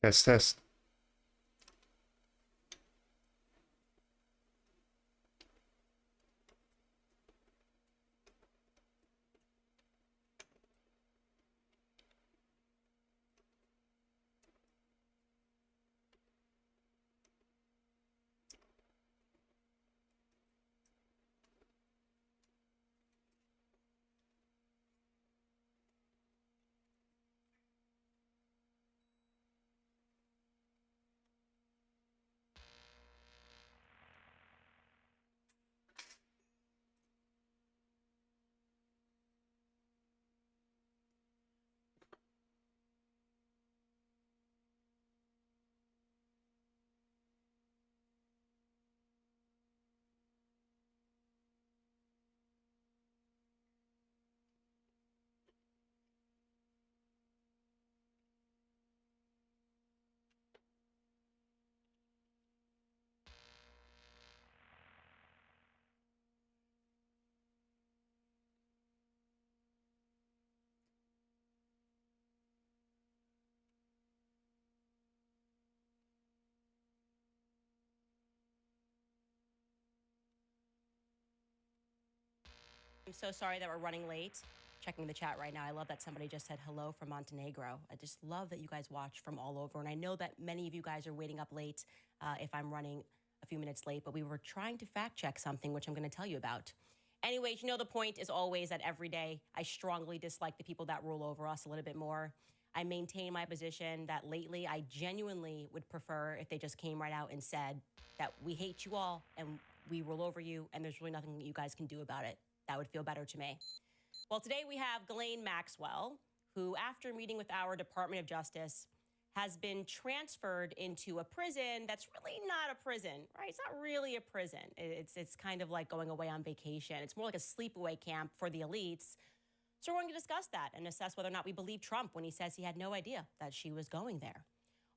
Test, test. I'm so sorry that we're running late. Checking the chat right now. I love that somebody just said hello from Montenegro. I just love that you guys watch from all over. And I know that many of you guys are waiting up late if I'm running a few minutes late, but we were trying to fact check something, which I'm going to tell you about. Anyways, you know, the point is always that every day I strongly dislike the people that rule over us a little bit more. I maintain my position that lately I genuinely would prefer if they just came right out and said that we hate you all and we rule over you and there's really nothing you guys can do about it. That would feel better to me. Well, today we have Ghislaine Maxwell, who, after meeting with our Department of Justice, has been transferred into a prison that's really not a prison, right? It's not really a prison. It's kind of like going away on vacation. It's more like a sleepaway camp for the elites. So we're going to discuss that and assess whether or not we believe Trump when he says he had no idea that she was going there.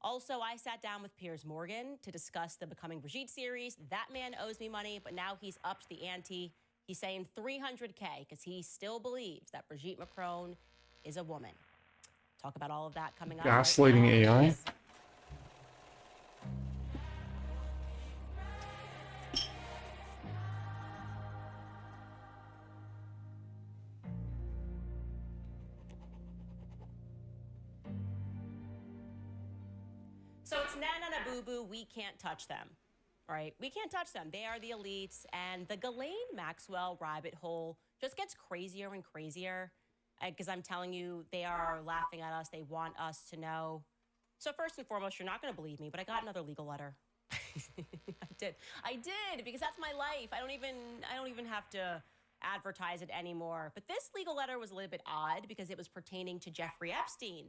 Also, I sat down with Piers Morgan to discuss the Becoming Brigitte series. That man owes me money, but now he's upped the ante. He's saying $300K because he still believes that Brigitte Macron is a woman. Talk about all of that coming up. Gaslighting right now. AI? So it's Nana Boo Boo. We can't touch them. Right? We can't touch them. They are the elites. And the Ghislaine Maxwell rabbit hole just gets crazier and crazier. Because I'm telling you, they are laughing at us. They want us to know. So first and foremost, you're not going to believe me, but I got another legal letter. I did, because that's my life. I don't even have to advertise it anymore. But this legal letter was a little bit odd because it was pertaining to Jeffrey Epstein.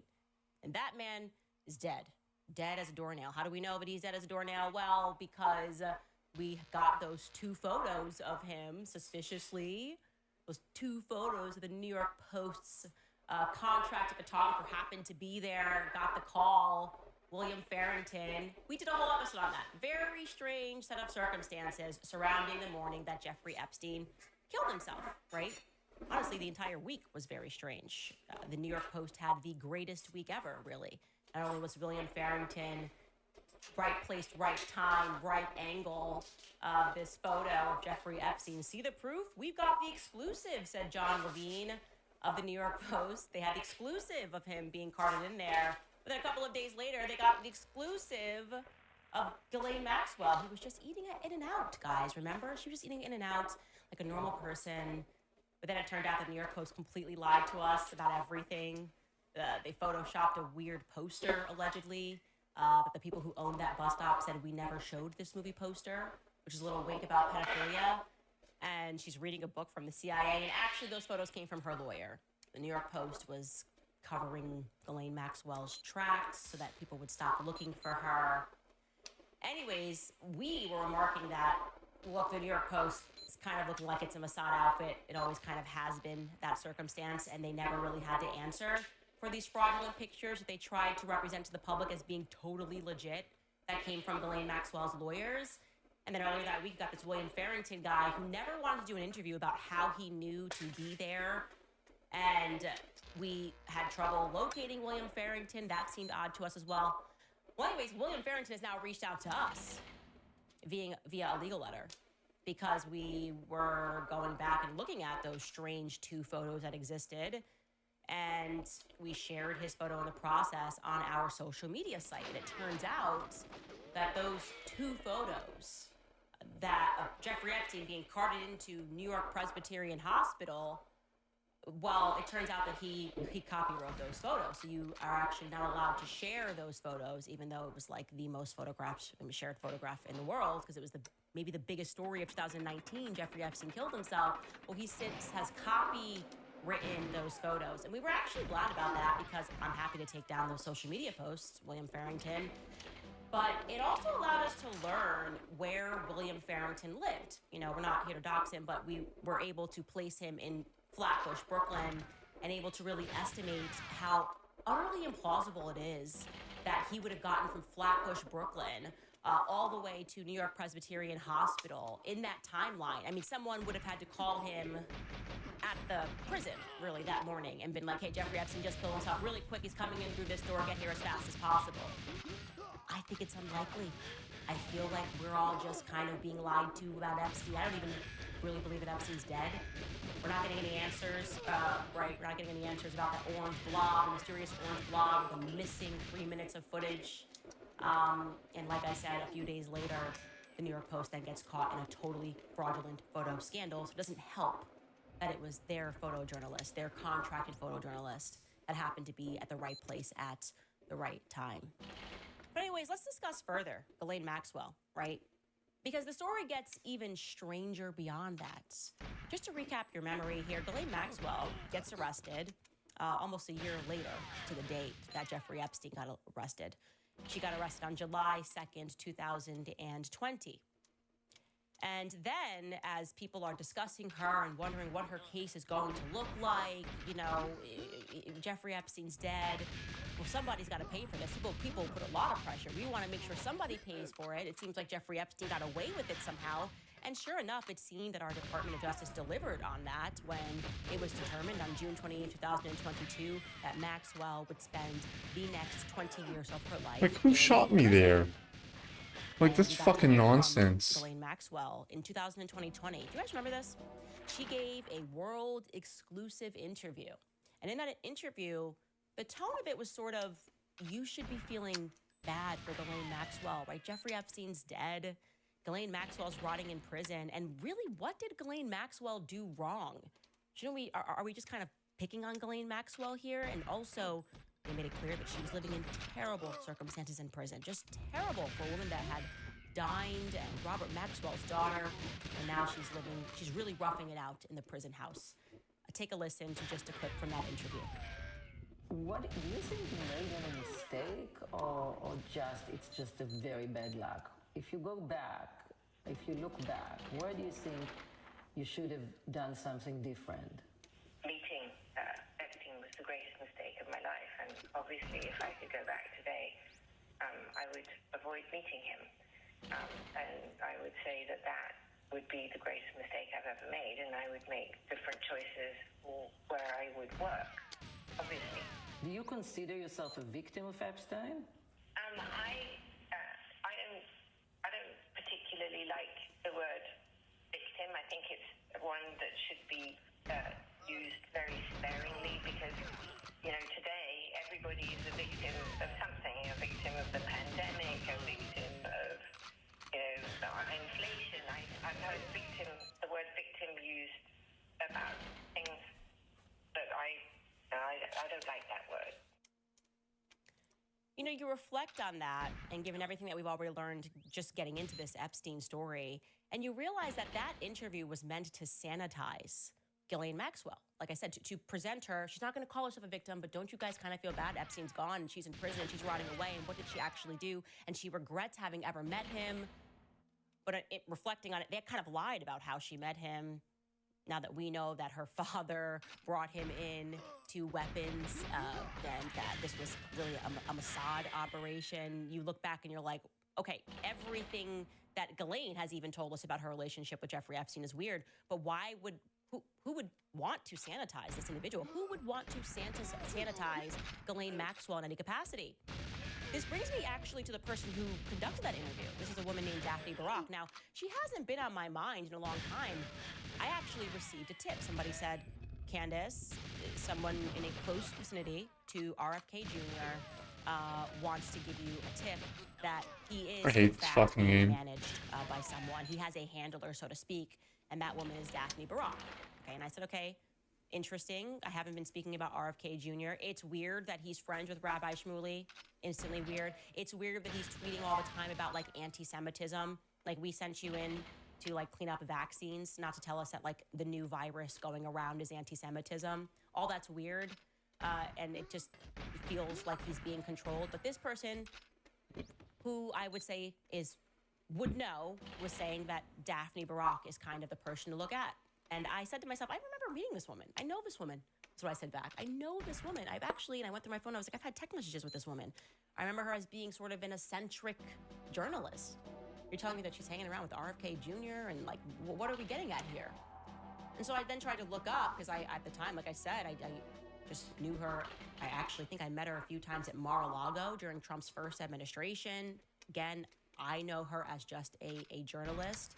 And that man is dead. Dead as a doornail. How do we know that he's dead as a doornail? Well, because we got those two photos of him suspiciously. Those two photos of the New York Post's contracted photographer happened to be there, got the call, William Farrington. We did a whole episode on that. Very strange set of circumstances surrounding the morning that Jeffrey Epstein killed himself, right? Honestly, the entire week was very strange. The New York Post had the greatest week ever, really. Not only was William Farrington right place, right time, right angle of this photo of Jeffrey Epstein. See the proof? We've got the exclusive, said John Levine of the New York Post. They had the exclusive of him being carted in there. But then a couple of days later, they got the exclusive of Ghislaine Maxwell, who was just eating at In-N-Out, guys. Remember? She was just eating In-N-Out like a normal person. But then it turned out that the New York Post completely lied to us about everything. They photoshopped a weird poster, allegedly, that the people who owned that bus stop said we never showed this movie poster, which is a little wink about pedophilia. And she's reading a book from the CIA. And actually, those photos came from her lawyer. The New York Post was covering Ghislaine Maxwell's tracks so that people would stop looking for her. Anyways, we were remarking that, look, the New York Post is kind of looking like it's a Mossad outfit. It always kind of has been that circumstance, and they never really had to answer for these fraudulent pictures that they tried to represent to the public as being totally legit. That came from Ghislaine Maxwell's lawyers. And then earlier that week, got this William Farrington guy who never wanted to do an interview about how he knew to be there. And we had trouble locating William Farrington. That seemed odd to us as well. Well, anyways, William Farrington has now reached out to us via a legal letter because we were going back and looking at those strange 2 photos that existed. And we shared his photo in the process on our social media site. And it turns out that those 2 photos that of Jeffrey Epstein being carted into New York Presbyterian Hospital, well, it turns out that he copywrote those photos. So you are actually not allowed to share those photos, even though it was like the most shared photograph in the world, because it was maybe the biggest story of 2019. Jeffrey Epstein killed himself. Well, he since has copywritten those photos. And we were actually glad about that because I'm happy to take down those social media posts, William Farrington. But it also allowed us to learn where William Farrington lived. You know, we're not here to dox him, but we were able to place him in Flatbush, Brooklyn, and able to really estimate how utterly implausible it is that he would have gotten from Flatbush, Brooklyn, all the way to New York Presbyterian Hospital in that timeline. I mean, someone would have had to call him at the prison, really, that morning and been like, hey, Jeffrey Epstein just killed himself really quick. He's coming in through this door. Get here as fast as possible. I think it's unlikely. I feel like we're all just kind of being lied to about Epstein. I don't even really believe that Epstein's dead. We're not getting any answers, right? We're not getting any answers about that orange blob, the mysterious orange blob, the missing 3 minutes of footage. And like I said, a few days later, the New York Post then gets caught in a totally fraudulent photo scandal. So it doesn't help that it was their photojournalist, their contracted photojournalist, that happened to be at the right place at the right time. But anyways, let's discuss further Ghislaine Maxwell, right? Because the story gets even stranger beyond that. Just to recap your memory here, Ghislaine Maxwell gets arrested almost a year later to the date that Jeffrey Epstein got arrested. She got arrested on July 2nd, 2020. And then, as people are discussing her and wondering what her case is going to look like, you know, Jeffrey Epstein's dead. Well, somebody's got to pay for this. People put a lot of pressure. We want to make sure somebody pays for it. It seems like Jeffrey Epstein got away with it somehow. And sure enough, it seemed that our Department of Justice delivered on that when it was determined on June 28, 2022, that Maxwell would spend the next 20 years of her life. Like, who shot me there? Like, that's fucking nonsense. Ghislaine Maxwell in 2020. Do you guys remember this? She gave a world exclusive interview. And in that interview, the tone of it was sort of, you should be feeling bad for Ghislaine Maxwell, right? Jeffrey Epstein's dead. Ghislaine Maxwell's rotting in prison. And really, what did Ghislaine Maxwell do wrong? Shouldn't we, are we just kind of picking on Ghislaine Maxwell here? And also, they made it clear that she was living in terrible circumstances in prison. Just terrible for a woman that had dined and Robert Maxwell's daughter. And now she's really roughing it out in the prison house. Take a listen to just a clip from that interview. What, do you think you made any mistake or it's just a very bad luck? If you look back, where do you think you should have done something different? Meeting Epstein was the greatest mistake of my life, and obviously if I could go back today, I would avoid meeting him. And I would say that would be the greatest mistake I've ever made, and I would make different choices where I would work, obviously. Do you consider yourself a victim of Epstein? I don't particularly like the word victim. I think it's one that should be used very sparingly because, you know, today everybody is a victim of something, a victim of the pandemic, a victim of, you know, inflation. I've heard the word victim used about things that I don't like that word. You know, you reflect on that, and given everything that we've already learned just getting into this Epstein story, and you realize that interview was meant to sanitize Ghislaine Maxwell. Like I said, to present her, she's not going to call herself a victim, but don't you guys kind of feel bad? Epstein's gone, and she's in prison, and she's rotting away, and what did she actually do? And she regrets having ever met him. But reflecting on it, they kind of lied about how she met him. Now that we know that her father brought him in to weapons, and that this was really a Mossad operation, you look back and you're like, okay, everything that Ghislaine has even told us about her relationship with Jeffrey Epstein is weird, but who would want to sanitize this individual? Who would want to sanitize Ghislaine Maxwell in any capacity? This brings me actually to the person who conducted that interview. This is a woman named Daphne Barak. Now, she hasn't been on my mind in a long time. I actually received a tip. Somebody said, Candace, someone in a close vicinity to RFK Jr., wants to give you a tip that he is I hate in this fact fucking being game. managed by someone. He has a handler, so to speak, and that woman is Daphne Barak. Okay, and I said, okay, interesting. I haven't been speaking about RFK Jr. It's weird that he's friends with Rabbi Shmuley. Instantly weird. It's weird that he's tweeting all the time about like anti-Semitism. Like, we sent you in to like clean up vaccines, not to tell us that like the new virus going around is anti-Semitism. All that's weird. And it just feels like he's being controlled. But this person, who I would say would know, was saying that Daphne Barak is kind of the person to look at. And I said to myself, I remember meeting this woman. I know this woman. That's what I said back. I know this woman. And I went through my phone. I was like, I've had text messages with this woman. I remember her as being sort of an eccentric journalist. You're telling me that she's hanging around with RFK Jr. and like, what are we getting at here? And so I then tried to look up because at the time, like I said, I just knew her. I actually think I met her a few times at Mar-a-Lago during Trump's first administration. Again, I know her as just a journalist.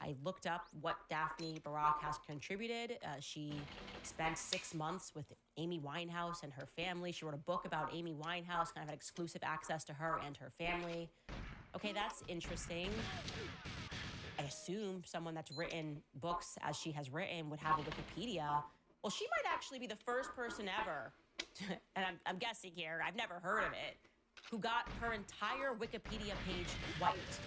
I looked up what Daphne Barak has contributed. She spent 6 months with Amy Winehouse and her family. She wrote a book about Amy Winehouse, kind of had exclusive access to her and her family. Okay, that's interesting. I assume someone that's written books as she has written would have a Wikipedia. Well, she might actually be the first person ever, and I'm guessing here, I've never heard of it, who got her entire Wikipedia page wiped.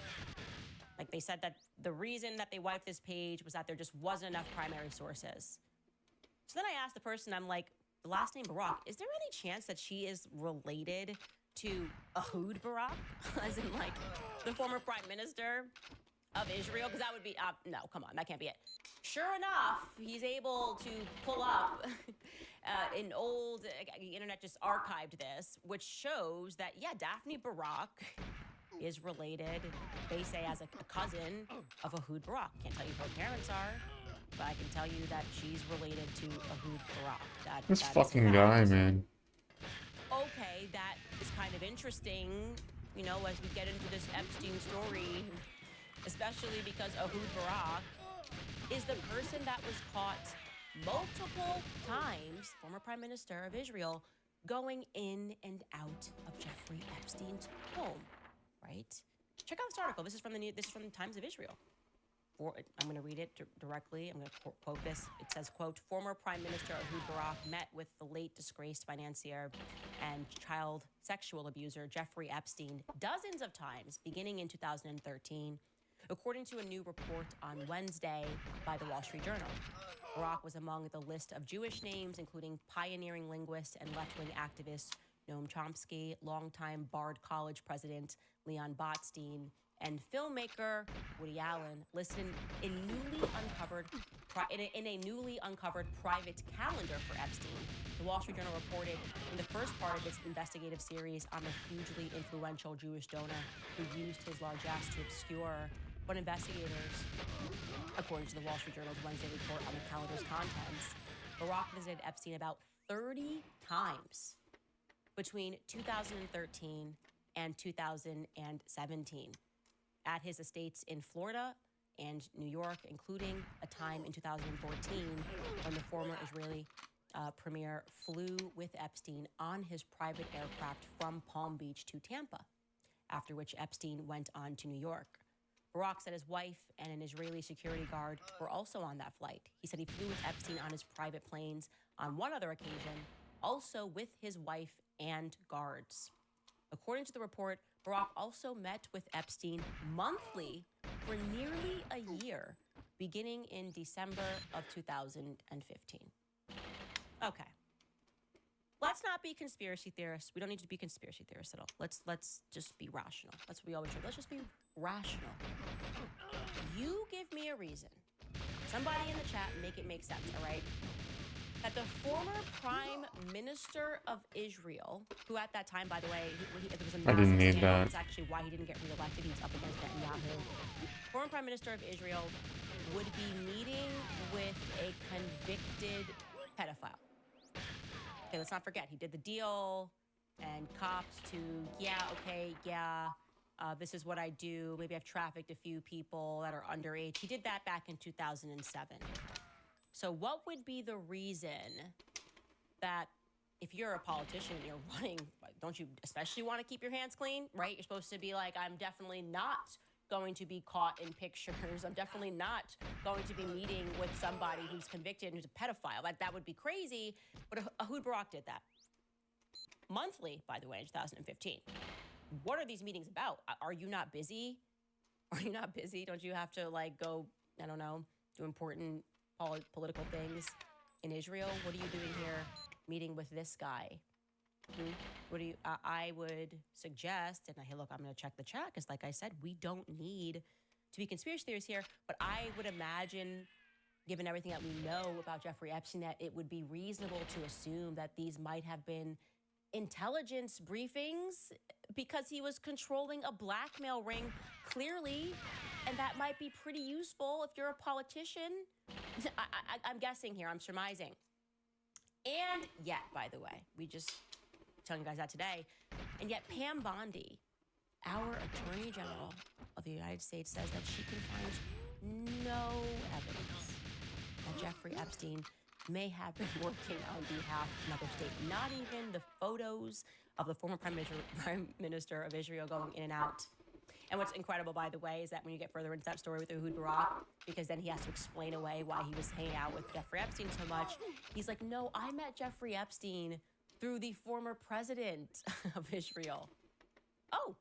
Like, they said that the reason that they wiped this page was that there just wasn't enough primary sources. So then I asked the person, I'm like, the last name Barak, is there any chance that she is related to Ehud Barak? As in, like, the former prime minister of Israel? Because that would be, no, come on, that can't be it. Sure enough, he's able to pull up an old, the internet just archived this, which shows that, yeah, Daphne Barak is related, they say, as a cousin of Ehud Barak. Can't tell you who her parents are, but I can tell you that she's related to Ehud Barak. This that is fucking a guy, fact. man. Okay, that is kind of interesting, you know, as we get into this Epstein story, especially because Ehud Barak is the person that was caught multiple times, former prime minister of Israel, going in and out of Jeffrey Epstein's home, right? Check out this article. This is from the Times of Israel. I'm going to read it directly. I'm going to quote this. It says, quote, former Prime Minister Ehud Barak met with the late disgraced financier and child sexual abuser Jeffrey Epstein dozens of times, beginning in 2013, according to a new report on Wednesday by the Wall Street Journal. Barak was among the list of Jewish names, including pioneering linguist and left-wing activist Noam Chomsky, longtime Bard College president Leon Botstein, and filmmaker Woody Allen, listed in a newly uncovered private calendar for Epstein. The Wall Street Journal reported in the first part of its investigative series on the hugely influential Jewish donor who used his largesse to obscure what investigators, according to the Wall Street Journal's Wednesday report on the calendar's contents, Barak visited Epstein about 30 times between 2013 and 2017 at his estates in Florida and New York, including a time in 2014 when the former Israeli premier flew with Epstein on his private aircraft from Palm Beach to Tampa, after which Epstein went on to New York. Barak said his wife and an Israeli security guard were also on that flight. He said he flew with Epstein on his private planes on one other occasion, also with his wife and guards. According to the report, Barak also met with Epstein monthly for nearly a year, beginning in December of 2015. Okay. Let's not be conspiracy theorists. We don't need to be conspiracy theorists at all. Let's just be rational. That's what we always say. Let's just be rational. You give me a reason. Somebody in the chat, make it make sense, all right? That the former prime minister of Israel, who at that time, by the way, it was a massive didn't need scandal. that. That's actually why he didn't get reelected. He was up against Netanyahu. Former prime minister of Israel would be meeting with a convicted pedophile. Okay, let's not forget, he did the deal. and cops to, this is what I do. Maybe I've trafficked a few people that are underage. He did that back in 2007. So what would be the reason that if you're a politician and you're running, don't you especially want to keep your hands clean, right? You're supposed to be like, I'm definitely not going to be caught in pictures. I'm definitely not going to be meeting with somebody who's convicted and who's a pedophile. Like, that would be crazy. But Ehud Barak did that. Monthly, by the way, in 2015. What are these meetings about? Are you not busy? Are you not busy? Don't you have to, like, go, I don't know, do important political things in Israel? What are you doing here meeting with this guy? What do you, I would suggest, and hey, look, I'm going to check the chat because, like I said, we don't need to be conspiracy theorists here, but I would imagine, given everything that we know about Jeffrey Epstein, that it would be reasonable to assume that these might have been intelligence briefings because he was controlling a blackmail ring, clearly, and that might be pretty useful if you're a politician. I'm guessing here, I'm surmising. And yet, by the way, we just telling you guys that today, and yet Pam Bondi, our Attorney General of the United States, says that she can find no evidence that Jeffrey Epstein may have been working on behalf of another state. Not even the photos of the former Prime Minister of Israel going in and out. And what's incredible, by the way, is that when you get further into that story with Ehud Barak, because then he has to explain away why he was hanging out with Jeffrey Epstein so much, he's like, no, I met Jeffrey Epstein through the former president of Israel. Oh,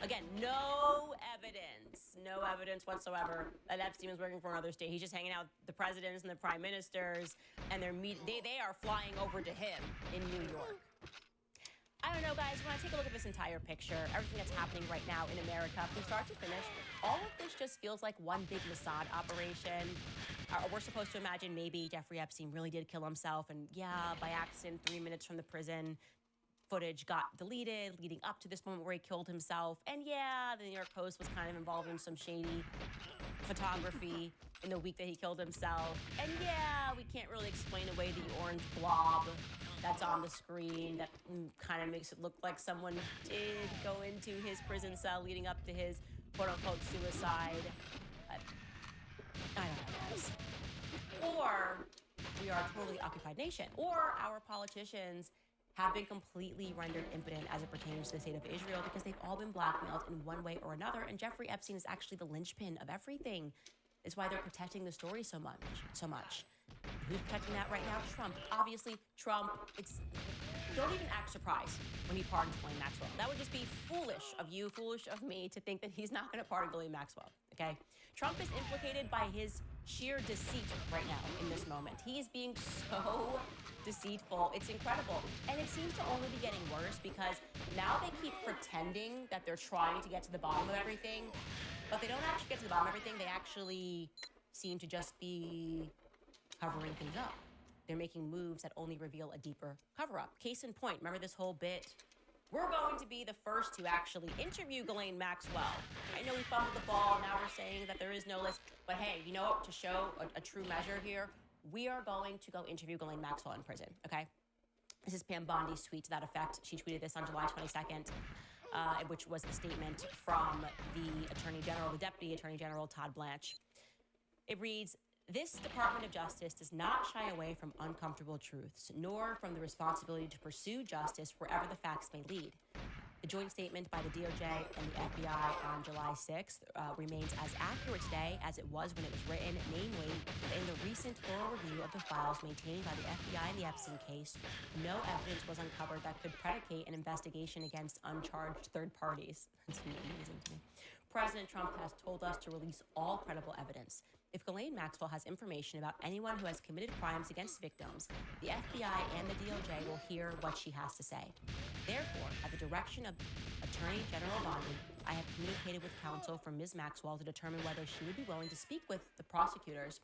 again, no evidence whatsoever that Epstein was working for another state. He's just hanging out with the presidents and the prime ministers, and they are flying over to him in New York. I don't know, guys, when I take a look at this entire picture, everything that's happening right now in America, from start to finish, all of this just feels like one big Mossad operation. We're supposed to imagine maybe Jeffrey Epstein really did kill himself, and by accident, 3 minutes from the prison, footage got deleted leading up to this moment where he killed himself. And the New York Post was kind of involved in some shady photography in the week that he killed himself. And we can't really explain away the orange blob that's on the screen that kind of makes it look like someone did go into his prison cell leading up to his quote-unquote suicide. I don't know, guys. Or we are a totally occupied nation. Or our politicians have been completely rendered impotent as it pertains to the state of Israel because they've all been blackmailed in one way or another. And Jeffrey Epstein is actually the linchpin of everything. It's why they're protecting the story so much. Who's protecting that right now? Trump. Obviously, Trump. Don't even act surprised when he pardons Ghislaine Maxwell. That would just be foolish of you, foolish of me to think that he's not going to pardon Ghislaine Maxwell, okay? Trump is implicated by his sheer deceit right now in this moment. He is being so deceitful. It's incredible. And it seems to only be getting worse because now they keep pretending that they're trying to get to the bottom of everything, but they don't actually get to the bottom of everything. They actually seem to just be covering things up. They're making moves that only reveal a deeper cover-up. Case in point, remember this whole bit? We're going to be the first to actually interview Ghislaine Maxwell. I know we fumbled the ball, now we're saying that there is no list, but hey, you know what, to show a true measure here, we are going to go interview Ghislaine Maxwell in prison, okay? This is Pam Bondi's tweet to that effect. She tweeted this on July 22nd, which was a statement from the Attorney General, the Deputy Attorney General, Todd Blanche. It reads, "This Department of Justice does not shy away from uncomfortable truths, nor from the responsibility to pursue justice wherever the facts may lead. The joint statement by the DOJ and the FBI on July 6th remains as accurate today as it was when it was written, namely, that in the recent thorough review of the files maintained by the FBI in the Epstein case, no evidence was uncovered that could predicate an investigation against uncharged third parties." That's amazing to me. "President Trump has told us to release all credible evidence. If Ghislaine Maxwell has information about anyone who has committed crimes against victims, the FBI and the DOJ will hear what she has to say. Therefore, at the direction of Attorney General Bondi, I have communicated with counsel for Ms. Maxwell to determine whether she would be willing to speak with the prosecutors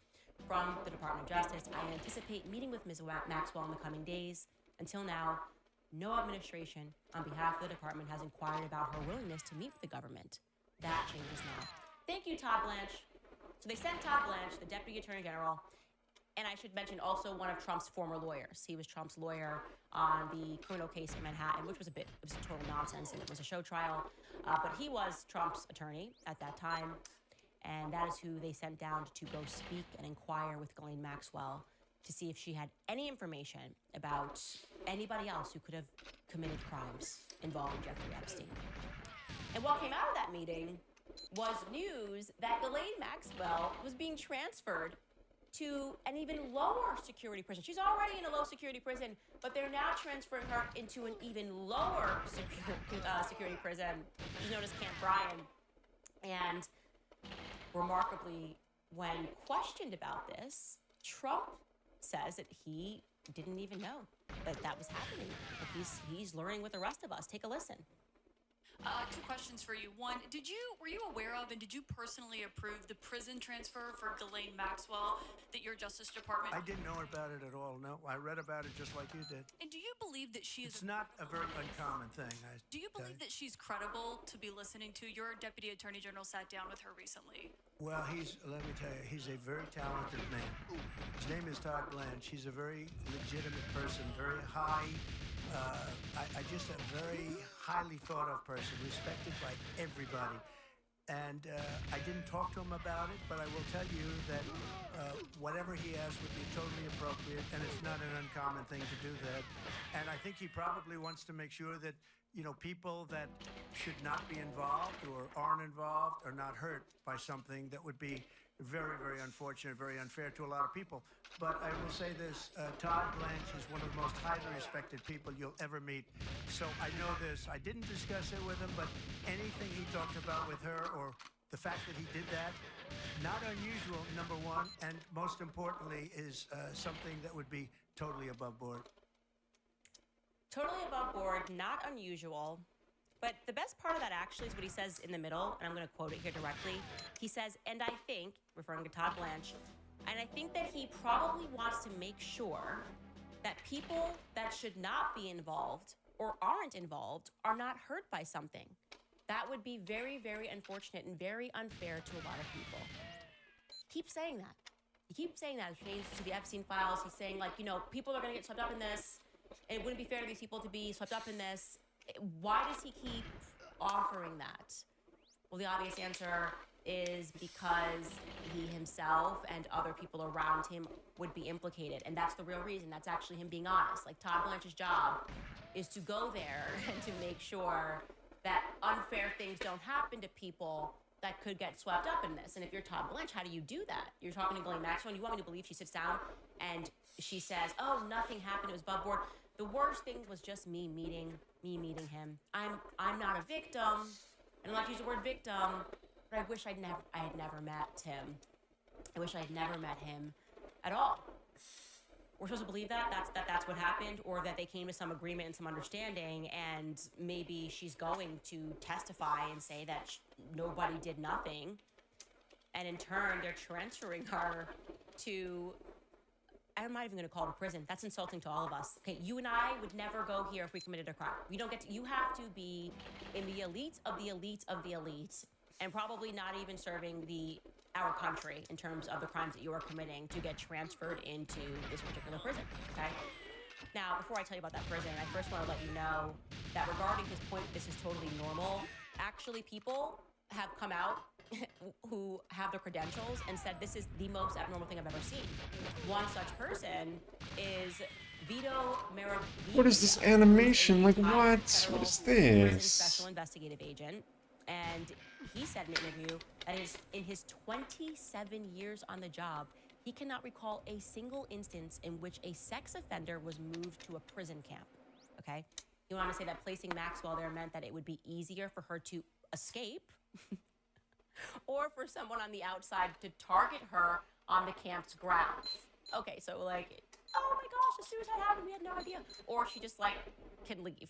from the Department of Justice. I anticipate meeting with Ms. Maxwell in the coming days. Until now, no administration on behalf of the department has inquired about her willingness to meet with the government. That changes now." Thank you, Todd Blanche. So they sent Todd Blanche, the Deputy Attorney General, And I should mention also one of Trump's former lawyers. He was Trump's lawyer on the criminal case in Manhattan, which was it was total nonsense and it was a show trial. But he was Trump's attorney at that time. And that is who they sent down to go speak and inquire with Ghislaine Maxwell to see if she had any information about anybody else who could have committed crimes involving Jeffrey Epstein. And what came out of that meeting was news that Ghislaine Maxwell was being transferred to an even lower security prison. She's already in a low security prison, but they're now transferring her into an even lower security prison, which is known as Camp Bryan. And remarkably, when questioned about this, Trump says that he didn't even know that was happening. That he's learning with the rest of us. Take a listen. Two questions for you. One, were you aware of and did you personally approve the prison transfer for Ghislaine Maxwell that your Justice Department? I didn't know about it at all. No, I read about it just like you did. And do you believe that she is? It's not a very uncommon thing. Do you believe that she's credible to be listening to? Your Deputy Attorney General sat down with her recently. Well, let me tell you, he's a very talented man. His name is Todd Blanche. He's a very legitimate person, very high. Just a very highly thought of person, respected by everybody. And I didn't talk to him about it, but I will tell you that whatever he asked would be totally appropriate, and it's not an uncommon thing to do that. And I think he probably wants to make sure that, people that should not be involved or aren't involved are not hurt by something that would be very, very unfortunate, very unfair to a lot of people. But I will say this, Todd Blanche is one of the most highly respected people you'll ever meet. So I know this. I didn't discuss it with him, but anything he talked about with her or the fact that he did that, not unusual, number one, and most importantly is something that would be totally above board. Totally above board, not unusual. But the best part of that actually is what he says in the middle, and I'm going to quote it here directly. He says, and I think, referring to Todd Blanche, and I think that he probably wants to make sure that people that should not be involved or aren't involved are not hurt by something. That would be very, very unfortunate and very unfair to a lot of people. Keep saying that. He keeps saying that. It pertains to the Epstein files. He's saying, people are going to get swept up in this. And it wouldn't be fair to these people to be swept up in this. Why does he keep offering that? Well, the obvious answer is because he himself and other people around him would be implicated. And that's the real reason. That's actually him being honest. Todd Blanche's job is to go there and to make sure that unfair things don't happen to people that could get swept up in this. And if you're Todd Blanche, how do you do that? You're talking to Ghislaine Maxwell, and you want me to believe she sits down and she says, oh, nothing happened, it was above board. The worst thing was just me meeting him. I'm not a victim. I don't like to use the word victim, but I wish I had never met him. I wish I had never met him at all. We're supposed to believe that's what happened, or that they came to some agreement and some understanding, and maybe she's going to testify and say that nobody did nothing, and in turn they're transferring her to, I'm not even going to call it a prison. That's insulting to all of us. Okay, you and I would never go here if we committed a crime. You don't get to, you have to be in the elite of the elite of the elite, and probably not even serving our country in terms of the crimes that you are committing to get transferred into this particular prison, okay? Now, before I tell you about that prison, I first want to let you know that regarding his point, this is totally normal. Actually, people have come out who have their credentials and said this is the most abnormal thing I've ever seen. One such person is Vito Maravilla. What is this animation? What? What is this? Special investigative agent. And he said in an interview that in his 27 years on the job, he cannot recall a single instance in which a sex offender was moved to a prison camp, okay? He went on to say that placing Maxwell there meant that it would be easier for her to escape or for someone on the outside to target her on the camp's grounds. Okay, so oh my gosh, as soon as that happened, we had no idea. Or she just can leave.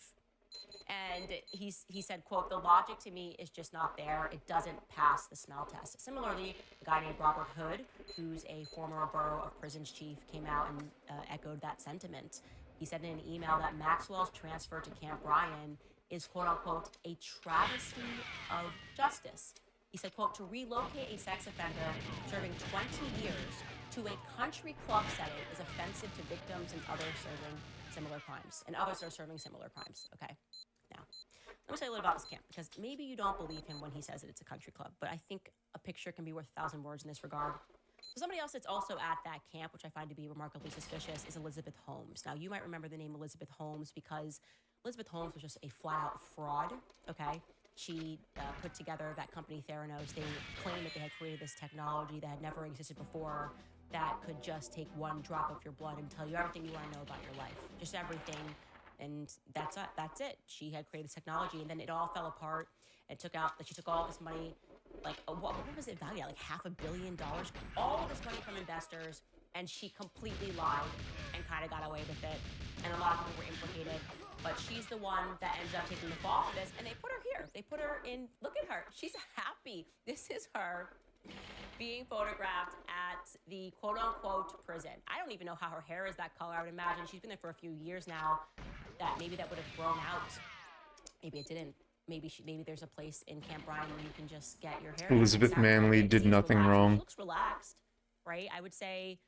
And he said, quote, the logic to me is just not there. It doesn't pass the smell test. Similarly, a guy named Robert Hood, who's a former Borough of Prisons chief, came out and echoed that sentiment. He said in an email that Maxwell's transfer to Camp Bryan is, quote unquote, a travesty of justice. He said, quote, to relocate a sex offender serving 20 years to a country club setting is offensive to victims and others serving similar crimes. And others are serving similar crimes, okay? Now, let me tell you a little about this camp, because maybe you don't believe him when he says that it's a country club, but I think a picture can be worth 1,000 words in this regard. So somebody else that's also at that camp, which I find to be remarkably suspicious, is Elizabeth Holmes. Now, you might remember the name Elizabeth Holmes because Elizabeth Holmes was just a flat-out fraud, okay? She put together that company Theranos. They claimed that they had created this technology that had never existed before that could just take one drop of your blood and tell you everything you want to know about your life. Just everything. And that's it. She had created this technology, and then it all fell apart. And she took all this money, like, what was it valued at? Like $500 million? All this money from investors, and she completely lied and kind of got away with it. And a lot of people were implicated. But she's the one that ended up taking the fall for this, and they put her here. They put her in, look at her. She's happy. This is her being photographed at the quote-unquote prison. I don't even know how her hair is that color. I would imagine she's been there for a few years now. Maybe that would have grown out. Maybe it didn't. Maybe there's a place in Camp Ryan where you can just get your hair. Elizabeth Manley did nothing wrong. She looks relaxed, right? I would say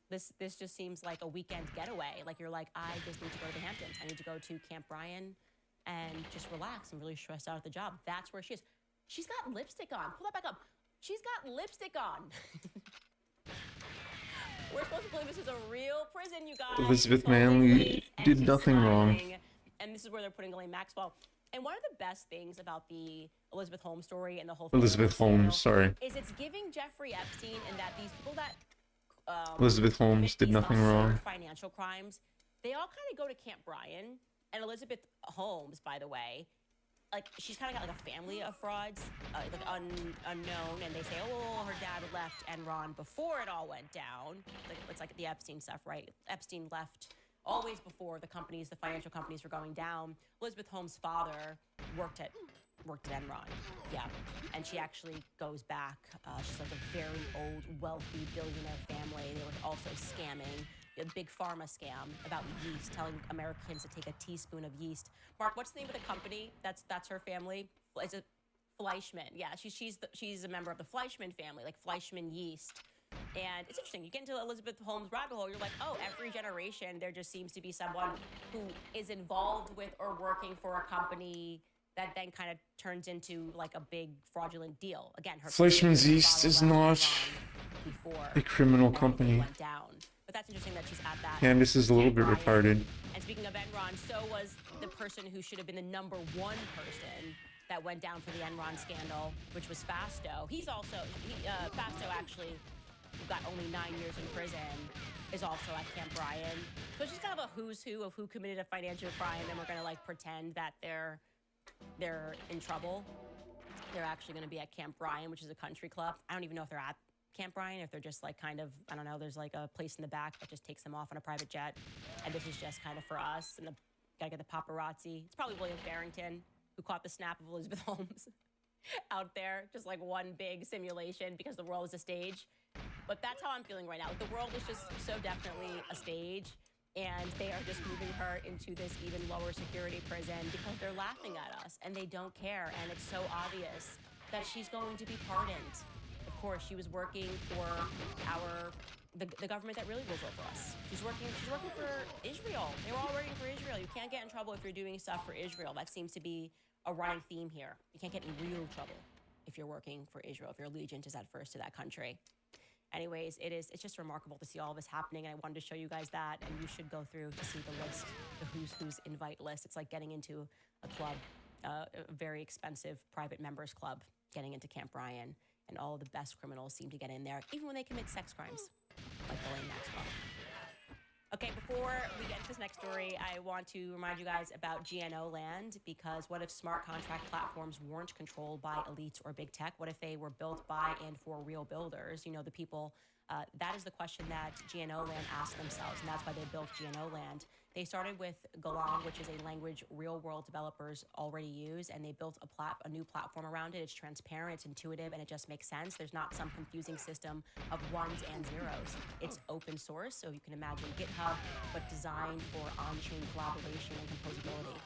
this just seems like a weekend getaway. Like you're like, I just need to go to the Hamptons. I need to go to Camp Ryan and just relax and really stress out at the job. That's where she is. She's got lipstick on. Pull that back up. She's got lipstick on. We're supposed to believe this is a real prison, you guys. Elizabeth Manley did nothing wrong. And this is where they're putting Ghislaine Maxwell. And one of the best things about the Elizabeth Holmes story and the whole Elizabeth Holmes, sorry. is it's giving Jeffrey Epstein and that these people that Elizabeth Holmes did nothing wrong. Financial crimes, they all kind of go to Camp Bryan. And Elizabeth Holmes, by the way, like she's kind of got like a family of frauds, like unknown, and they say, oh, her dad left Enron before it all went down. Like, it's like the Epstein stuff, right? Epstein left always before the financial companies were going down. Elizabeth Holmes' father worked at Enron, yeah, and she actually goes back. She's like a very old, wealthy billionaire family. They were also scamming. A big pharma scam about yeast, telling Americans to take a teaspoon of yeast. Mark, what's the name of the company? That's her family. Is it Fleischmann? Yeah, she's a member of the Fleischmann family, like Fleischmann yeast. And it's interesting. You get into Elizabeth Holmes' rabbit hole, you're like, oh, every generation there just seems to be someone who is involved with or working for a company that then kind of turns into like a big fraudulent deal. Again, her Fleischmann's Yeast is not a criminal company. Went down. But that's interesting that she's at that. Candace is a little bit retarded. And speaking of Enron, so was the person who should have been the number one person that went down for the Enron scandal, which was Fasto. Fasto actually, who got only 9 years in prison, is also at Camp Bryan. So it's just kind of a who's who of who committed a financial crime, and we're gonna like pretend that they're in trouble. They're actually gonna be at Camp Bryan, which is a country club. I don't even know if they're at Camp Bryan, if they're just like kind of, I don't know, there's like a place in the back that just takes them off on a private jet, and this is just kind of for us, and gotta get the paparazzi. It's probably William Farrington who caught the snap of Elizabeth Holmes out there, just like one big simulation because the world is a stage. But that's how I'm feeling right now. The world is just so definitely a stage, and they are just moving her into this even lower security prison because they're laughing at us and they don't care, and it's so obvious that she's going to be pardoned. Of course, she was working for the government that really rules over us. She's working for Israel. They were all working for Israel. You can't get in trouble if you're doing stuff for Israel. That seems to be a running theme here. You can't get in real trouble if you're working for Israel, if your allegiance is at first to that country. Anyways, it's just remarkable to see all of this happening, and I wanted to show you guys that, and you should go through to see the list, the who's invite list. It's like getting into a club, a very expensive private members club, getting into Camp Bryan. And all of the best criminals seem to get in there, even when they commit sex crimes, like Ghislaine Maxwell. Okay, before we get into this next story, I want to remind you guys about GNO land, because what if smart contract platforms weren't controlled by elites or big tech? What if they were built by and for real builders? You know, the people, that is the question that GNO land asked themselves, and that's why they built GNO land. They started with Golang, which is a language real-world developers already use, and they built a new platform around it. It's transparent, it's intuitive, and it just makes sense. There's not some confusing system of ones and zeros. It's open source, so you can imagine GitHub, but designed for on-chain collaboration and composability.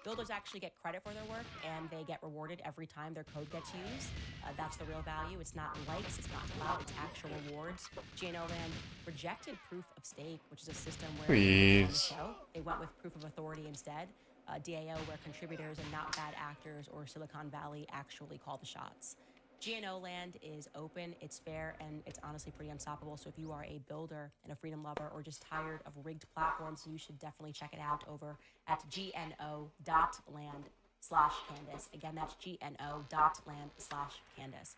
Builders actually get credit for their work, and they get rewarded every time their code gets used. That's the real value. It's not likes, it's not clout, it's actual rewards. GNO Land rejected proof of stake, which is a system where on the show, they went with proof of authority instead. DAO, where contributors and not bad actors or Silicon Valley actually call the shots. GNO Land is open, it's fair, and it's honestly pretty unstoppable. So if you are a builder and a freedom lover or just tired of rigged platforms, you should definitely check it out over at gno.land/Candace. Again, that's gno.land/Candace.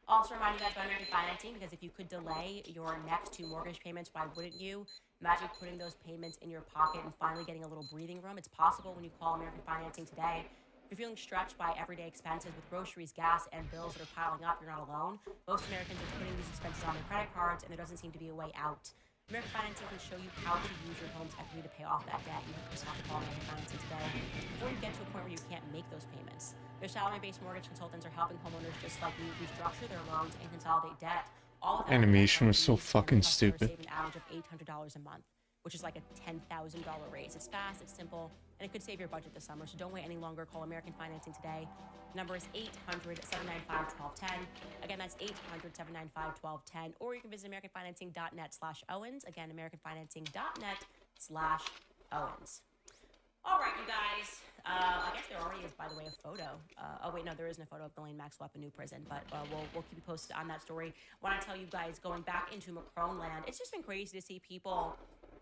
Also remind you guys about American financing, because if you could delay your next 2 mortgage payments, why wouldn't you? Imagine putting those payments in your pocket and finally getting a little breathing room. It's possible when you call American Financing today. If you're feeling stretched by everyday expenses with groceries, gas, and bills that are piling up, you're not alone. Most Americans are putting these expenses on their credit cards, and there doesn't seem to be a way out. American Financing can show you how to use your home's equity to pay off that debt. You just have to call American Financing today before you get to a point where you can't make those payments. Their salary-based mortgage consultants are helping homeowners just like you restructure their loans and consolidate debt. All of that Animation was so fucking stupid. Save an average of $800 a month, which is like a $10,000 raise. It's fast, it's simple, and it could save your budget this summer. So don't wait any longer. Call American Financing today. The number is 800-795-1210. Again, that's 800-795-1210. Or you can visit AmericanFinancing.net/Owens. Again, AmericanFinancing.net/Owens. All right, you guys. I guess there already is, by the way, a photo. Oh, wait, no, there isn't a photo of Ghislaine Maxwell at the new prison, but we'll keep you posted on that story. I want to tell you guys, going back into Macron land, it's just been crazy to see people,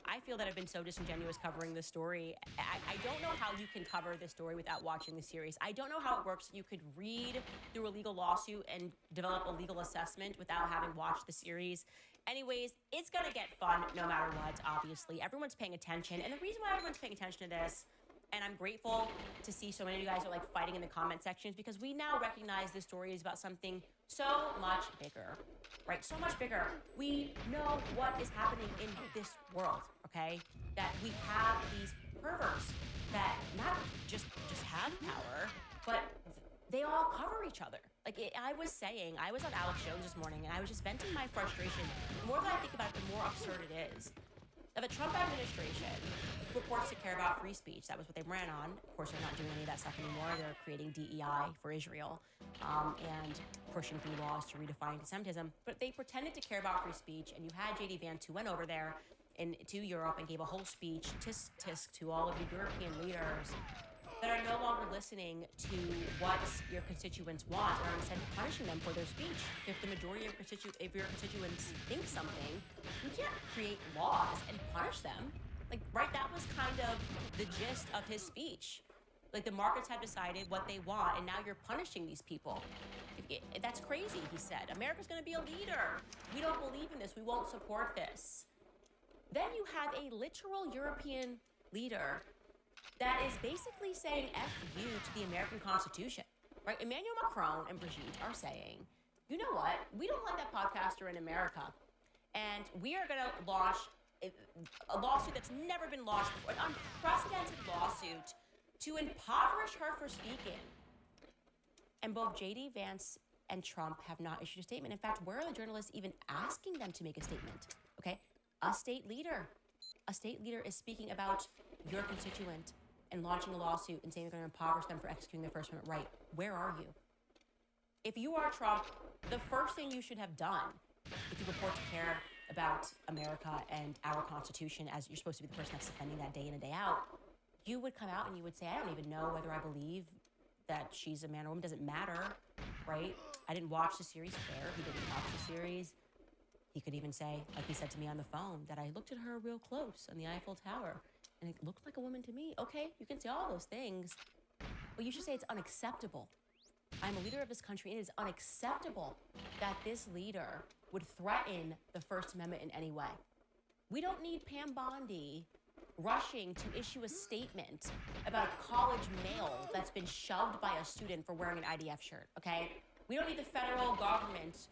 I feel, that have been so disingenuous covering this story. I don't know how you can cover this story without watching the series. I don't know how it works. You could read through a legal lawsuit and develop a legal assessment without having watched the series. Anyways, it's going to get fun no matter what, obviously. Everyone's paying attention, and the reason why everyone's paying attention to this, and I'm grateful to see so many of you guys are like fighting in the comment sections, because we now recognize this story is about something so much bigger, right? So much bigger. We know what is happening in this world, okay? That we have these perverts that not just have power, but they all cover each other. Like I was on Alex Jones this morning, and I was just venting my frustration. The more that I think about it, the more absurd it is. Now, the Trump administration purports to care about free speech. That was what they ran on. Of course, they're not doing any of that stuff anymore. They're creating DEI for Israel and pushing through laws to redefine anti-Semitism. But they pretended to care about free speech, and you had J.D. Vance, who went over there to Europe and gave a whole speech, tisk to all of the European leaders that are no longer listening to what your constituents want, or instead punishing them for their speech. If the majority of your constituents think something, you can't create laws and punish them. Like, right, that was kind of the gist of his speech. Like, the markets have decided what they want, and now you're punishing these people. That's crazy, he said. America's going to be a leader. We don't believe in this. We won't support this. Then you have a literal European leader that is basically saying F you to the American Constitution, right? Emmanuel Macron and Brigitte are saying, you know what? We don't like that podcaster in America, and we are going to launch a lawsuit that's never been launched before, an unprecedented lawsuit to impoverish her for speaking. And both J.D. Vance and Trump have not issued a statement. In fact, where are the journalists even asking them to make a statement? Okay, a state leader is speaking about your constituent and launching a lawsuit and saying you're going to impoverish them for executing their First Amendment right. Where are you? If you are Trump, the first thing you should have done, if you purport to care about America and our Constitution, as you're supposed to be the person that's defending that day in and day out, you would come out and you would say, I don't even know whether I believe that she's a man or woman. Doesn't matter, right? I didn't watch the series. Fair. He didn't watch the series. He could even say, like he said to me on the phone, that I looked at her real close on the Eiffel Tower, and it looked like a woman to me. Okay, you can say all those things, but you should say it's unacceptable. I'm a leader of this country, and it is unacceptable that this leader would threaten the First Amendment in any way. We don't need Pam Bondi rushing to issue a statement about a college male that's been shoved by a student for wearing an IDF shirt, okay? We don't need the federal government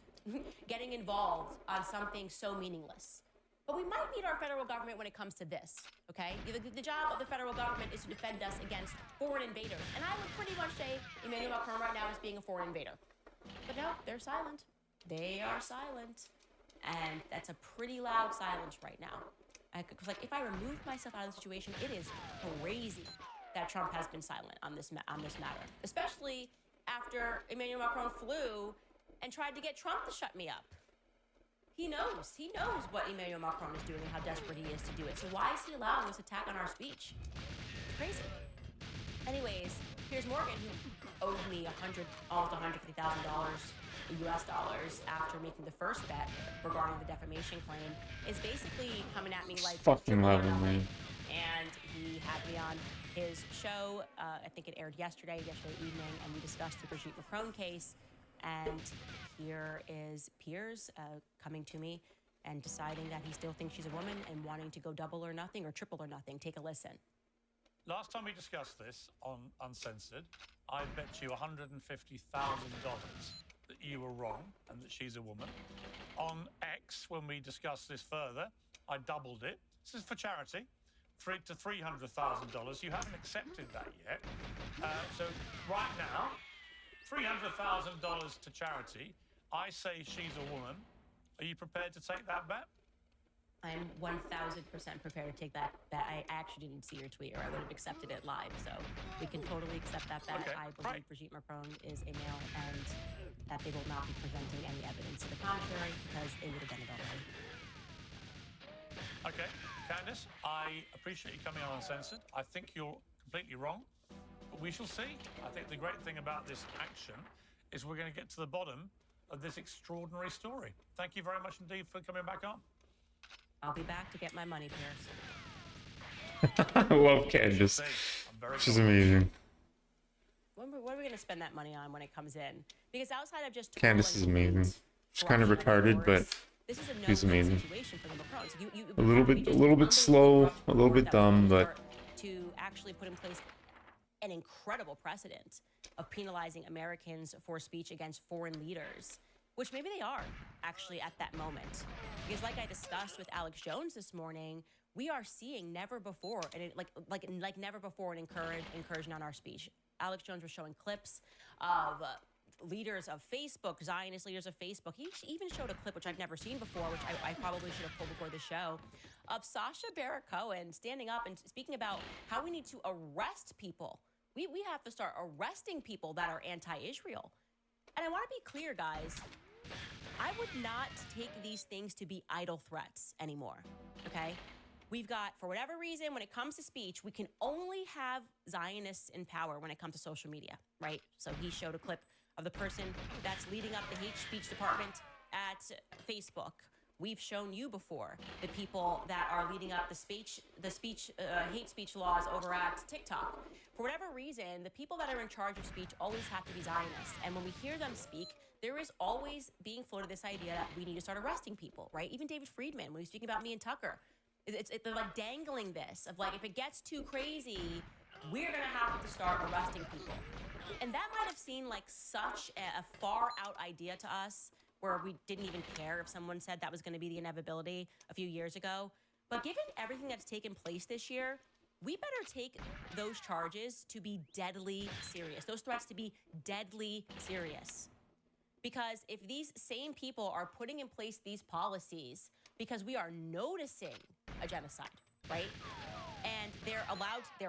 getting involved on something so meaningless. But we might need our federal government when it comes to this, okay? The job of the federal government is to defend us against foreign invaders. And I would pretty much say Emmanuel Macron right now is being a foreign invader. But no, they're silent. They are silent. And that's a pretty loud silence right now. Because, like, if I remove myself out of the situation, it is crazy that Trump has been silent on this matter, especially after Emmanuel Macron flew and tried to get Trump to shut me up. He knows what Emmanuel Macron is doing and how desperate he is to do it. So why is he allowing this attack on our speech? It's crazy. Anyways, Piers Morgan, who owed me almost $150,000 US dollars after making the first bet regarding the defamation claim, is basically coming at me like Fucking triple or love him, nothing. man. And he had me on his show. I think it aired yesterday evening, and we discussed the Brigitte Macron case. And here is Piers coming to me and deciding that he still thinks she's a woman and wanting to go double or nothing or triple or nothing. Take a listen. Last time we discussed this on Uncensored, I bet you $150,000 that you were wrong and that she's a woman. On X, when we discussed this further, I doubled it. This is for charity. To $300,000. You haven't accepted that yet. So right now, $300,000 to charity. I say she's a woman. Are you prepared to take that bet? I'm 1,000% prepared to take that bet. I actually didn't see your tweet, or I would have accepted it live. So we can totally accept that bet. Okay, I believe Brigitte Macron is a male, and that they will not be presenting any evidence to the contrary because they would have done it already. Okay, Candice, I appreciate you coming on Uncensored. I think you're completely wrong, but we shall see. I think the great thing about this action is we're going to get to the bottom of this extraordinary story. Thank you very much indeed for coming back on. I'll be back to get my money, Pierce. I love Candace. I'm very She's confident. amazing. What are we going to spend that money on when it comes in? Because outside of just Candace is twirling amazing. hate, She's kind of blushing retarded, under but doors, this is a she's no-win amazing. situation for the Macrons. A little bit unbelievably slow, rough a little bit report that was dumb, put but forth to actually put in place an incredible precedent of penalizing Americans for speech against foreign leaders, which maybe they are actually at that moment. Because like I discussed with Alex Jones this morning, we are seeing never before, and like never before, an incursion on our speech. Alex Jones was showing clips of leaders of Facebook, Zionist leaders of Facebook. He even showed a clip, which I've never seen before, which I probably should have pulled before the show, of Sacha Baron Cohen standing up and speaking about how we need to arrest people. We have to start arresting people that are anti-Israel. And I want to be clear, guys. I would not take these things to be idle threats anymore, okay? We've got, for whatever reason, when it comes to speech, we can only have Zionists in power when it comes to social media, right? So he showed a clip of the person that's leading up the hate speech department at Facebook. We've shown you before the people that are leading up the hate speech laws over at TikTok. For whatever reason, the people that are in charge of speech always have to be Zionists. And when we hear them speak, there is always being floated this idea that we need to start arresting people, right? Even David Friedman, when he's speaking about me and Tucker, they're like dangling this of like, if it gets too crazy, we're gonna have to start arresting people. And that might have seemed like such a far out idea to us, where we didn't even care if someone said that was gonna be the inevitability a few years ago. But given everything that's taken place this year, we better take those charges to be deadly serious, those threats to be deadly serious. Because if these same people are putting in place these policies because we are noticing a genocide, right? And they're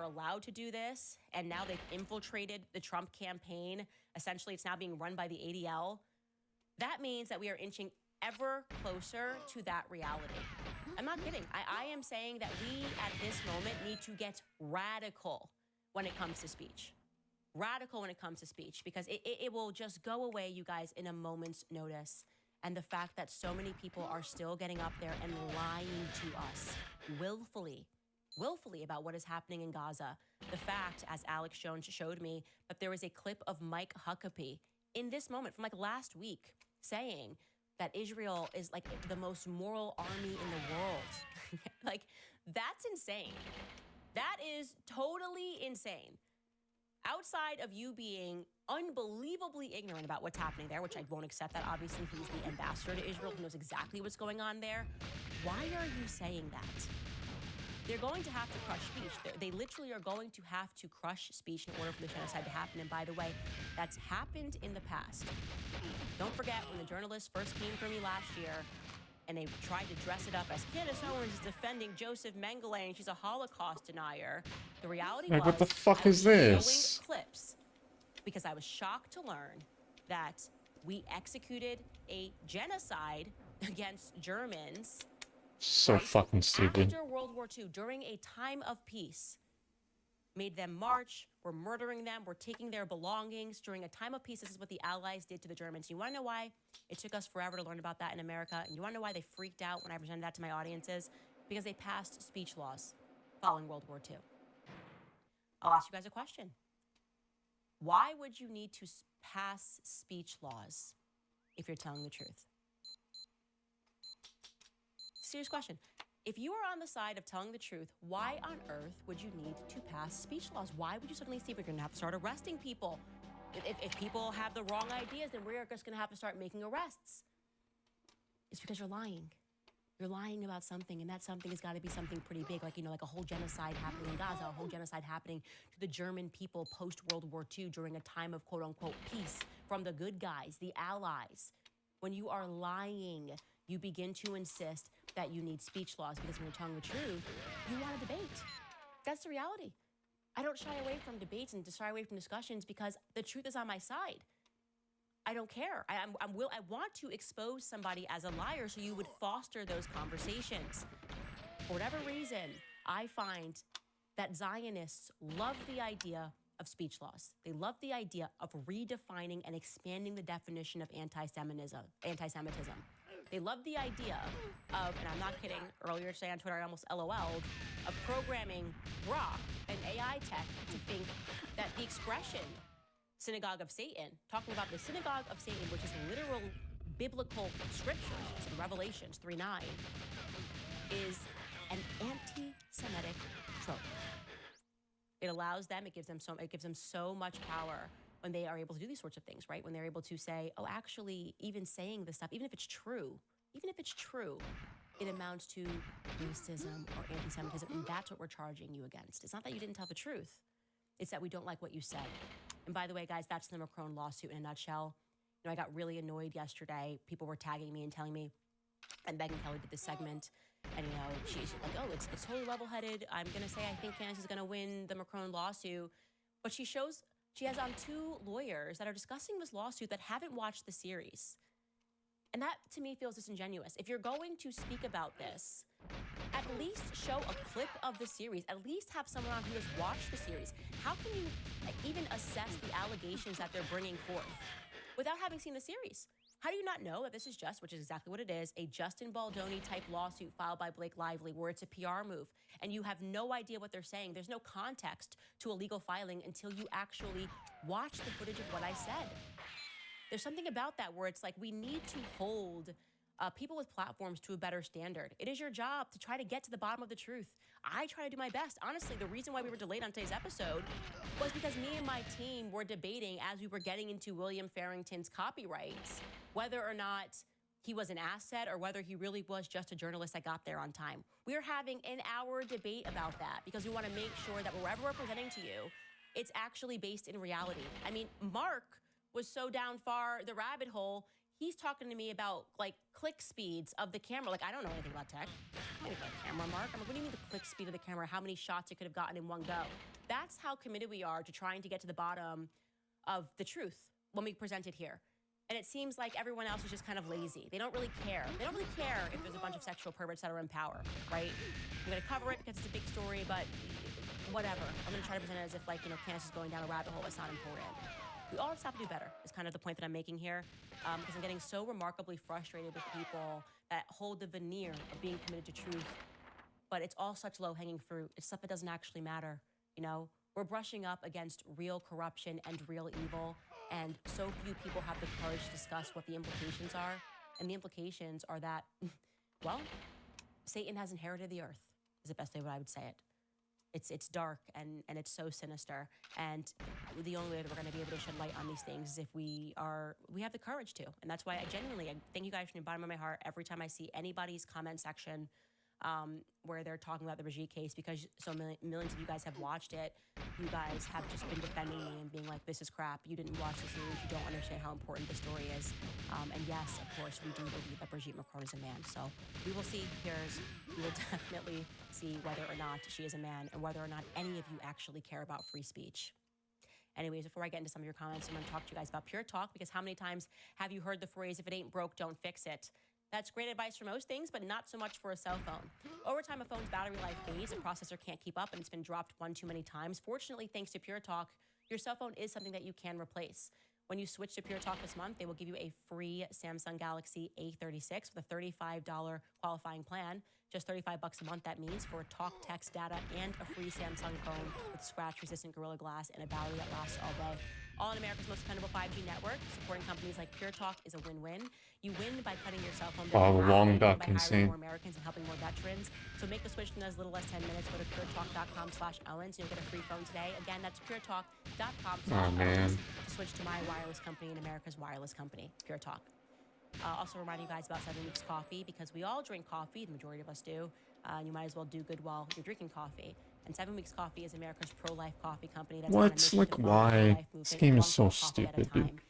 allowed to do this, and now they've infiltrated the Trump campaign. Essentially, it's now being run by the ADL. That means that we are inching ever closer to that reality. I'm not kidding. I am saying that we, at this moment, need to get radical when it comes to speech. Radical when it comes to speech, because it will just go away, you guys, in a moment's notice. And the fact that so many people are still getting up there and lying to us willfully about what is happening in Gaza. The fact, as Alex Jones showed me, that there was a clip of Mike Huckabee in this moment from like last week saying that Israel is like the most moral army in the world. Like, that's insane. That is totally insane. Outside of you being unbelievably ignorant about what's happening there, which I won't accept that, obviously he's the ambassador to Israel, who knows exactly what's going on there. Why are you saying that? They're going to have to crush speech. They literally are going to have to crush speech in order for the genocide to happen. And by the way, that's happened in the past. Don't forget when the journalists first came for me last year, and they tried to dress it up as Candace Owens is defending Joseph Mengele and she's a Holocaust denier. The reality Like, was, what the fuck I is was showing this? clips because I was shocked to learn that we executed a genocide against Germans. So fucking stupid. After World War II, during a time of peace, made them march, we're murdering them, we're taking their belongings. During a time of peace, this is what the Allies did to the Germans. You want to know why it took us forever to learn about that in America? And you want to know why they freaked out when I presented that to my audiences? Because they passed speech laws following World War II. I'll ask you guys a question. Why would you need to pass speech laws if you're telling the truth? Serious question. If you are on the side of telling the truth, why on earth would you need to pass speech laws? Why would you suddenly see we're going to have to start arresting people? If people have the wrong ideas, then we're just going to have to start making arrests. It's because you're lying. You're lying about something, and that something has got to be something pretty big, like, like a whole genocide happening in Gaza, a whole genocide happening to the German people post-World War II during a time of quote-unquote peace from the good guys, the Allies. When you are lying, you begin to insist that you need speech laws because when you're telling the truth, you want a debate. That's the reality. I don't shy away from debates and shy away from discussions because the truth is on my side. I don't care. I want to expose somebody as a liar so you would foster those conversations. For whatever reason, I find that Zionists love the idea of speech laws. They love the idea of redefining and expanding the definition of anti-Semitism. They love the idea of, and I'm not kidding, earlier today on Twitter I almost LOL'd, of programming Grok and AI tech to think that the expression synagogue of Satan, talking about the synagogue of Satan, which is literal biblical scriptures, it's in Revelations 3:9, is an anti-Semitic trope. It allows them, it gives them so much power when they are able to do these sorts of things, right? When they're able to say, oh, actually, even saying this stuff, even if it's true, it amounts to racism or anti-Semitism, and that's what we're charging you against. It's not that you didn't tell the truth. It's that we don't like what you said. And by the way, guys, that's the Macron lawsuit in a nutshell. I got really annoyed yesterday. People were tagging me and telling me, and Megan Kelly did this segment, and she's like, oh, it's totally level-headed. I'm gonna say I think Candace is gonna win the Macron lawsuit, but she has on two lawyers that are discussing this lawsuit that haven't watched the series. And that, to me, feels disingenuous. If you're going to speak about this, at least show a clip of the series. At least have someone on who has watched the series. How can you even assess the allegations that they're bringing forth without having seen the series? How do you not know that this is just, which is exactly what it is, a Justin Baldoni-type lawsuit filed by Blake Lively where it's a PR move and you have no idea what they're saying? There's no context to a legal filing until you actually watch the footage of what I said. There's something about that where it's like we need to hold people with platforms to a better standard. It is your job to try to get to the bottom of the truth. I try to do my best. Honestly, the reason why we were delayed on today's episode was because me and my team were debating as we were getting into William Farrington's copyrights, whether or not he was an asset or whether he really was just a journalist that got there on time. We are having an hour debate about that because we want to make sure that wherever we're presenting to you, it's actually based in reality. I mean, Mark was so down far the rabbit hole, he's talking to me about click speeds of the camera. I don't know anything about tech. I don't know about camera, Mark. I'm like, what do you mean the click speed of the camera? How many shots it could have gotten in one go? That's how committed we are to trying to get to the bottom of the truth when we present it here. And it seems like everyone else is just kind of lazy. They don't really care. They don't really care if there's a bunch of sexual perverts that are in power, right? I'm going to cover it because it's a big story, but whatever. I'm going to try to present it as if Candace is going down a rabbit hole. It's not important. We all just have to do better is kind of the point that I'm making here, because I'm getting so remarkably frustrated with people that hold the veneer of being committed to truth, but it's all such low-hanging fruit. It's stuff that doesn't actually matter, We're brushing up against real corruption and real evil, and so few people have the courage to discuss what the implications are, and the implications are that, well, Satan has inherited the earth, is the best way I would say it. It's dark and it's so sinister, and the only way that we're going to be able to shed light on these things is if we have the courage to. And that's why I thank you guys from the bottom of my heart every time I see anybody's comment section where they're talking about the Brigitte case because millions of you guys have watched it. You guys have just been defending me and being like, this is crap. You didn't watch the series. You don't understand how important the story is. And yes, of course, we do believe that Brigitte Macron is a man. So we will see, peers. We will definitely see whether or not she is a man and whether or not any of you actually care about free speech. Anyways, before I get into some of your comments, I'm going to talk to you guys about Pure Talk, because how many times have you heard the phrase, if it ain't broke, don't fix it? That's great advice for most things, but not so much for a cell phone. Over time, a phone's battery life fades, a processor can't keep up, and it's been dropped one too many times. Fortunately, thanks to Pure Talk, your cell phone is something that you can replace. When you switch to Pure Talk this month, they will give you a free Samsung Galaxy A36 with a $35 qualifying plan. Just $35 a month, that means, for talk, text, data, and a free Samsung phone with scratch-resistant Gorilla Glass and a battery that lasts all day. All on America's most dependable 5G network. Supporting companies like Pure Talk is a win-win. You win by cutting your cell phone bill. Wow, the long duck by can hiring see. more Americans and helping more veterans. So make the switch in as little as 10 minutes. Go to puretalk.com/Owens. You'll get a free phone today. Again, that's puretalk.com/Owens to switch to my wireless company and America's wireless company, Pure Talk. Also reminding you guys about 7 Weeks Coffee, because we all drink coffee. The majority of us do. You might as well do good while you're drinking coffee. And 7 Weeks Coffee is America's pro-life coffee company. That's on a What? mission Like, to promote the why? pro-life This movement, game is one so cup of coffee at a stupid, dude. time.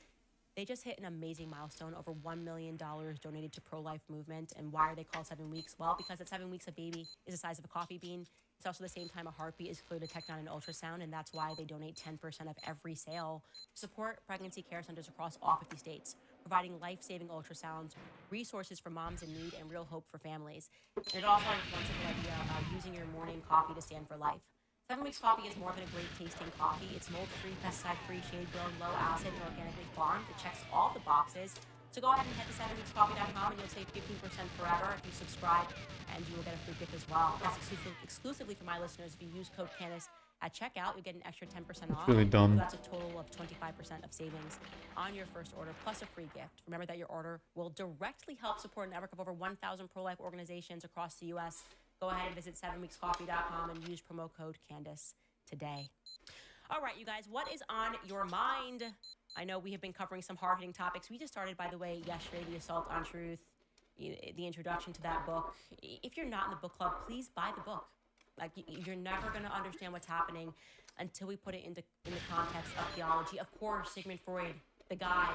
They just hit an amazing milestone, over $1 million donated to pro-life movement. And why are they called 7 weeks? Well, because at 7 weeks, a baby is the size of a coffee bean. It's also the same time a heartbeat is clear to detect on an ultrasound, and that's why they donate 10% of every sale to support pregnancy care centers across all 50 states, providing life-saving ultrasounds, resources for moms in need, and real hope for families. And it also has one simple idea about using your morning coffee to stand for life. 7 Weeks Coffee is more than a great tasting coffee. It's mold-free, pesticide-free, shade-grown, low-acid, and organically farmed. It checks all the boxes. So go ahead and head to 7weekscoffee.com and you'll save 15% forever if you subscribe, and you will get a free gift as well. That's exclusively for my listeners. If you use code Candace at checkout, you'll get an extra 10% off. really dumb. So that's a total of 25% of savings on your first order, plus a free gift. Remember that your order will directly help support a network of over 1,000 pro-life organizations across the U.S. Go ahead and visit 7weekscoffee.com and use promo code Candace today. All right, you guys, what is on your mind? I know we have been covering some hard-hitting topics. We just started, by the way, yesterday, The Assault on Truth, the introduction to that book. If you're not in the book club, please buy the book. Like, you're never going to understand what's happening until we put it in the context of theology. Of course, Sigmund Freud, the guy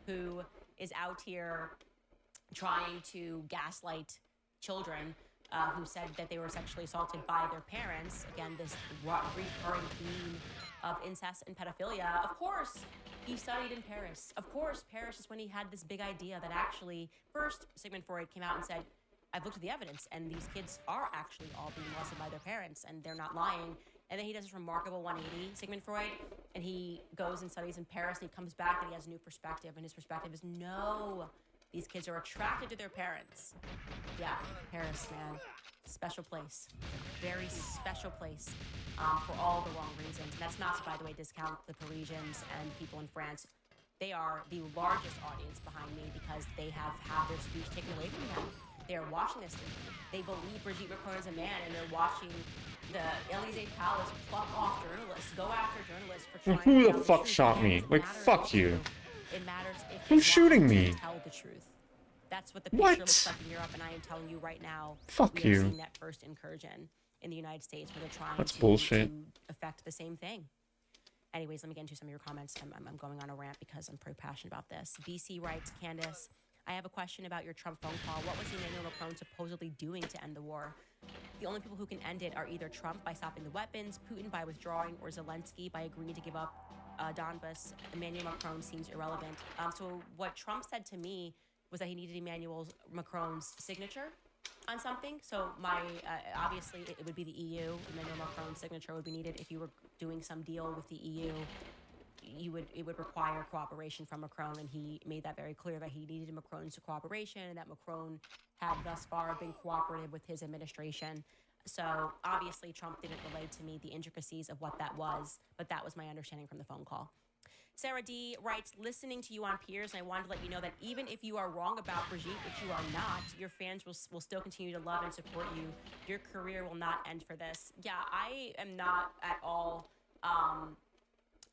who is out here trying to gaslight children, who said that they were sexually assaulted by their parents. Again, this recurring theme of incest and pedophilia. Of course, he studied in Paris. Of course, Paris is when he had this big idea that actually, first, Sigmund Freud came out and said, I've looked at the evidence, and these kids are actually all being molested by their parents, and they're not lying. And then he does this remarkable 180, Sigmund Freud, and he goes and studies in Paris, and he comes back, and he has a new perspective, and his perspective is, no, these kids are attracted to their parents. Yeah, Paris, man. Special place. Very special place for all the wrong reasons. And that's not to, by the way, discount the Parisians and people in France. They are the largest audience behind me because they have had their speech taken away from them. They're watching this. They believe Brigitte Macron is a man, and they're watching the Élysée Palace pluck off journalists, go after journalists for trying Who to the tell fuck truth. shot It me? doesn't Like, matter fuck if they you. do. It matters if Who's they shooting want me? to tell the truth. That's what the picture What? looks like in Europe, and I am telling you right now, Fuck we are you. seeing that first incursion in the United States where they're trying That's to bullshit. affect the same thing. Anyways, let me get into some of your comments. I'm going on a rant because I'm pretty passionate about this. BC writes, Candace, I have a question about your Trump phone call. What was Emmanuel Macron supposedly doing to end the war? The only people who can end it are either Trump by stopping the weapons, Putin by withdrawing, or Zelensky by agreeing to give up Donbas. Emmanuel Macron seems irrelevant. So what Trump said to me was that he needed Emmanuel Macron's signature on something. So obviously it would be the EU. Emmanuel Macron's signature would be needed if you were doing some deal with the EU. It would require cooperation from Macron, and he made that very clear that he needed Macron's cooperation, and that Macron had thus far been cooperative with his administration. So obviously Trump didn't relay to me the intricacies of what that was, but that was my understanding from the phone call. Sarah D writes, listening to you on Peers, and I wanted to let you know that even if you are wrong about Brigitte, which you are not, your fans will still continue to love and support you. Your career will not end for this. Yeah, I am not at all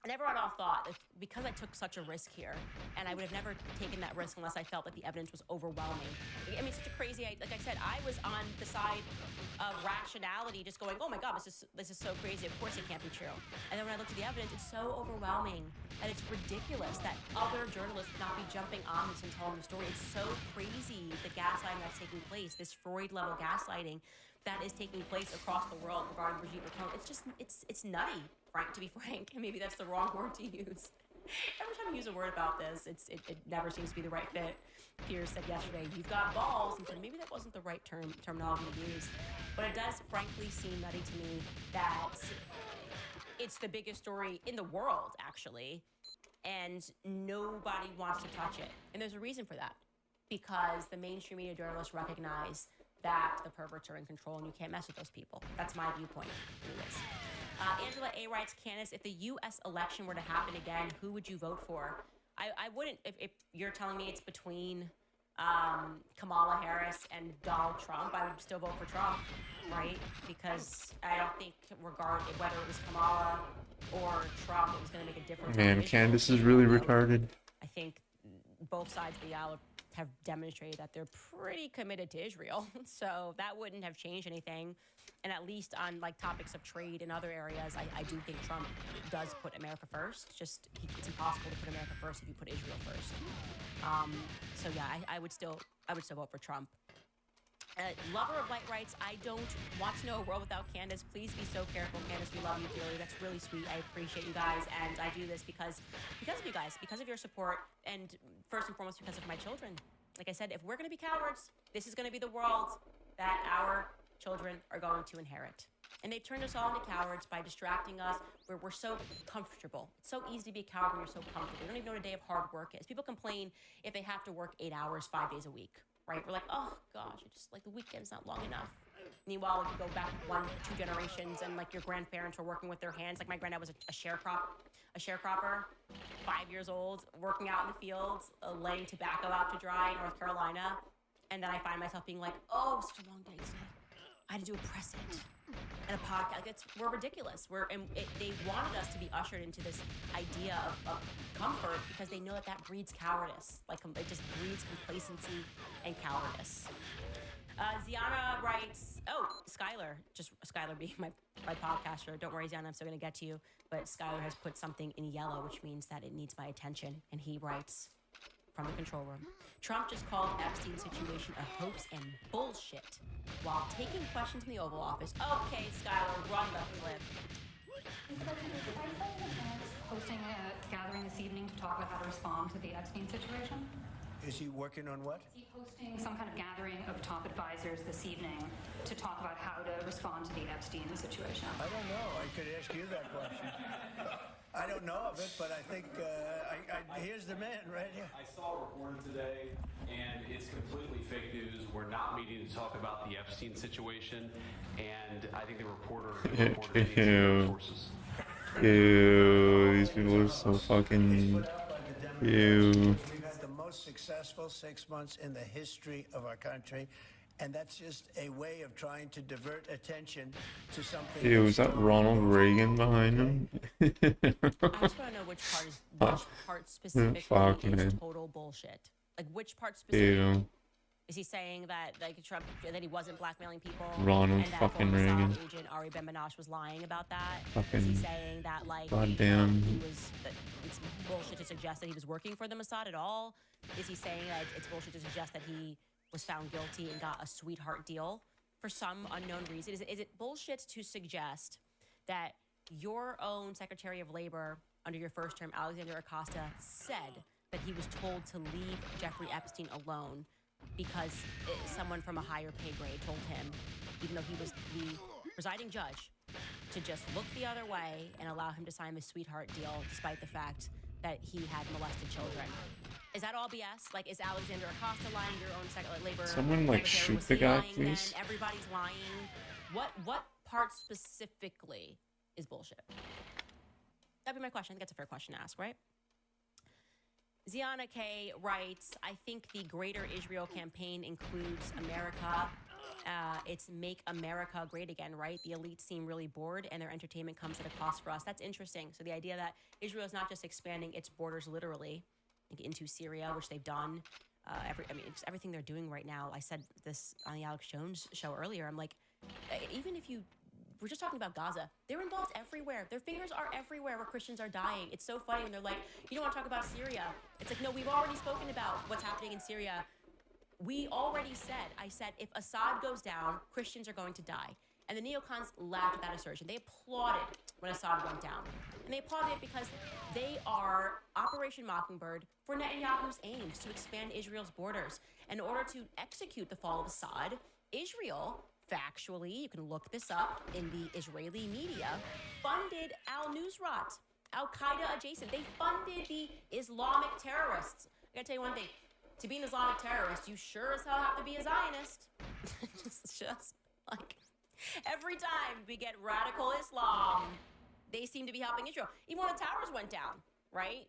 I never at all thought that because I took such a risk here, and I would have never taken that risk unless I felt that the evidence was overwhelming. I mean, such a crazy, like I said, I was on the side of rationality, just going, oh my God, this is so crazy. Of course it can't be true. And then when I looked at the evidence, it's so overwhelming and it's ridiculous that other journalists would not be jumping on this and telling the story. It's so crazy, the gaslighting that's taking place, this Freud-level gaslighting that is taking place across the world regarding Brigitte Macron. It's just, it's nutty, Frank, to be frank. And maybe that's the wrong word to use. Every time I use a word about this, it never seems to be the right fit. Piers said yesterday, you've got balls, and said maybe that wasn't the right terminology to use. But it does frankly seem nutty to me that it's the biggest story in the world, actually, and nobody wants to touch it. And there's a reason for that. Because the mainstream media journalists recognize that the perverts are in control and you can't mess with those people. That's my viewpoint. Anyways. Angela A. writes, Candace, if the U.S. election were to happen again, who would you vote for? I wouldn't, if you're telling me it's between Kamala Harris and Donald Trump, I would still vote for Trump, right? Because I don't think, regardless whether it was Kamala or Trump, it was going to make a difference. Man, Candace is really retarded. I think both sides of the aisle have demonstrated that they're pretty committed to Israel. So that wouldn't have changed anything. And at least on like topics of trade and other areas, I do think Trump does put America first. Just it's impossible to put America first if you put Israel first. So yeah, I would still vote for Trump. Lover of light writes, I don't want to know a world without Candace. Please be so careful, Candace. We love you dearly. That's really sweet. I appreciate you guys, and I do this because of you guys, because of your support, and first and foremost because of my children. Like I said, if we're going to be cowards, this is going to be the world that our children are going to inherit. And they've turned us all into cowards by distracting us where we're so comfortable. It's so easy to be a coward when you're so comfortable. You don't even know what a day of hard work is. People complain if they have to work 8 hours, 5 days a week. Right? We're like, oh gosh, it's just like the weekend's not long enough. Meanwhile, if you go back 1-2 generations and like your grandparents were working with their hands, like my granddad was a sharecropper, 5 years old, working out in the fields, laying tobacco out to dry in North Carolina. And then I find myself being like, oh, it was such a long day today. I had to do a press it and a podcast. We're ridiculous. They wanted us to be ushered into this idea of comfort because they know that breeds cowardice. Like it just breeds complacency and cowardice. Ziana writes, Skylar being my podcaster. Don't worry, Ziana, I'm still going to get to you. But Skylar has put something in yellow, which means that it needs my attention. And he writes from the control room, Trump just called Epstein's situation a hoax and bullshit while taking questions in the Oval Office. Okay, Skylar, run the clip. Hosting a gathering this evening to talk about how to respond to the Epstein situation. Is he working on what? Is he hosting some kind of gathering of top advisors this evening to talk about how to respond to the Epstein situation? I don't know. I could ask you that question. I don't know of it, but I think here's the man right here. I saw a report today, and it's completely fake news. We're not meeting to talk about the Epstein situation, and I think the reporter reported these sources. Ew, these people are so fucking... Ew. We've had the most successful 6 months in the history of our country. And that's just a way of trying to divert attention to something. Ew, is that Ronald Reagan behind him? I just want to know which part specifically is total bullshit. Like which part specifically? Ew. Is he saying that like Trump that he wasn't blackmailing people? Ronald and that fucking former Mossad Reagan. agent Ari Ben Banash was lying about that? Fucking is he saying that like goddamn. it's bullshit to suggest that he was working for the Mossad at all? Is he saying that it's bullshit to suggest that he was found guilty and got a sweetheart deal for some unknown reason? Is it bullshit to suggest that your own Secretary of Labor under your first term, Alexander Acosta, said that he was told to leave Jeffrey Epstein alone because someone from a higher pay grade told him, even though he was the presiding judge, to just look the other way and allow him to sign the sweetheart deal despite the fact that he had molested children? Is that all BS? Like, is Alexander Acosta lying? Your own labor? Someone like shoot the guy, please. Then? Everybody's lying. What part specifically is bullshit? That'd be my question. I think that's a fair question to ask, right? Ziana K writes, I think the Greater Israel campaign includes America It's Make America Great Again, right? The elites seem really bored and their entertainment comes at a cost for us. That's interesting. So the idea that Israel is not just expanding its borders literally into Syria, which they've done. Just everything they're doing right now. I said this on the Alex Jones show earlier. I'm like, even if we're just talking about Gaza, they're involved everywhere. Their fingers are everywhere where Christians are dying. It's so funny when they're like, you don't want to talk about Syria. It's like, no, we've already spoken about what's happening in Syria. We already said, I said, if Assad goes down, Christians are going to die. And the neocons laughed at that assertion. They applauded when Assad went down. And they applauded it because they are Operation Mockingbird for Netanyahu's aims to expand Israel's borders. In order to execute the fall of Assad, Israel, factually, you can look this up in the Israeli media, funded al-Nusrat, Al-Qaeda adjacent. They funded the Islamic terrorists. I gotta tell you one thing. To be an Islamic terrorist, you sure as hell have to be a Zionist. just like every time we get radical Islam, they seem to be helping Israel. Even when the towers went down, right?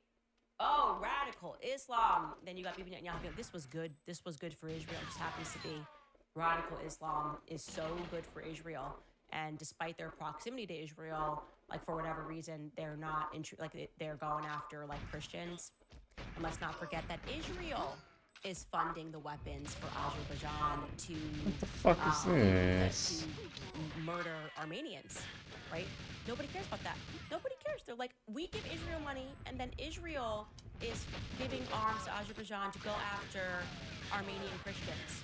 Oh, radical Islam. Then you got people Netanyahu. This was good. This was good for Israel. It just happens to be radical Islam is so good for Israel. And despite their proximity to Israel, like for whatever reason, they're not they're going after like Christians. And let's not forget that Israel is funding the weapons for Azerbaijan to What the fuck is this? to murder Armenians, right? Nobody cares about that. Nobody cares. They're like, we give Israel money, and then Israel is giving arms to Azerbaijan to go after Armenian Christians.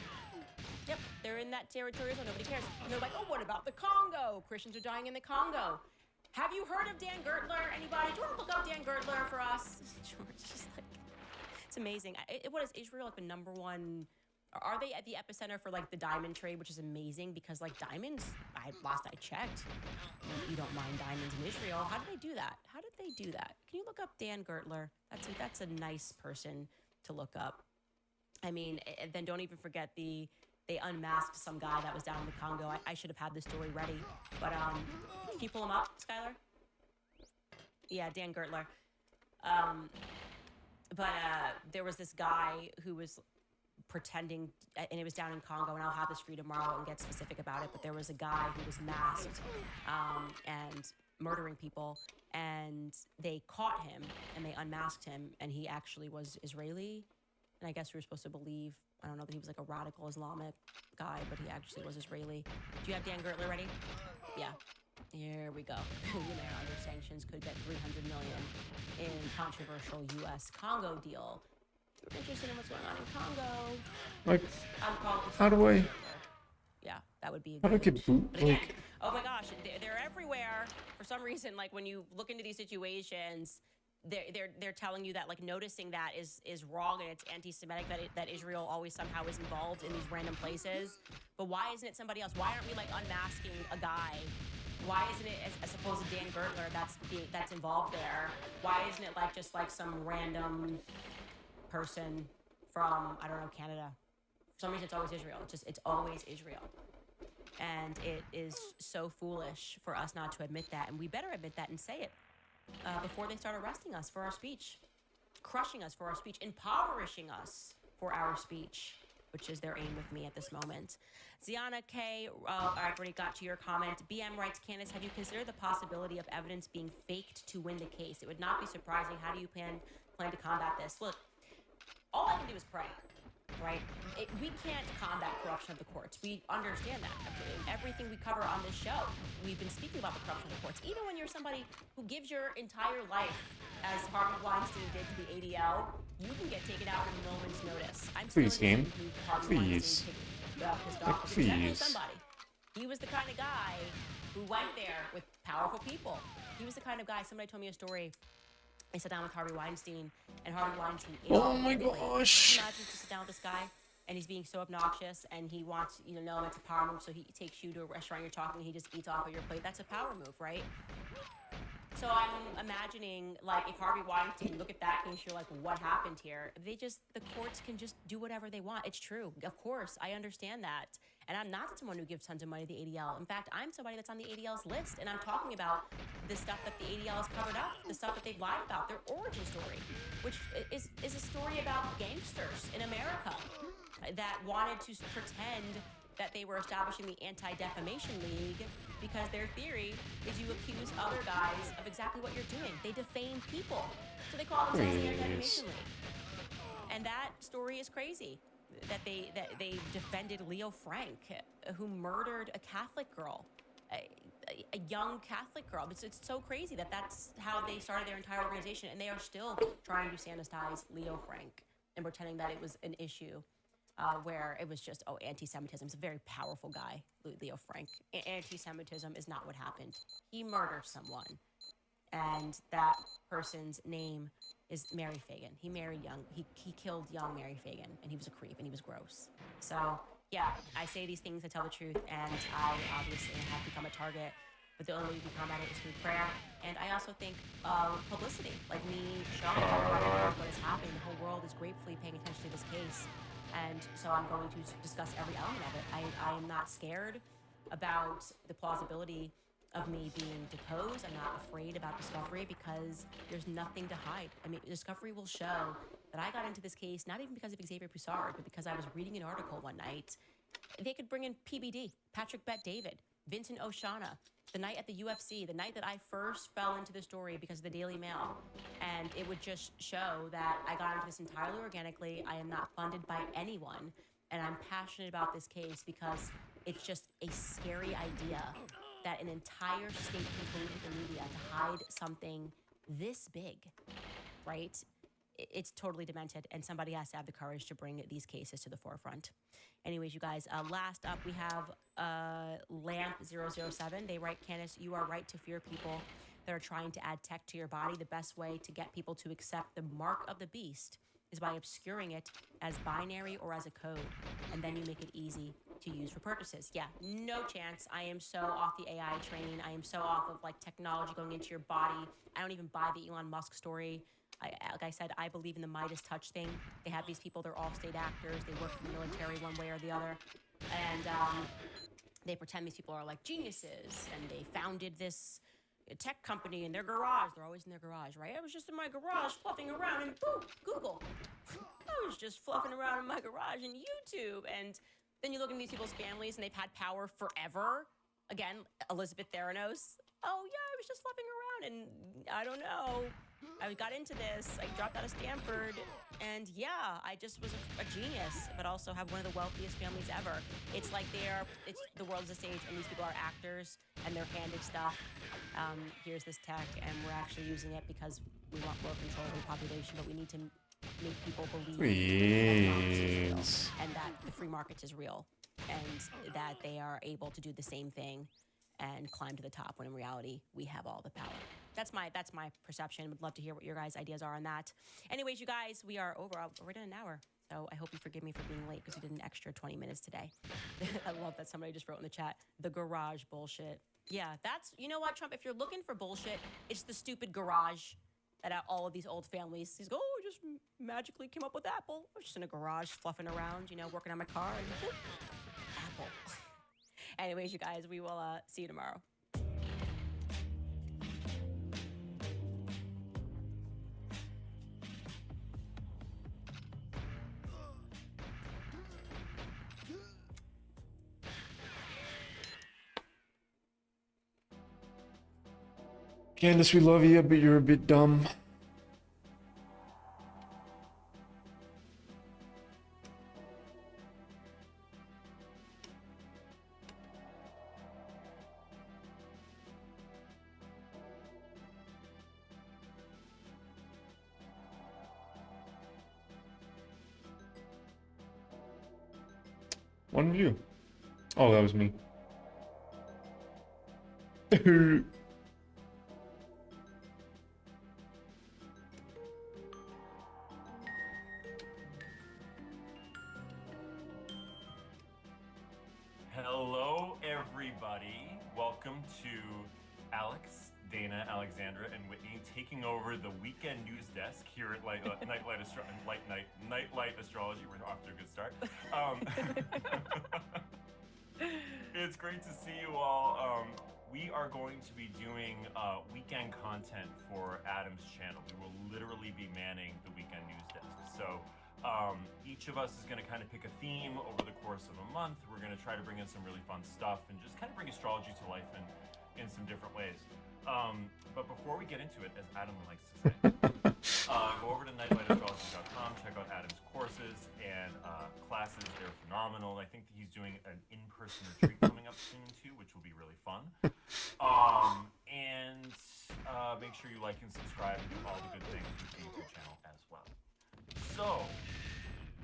Yep, they're in that territory, so nobody cares. And they're like, oh, what about the Congo? Christians are dying in the Congo. Have you heard of Dan Gertler? Anybody? Do you want to look up Dan Gertler for us? George, just like, it's amazing. What is Israel like the number one? Are they at the epicenter for like the diamond trade, which is amazing because like diamonds, I checked. You don't mind diamonds in Israel. How did they do that? How did they do that? Can you look up Dan Gertler? That's a nice person to look up. I mean, and then don't even forget they unmasked some guy that was down in the Congo. I should have had this story ready, but can you pull him up, Skylar? Yeah, Dan Gertler. But there was this guy who was pretending, and it was down in Congo, and I'll have this for you tomorrow and get specific about it, but there was a guy who was masked and murdering people, and they caught him, and they unmasked him, and he actually was Israeli, and I guess we were supposed to believe, I don't know, that he was like a radical Islamic guy, but he actually was Israeli. Do you have Dan Gertler ready? Yeah. Here we go. Billionaire under sanctions could get $300 million in controversial U.S. Congo deal. If you're interested in what's going on in Congo, Like, how do I? Yeah, that would be. How do I get boot? But again, Like, oh my gosh, they're everywhere. For some reason, like when you look into these situations, they're telling you that like noticing that is wrong and it's anti-Semitic, that Israel always somehow is involved in these random places. But why isn't it somebody else? Why aren't we like unmasking a guy? Why isn't it a supposed Dan Gertler that's involved there? Why isn't it like just like some random person from, I don't know, Canada? For some reason, it's always Israel. It's always Israel. And it is so foolish for us not to admit that. And we better admit that and say it before they start arresting us for our speech, crushing us for our speech, impoverishing us for our speech, which is their aim with me at this moment. Ziana K, I've already got to your comment. BM writes, Candace, have you considered the possibility of evidence being faked to win the case? It would not be surprising. How do you plan to combat this? Look, all I can do is pray, right? We can't combat corruption of the courts. We understand that. Everything we cover on this show, we've been speaking about the corruption of the courts. Even when you're somebody who gives your entire life, as Harvey Weinstein did to the ADL, you can get taken out in a moment's notice. Please, game. Please. Please. Somebody. He was the kind of guy who went there with powerful people. He was the kind of guy, somebody told me a story. I sat down with Harvey Weinstein, and Harvey Weinstein... Oh my gosh. Imagine to sit down with this guy, and he's being so obnoxious, and he wants, no, it's a power move, so he takes you to a restaurant, you're talking, he just eats off of your plate. That's a power move, right? So I'm imagining, like, if Harvey Weinstein, look at that case, you're like, what happened here? The courts can just do whatever they want. It's true. Of course, I understand that. And I'm not someone who gives tons of money to the ADL. In fact, I'm somebody that's on the ADL's list, and I'm talking about the stuff that the ADL has covered up, the stuff that they've lied about, their origin story, which is a story about gangsters in America that wanted to pretend that they were establishing the Anti-Defamation League because their theory is you accuse other guys of exactly what you're doing. They defame people. So they call themselves the Anti-Defamation League. And that story is crazy. That they defended Leo Frank, who murdered a Catholic girl, a young Catholic girl. It's so crazy that that's how they started their entire organization, and they are still trying to sanitize Leo Frank and pretending that it was an issue where it was just anti-Semitism. He's a very powerful guy, Leo Frank. Anti-Semitism is not what happened. He murdered someone, and that person's name is Mary Fagan. He married young. He killed young Mary Fagan, and he was a creep, and he was gross. So yeah, I say these things to tell the truth, and I obviously have become a target. But the only way you can combat it is through prayer. And I also think publicity, like me showing everybody what is happening. The whole world is gratefully paying attention to this case, and so I'm going to discuss every element of it. I am not scared about the plausibility of me being deposed. I'm not afraid about discovery because there's nothing to hide. I mean, discovery will show that I got into this case not even because of Xavier Broussard, but because I was reading an article one night. They could bring in PBD, Patrick Bet-David, Vincent Oshana, the night at the UFC, the night that I first fell into the story because of the Daily Mail. And it would just show that I got into this entirely organically. I am not funded by anyone. And I'm passionate about this case because it's just a scary idea that an entire state can collude with the media to hide something this big, right? It's totally demented, and somebody has to have the courage to bring these cases to the forefront. Anyways, you guys, last up we have Lamp007. They write, Candace, you are right to fear people that are trying to add tech to your body. The best way to get people to accept the mark of the beast is by obscuring it as binary or as a code, and then you make it easy to use for purchases. Yeah, no chance. I am so off the AI train. I am so off of like technology going into your body. I don't even buy the Elon Musk story. Like I said, I believe in the Midas touch thing. They have these people, they're all state actors. They work for the military one way or the other. And they pretend these people are like geniuses. And they founded this tech company in their garage. They're always in their garage, right? I was just in my garage fluffing around and boom, Google. I was just fluffing around in my garage and YouTube. And then you look at these people's families and they've had power forever. Again, Elizabeth Theranos. Oh yeah, I was just fluffing around and I don't know. I got into this, I dropped out of Stanford, and yeah, I just was a genius, but also have one of the wealthiest families ever. It's like the world's a stage, and these people are actors, and they're handed stuff. Here's this tech, and we're actually using it because we want more control of the population, but we need to make people believe that is real, and that the free market is real, and that they are able to do the same thing and climb to the top, when in reality, we have all the power. That's my perception. Would love to hear what your guys' ideas are on that. Anyways, you guys, we are over. We're in an hour. So I hope you forgive me for being late because we did an extra 20 minutes today. I love that somebody just wrote in the chat, the garage bullshit. Yeah, that's, you know what, Trump, if you're looking for bullshit, it's the stupid garage that all of these old families, he's go, oh, I just magically came up with Apple. I was just in a garage fluffing around, working on my car and whoop, Apple. Anyways, you guys, we will see you tomorrow. Candace, we love you, but you're a bit dumb. One view. Oh, that was me. Hello, everybody. Welcome to Alex, Dana, Alexandra, and Whitney taking over the weekend news desk here at Nightlight Astrology. We're off to a good start. It's great to see you all. We are going to be doing weekend content for Adam's channel. We will literally be manning the weekend news desk. So Each of us is going to kind of pick a theme over the course of a month. We're going to try to bring in some really fun stuff and just kind of bring astrology to life in some different ways. But before we get into it, as Adam likes to say, go over to nightlightastrology.com, check out Adam's courses and classes. They're phenomenal. I think that he's doing an in-person retreat coming up soon too, which will be really fun. And make sure you like and subscribe and do all the good things with the YouTube channel as well. So,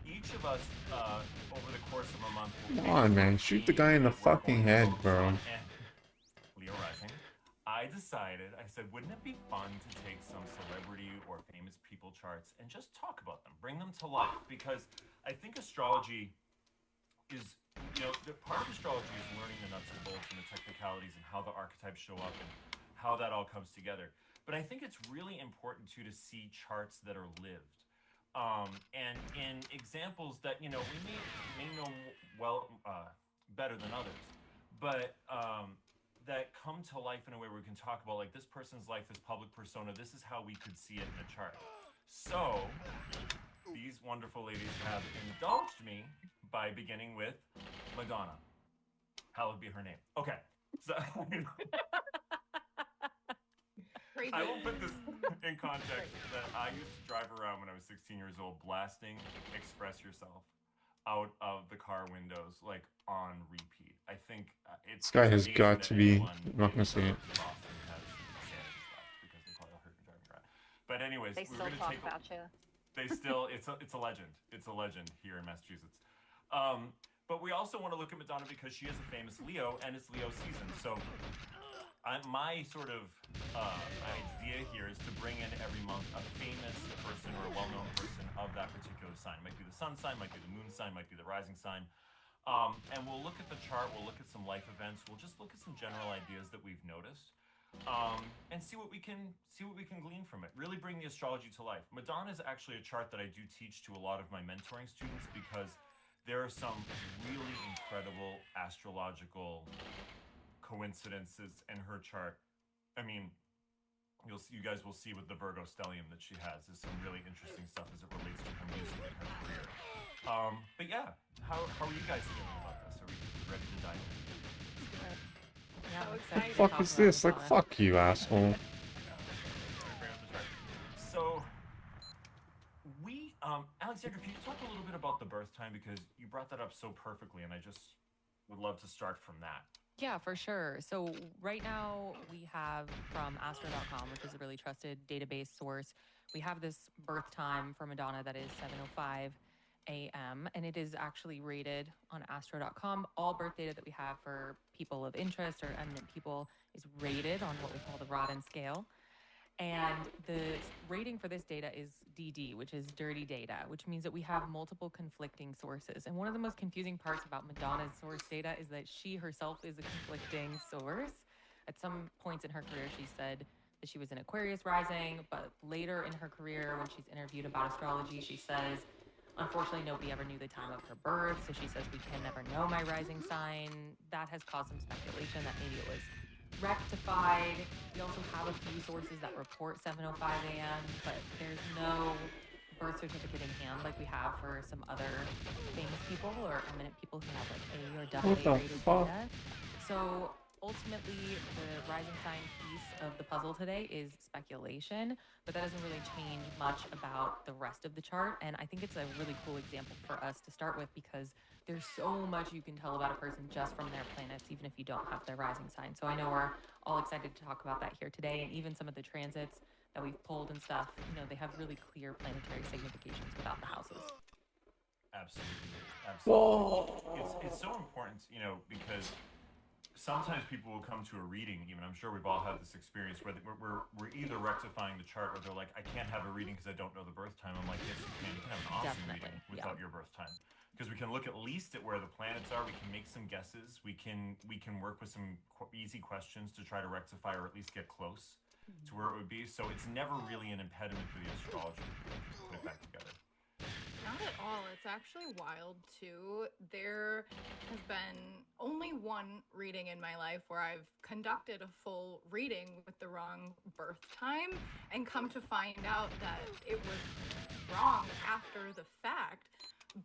each of us, over the course of a month, Come on, man. Shoot the guy in the fucking head, bro. Leo Rising. I said, wouldn't it be fun to take some celebrity or famous people charts and just talk about them, bring them to life? Because I think astrology is, the part of astrology is learning the nuts and bolts and the technicalities and how the archetypes show up and how that all comes together. But I think it's really important too to see charts that are lived. And in examples that, we may know well, better than others, but that come to life in a way where we can talk about, like, this person's life, this public persona, this is how we could see it in a chart. So, these wonderful ladies have indulged me by beginning with Madonna. Hallowed be her name. Okay. So, I will put this in context that I used to drive around when I was 16 years old blasting Express Yourself out of the car windows, like, on repeat. I think it's... This guy has got to be... I'm not gonna say it. But anyways, they still talk about you. They still... It's a legend. It's a legend here in Massachusetts. But we also want to look at Madonna because she is a famous Leo, and it's Leo season. So my sort of idea here is to bring in every month a famous person or a well-known person of that particular sign. Might be the sun sign, might be the moon sign, might be the rising sign. And we'll look at the chart, we'll look at some life events, we'll just look at some general ideas that we've noticed, and see what we can glean from it. Really bring the astrology to life. Madonna is actually a chart that I do teach to a lot of my mentoring students because there are some really incredible astrological coincidences in her chart. I mean, you guys will see with the Virgo stellium that she has. There's some really interesting stuff as it relates to her music and her career. But yeah, how are you guys feeling about this? Are we ready to dive in? Yeah, What the fuck is this? Like, fuck you, asshole. So, Alexandra, can you talk a little bit about the birth time? Because you brought that up so perfectly, and I just would love to start from that. Yeah, for sure. So right now we have from astro.com, which is a really trusted database source, we have this birth time for Madonna that is 7:05 a.m. and it is actually rated on astro.com. All birth data that we have for people of interest or eminent people is rated on what we call the Rodin scale. And the rating for this data is DD, which is dirty data, which means that we have multiple conflicting sources. And one of the most confusing parts about Madonna's source data is that she herself is a conflicting source. At some points in her career, she said that she was an Aquarius rising, but later in her career, when she's interviewed about astrology, she says, unfortunately, nobody ever knew the time of her birth. So she says, we can never know my rising sign. That has caused some speculation that maybe it was rectified. We also have a few sources that report 7:05 a.m., but there's no birth certificate in hand like we have for some other famous people or eminent people who have like A or double A rated data. So ultimately, the rising sign piece of the puzzle today is speculation, but that doesn't really change much about the rest of the chart. And I think it's a really cool example for us to start with because there's so much you can tell about a person just from their planets, even if you don't have their rising sign. So I know we're all excited to talk about that here today, and even some of the transits that we've pulled and stuff, they have really clear planetary significations without the houses. Absolutely. Absolutely. It's so important, because sometimes people will come to a reading, even I'm sure we've all had this experience where we're either rectifying the chart or they're like, I can't have a reading because I don't know the birth time. I'm like, yes, you can. You can have an awesome reading without your birth time. Because we can look at least at where the planets are, we can make some guesses, we can work with some easy questions to try to rectify or at least get close to where it would be. So it's never really an impediment for the astrology to put it back together. Not at all. It's actually wild too. There has been only one reading in my life where I've conducted a full reading with the wrong birth time and come to find out that it was wrong after the fact.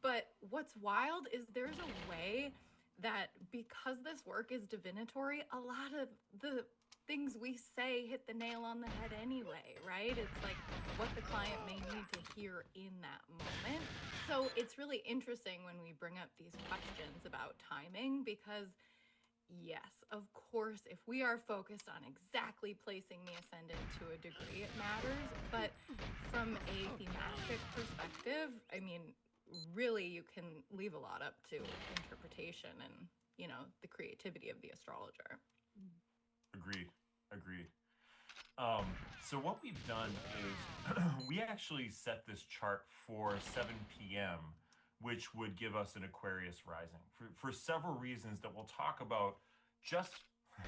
But what's wild is there's a way that because this work is divinatory, a lot of the things we say hit the nail on the head anyway, right? It's like what the client may need to hear in that moment. So it's really interesting when we bring up these questions about timing because yes, of course, if we are focused on exactly placing the ascendant to a degree, it matters. But from a thematic perspective, I mean, really, you can leave a lot up to interpretation and, you know, the creativity of the astrologer. Agreed. Agreed. So what we've done is we actually set this chart for 7 p.m., which would give us an Aquarius rising for several reasons that we'll talk about. Just, I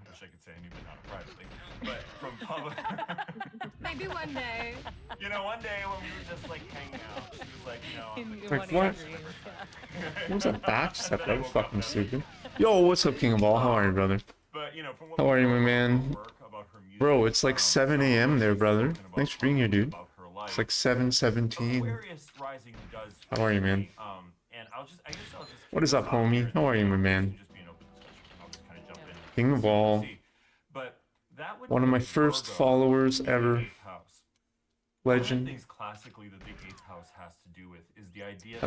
wish I could say I knew Madonna privately, but from public. Maybe one day. You know, one day when we were just like hanging out, she was like, you know, Like what? What was that backstep? That was fucking stupid. Yo, what's up, King of All? How are you, brother? But, you know, from How are you, my man? Bro, it's like 7 a.m. there, brother. Thanks for being here, dude. It's like 7:17. How are you, man? What is up, homie? How are you, my man? King of All. One of my first followers ever. Legend. I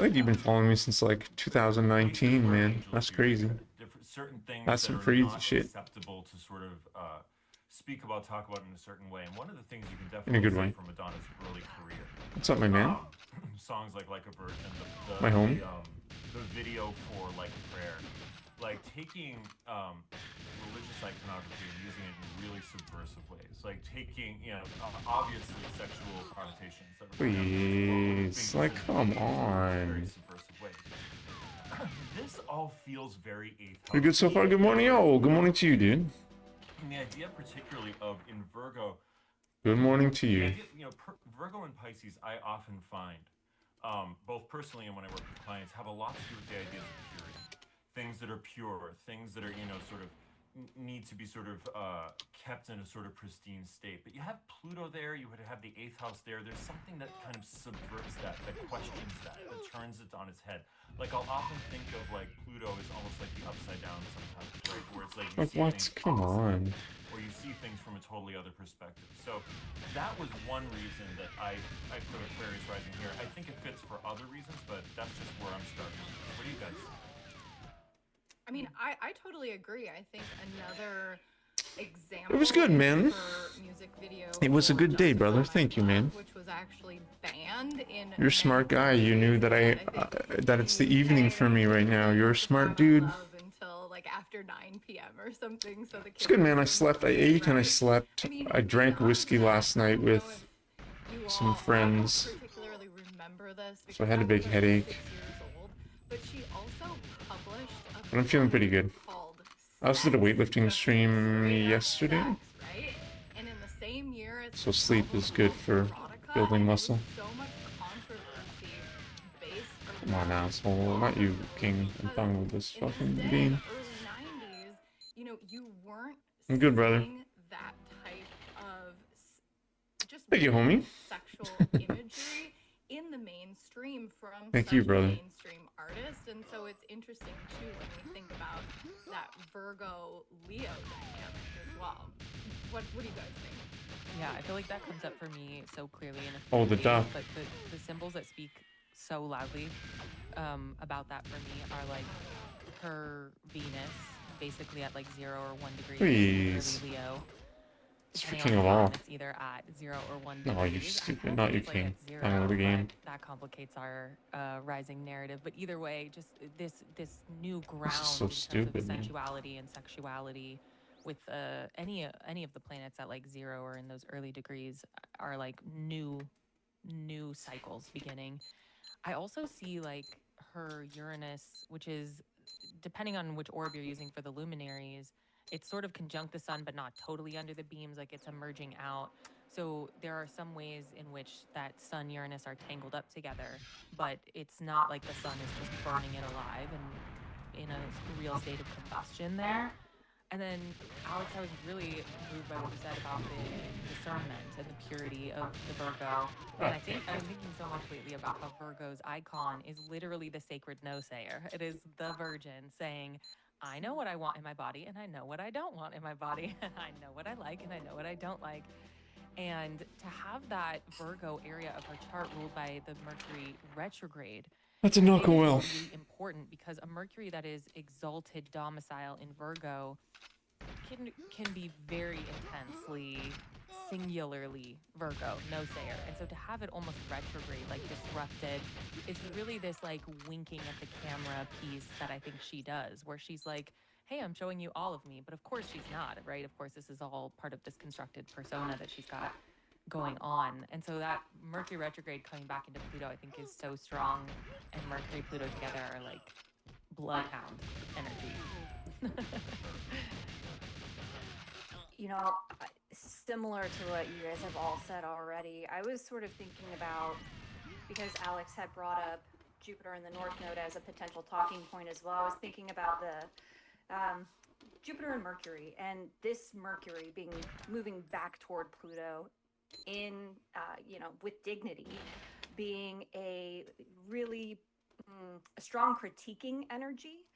think you've been following me since like 2019, man. That's crazy. That's some crazy shit. Acceptable to sort of talk about in a certain way. And one of the things you can In a definitely good way. say from Madonna's early career. What's up, my man? Songs like a Virgin, My home. the video for Like a Prayer, like taking religious iconography and using it in really subversive ways, like taking, you know, obviously sexual connotations that were Please, like, come on. very subversive ways. This all feels very eighth house. Pretty good so far. Good morning, yo. Good morning to you, dude. And the idea particularly of in Virgo, Good morning to the you. idea, you know, Virgo and Pisces, I often find, both personally and when I work with clients, have a lot to do with the ideas of purity. Things that are pure, things that are, you know, sort of need to be sort of kept in a sort of pristine state. But you have Pluto there, you would have the 8th house there. There's something that kind of subverts that questions that turns it on its head. Like I'll often think of like Pluto is almost like the upside down sometimes, right? Where it's like you Like see what? things Come on. or you see things from a totally other perspective. So that was one reason that I put Aquarius rising here. I think it fits for other reasons, but that's just where I'm starting. What do you guys think? I mean, I totally agree. I think another example It was good, man. for music video It was a for good day, Justify brother. My Thank you, man. Love, which was actually banned in You're a smart guy. You knew that that it's the evening for me right now. You're a smart dude. until like after 9 p.m. or something. So the It's good, man. I slept. I ate and I slept. I drank whiskey last night with some friends. particularly remember this So I had a big headache. 6 years old, but she also published a But I'm feeling pretty good. called I also did a weightlifting stream yesterday. right? And in the same year, it's So sleep is good for building muscle. so much controversy based Come on, asshole. Not you, King. I'm done with this fucking bean. early 90s, you know, you weren't I'm good, brother. seeing that type of just Thank you, homie. sexual imagery in the mainstream from Thank such you, a brother. mainstream artist. And so it's interesting too when we think about that Virgo Leo dynamic as well. What do you guys think? Yeah, I feel like that comes up for me so clearly in a few Oh, the ways, duck. but the symbols that speak so loudly about that for me are like her Venus, basically at like 0 or 1 degree. Please. Early Leo. It's for Depending King on of the All. sun, it's either at 0 or 1 No, degrees. you I stupid. hope Not you, it's, like, King. at 0, I know the game. but that complicates our rising narrative. But either way, just this new ground This is so in terms stupid, of man. sensuality and sexuality with any of the planets at like 0 or in those early degrees are like new cycles beginning. I also see like her Uranus, which is depending on which orb you're using for the luminaries, it's sort of conjunct the sun, but not totally under the beams, like it's emerging out. So there are some ways in which that sun Uranus are tangled up together, but it's not like the sun is just burning it alive and in a real state of combustion there. And then, Alex, I was really moved by what you said about the discernment and the purity of the Virgo. And I've been thinking so much lately about how Virgo's icon is literally the sacred no-sayer. It is the Virgin saying, I know what I want in my body, and I know what I don't want in my body, and I know what I like, and I know what I don't like. And to have that Virgo area of her chart ruled by the Mercury retrograde, That's a I think knuckle is well. really important, because a Mercury that is exalted domicile in Virgo can be very intensely, singularly Virgo, no-sayer. And so to have it almost retrograde, like disrupted, it's really this like winking at the camera piece that I think she does, where she's like, hey, I'm showing you all of me. But of course she's not, right? Of course, this is all part of this constructed persona that she's got going on. And so that Mercury retrograde coming back into Pluto, I think, is so strong. And Mercury, Pluto together are like bloodhound energy. You know, similar to what you guys have all said already, I was sort of thinking about, because Alex had brought up Jupiter in the North Node as a potential talking point as well, I was thinking about the Jupiter and Mercury, and this Mercury being moving back toward Pluto in, with dignity, being a really a strong critiquing energy.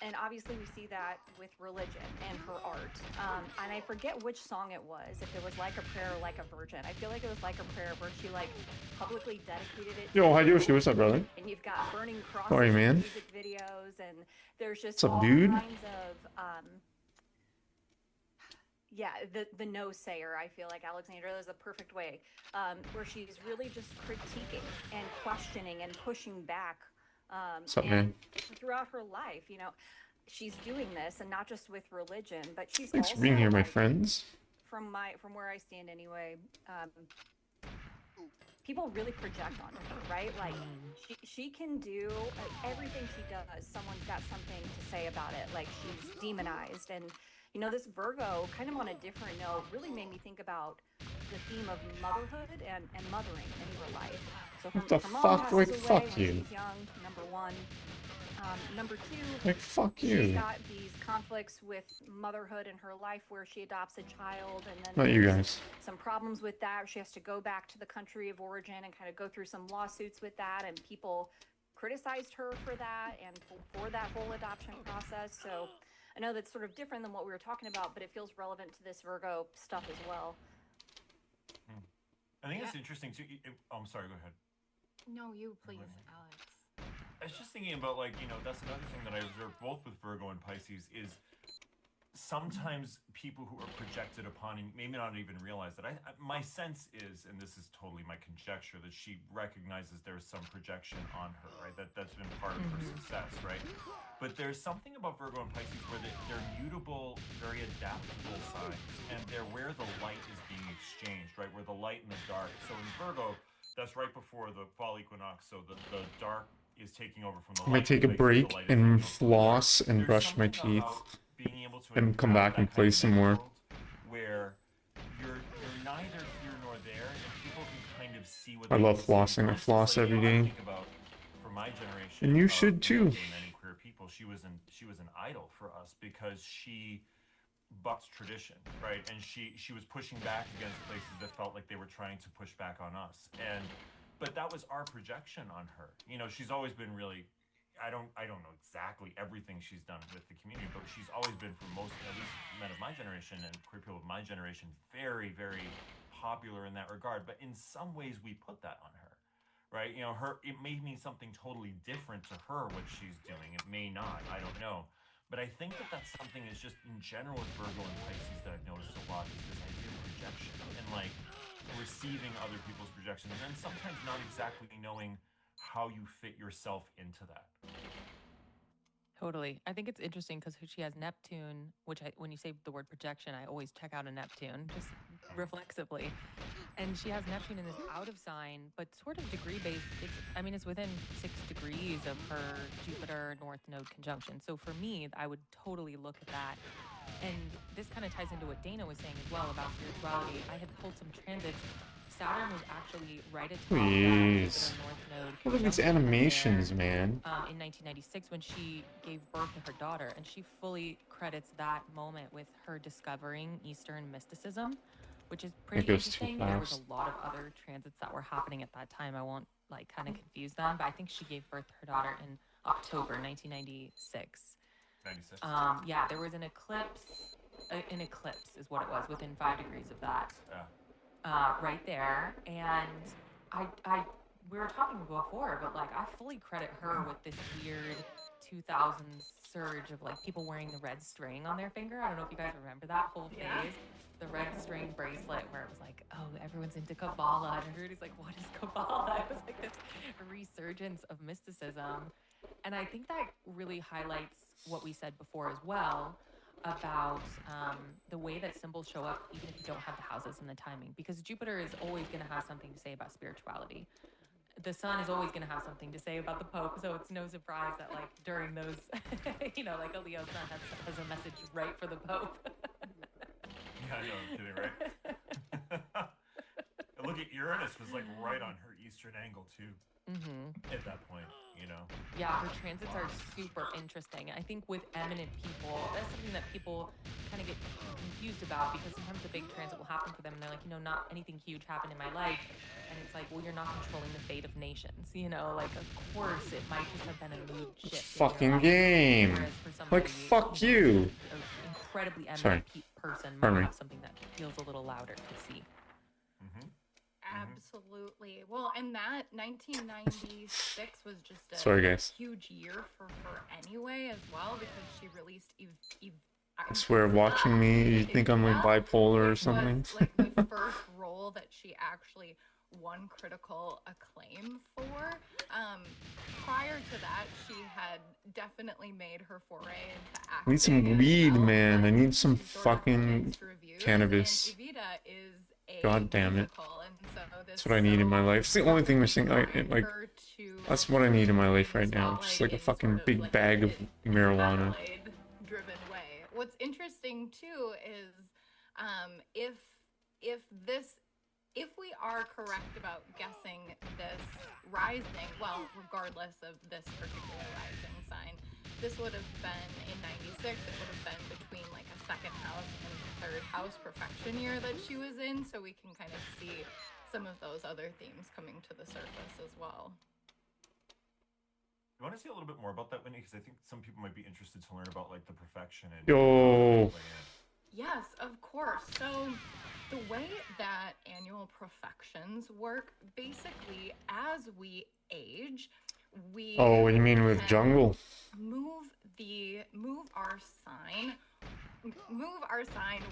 And obviously we see that with religion and her art. And I forget which song it was, if it was Like a Prayer or Like a Virgin. I feel like it was Like a Prayer, where she like publicly dedicated it. Yo, hi Yoshi, what's up, brother? And you've got burning crosses How are you, man? music videos, and there's just What's up, all dude? kinds of the no-sayer. I feel like Alexandra is a perfect way, where she's really just critiquing and questioning and pushing back. What's up, man? Throughout her life, she's doing this, and not just with religion, but she's Thanks also, for being here, my like, friends. from where I stand anyway, people really project onto her, right? Like she can do everything she does. Someone's got something to say about it. Like, she's demonized. And this Virgo, kind of on a different note, really made me think about the theme of motherhood and mothering in her life. So What the her mom fuck? passes Like, away fuck when you. she's young, number one. Number two, Like, fuck she's you. got these conflicts with motherhood in her life, where she adopts a child, and then Not you there's guys. some problems with that. She has to go back to the country of origin and kind of go through some lawsuits with that, and people criticized her for that and for that whole adoption process. So I know that's sort of different than what we were talking about, but it feels relevant to this Virgo stuff as well. I think it's interesting too. I'm sorry, go ahead. No, you please, Alex. I was just thinking about, like, that's another thing that I observed both with Virgo and Pisces is sometimes people who are projected upon, and maybe not even realize that. My sense is, and this is totally my conjecture, that she recognizes there's some projection on her, right? That's been part of her success, right? But there's something about Virgo and Pisces where they're mutable, very adaptable signs, and they're where the light is being exchanged, right? Where the light and the dark. So in Virgo, that's right before the fall equinox, so the dark is taking over from the light. I might take a break and floss and brush my teeth and come back and play some more. Where you're neither here nor there, and people can kind of see what I love flossing. I floss every day. For my generation, And you should too. Many queer people, she was an idol for us because she bucked tradition, right? And she was pushing back against places that felt like they were trying to push back on us. But that was our projection on her. She's always been really, I don't know exactly everything she's done with the community, but she's always been, for most, at least men of my generation and queer people of my generation, very, very popular in that regard. But in some ways, we put that on her, right? It may mean something totally different to her what she's doing. It may not. I don't know. But I think that's something is just in general with Virgo and Pisces that I've noticed a lot, is this idea of projection and like receiving other people's projections, and then sometimes not exactly knowing how you fit yourself into that. Totally. I think it's interesting because she has Neptune, which when you say the word projection, I always check out a Neptune, just reflexively. And she has Neptune in this out of sign, but sort of degree based. It's within 6 degrees of her Jupiter North Node conjunction. So for me, I would totally look at that. And this kind of ties into what Dana was saying as well about spirituality. I had pulled some transits Saturn was actually right atop Please. the North Node. Look at these conjunction animations, there, man. in 1996 when she gave birth to her daughter, and she fully credits that moment with her discovering Eastern mysticism, which is pretty goes too interesting. There was fast. a lot of other transits that were happening at that time. I won't like kind of confuse them, but I think she gave birth to her daughter in October 1996. 96. Yeah, there was an eclipse. An eclipse is what it was, within 5 degrees of that. Yeah. Right there, and we were talking before, but like I fully credit her with this weird 2000s surge of like people wearing the red string on their finger. I don't know if you guys remember that whole phase. The red string bracelet where it was like, oh, everyone's into Kabbalah, and everybody's like, what is Kabbalah? It was like this resurgence of mysticism. And I think that really highlights what we said before as well about the way that symbols show up even if you don't have the houses and the timing, because Jupiter is always going to have something to say about spirituality. The sun is always going to have something to say about the Pope, so it's no surprise that like during those, you know, like a Leo sun has a message right for the Pope. Yeah, I know, I'm kidding, right? And look at Uranus was like right on her eastern angle too. At that point, you know. Yeah, her transits are super interesting. I think with eminent people, that's something that people kind of get confused about, because sometimes a big transit will happen for them and they're like, you know, not anything huge happened in my life. And it's like, well, you're not controlling the fate of nations, you know? Like, of course, it might just have been a mood shift. Fucking game. Like, fuck you. An incredibly Sorry. eminent person Pardon might me. have something that feels a little louder to see. Absolutely. Well, and that 1996 was just a Sorry, guys. huge year for her anyway, as well, because she released I swear, watching me, you think I'm like bipolar or something? was like the first role that she actually won critical acclaim for. Prior to that, she had definitely made her foray into acting. I need some weed, man. I need some fucking cannabis. And Evita is a God damn it. musical, and so That's what I need in my life. It's the only thing missing. Like, that's what I need in my life right now. Just like a fucking big bag of marijuana. Driven way. What's interesting too is if we are correct about guessing this rising, well, regardless of this particular rising sign, this would have been in 96, it would have been between like a second house and third house perfection year that she was in, so we can kind of see some of those other themes coming to the surface as well. You want to see a little bit more about that, Whitney? Because I think some people might be interested to learn about like the perfection and Yo. Yes, of course. So the way that annual perfections work, basically, as we age, we Oh, you mean with can jungle? move our sign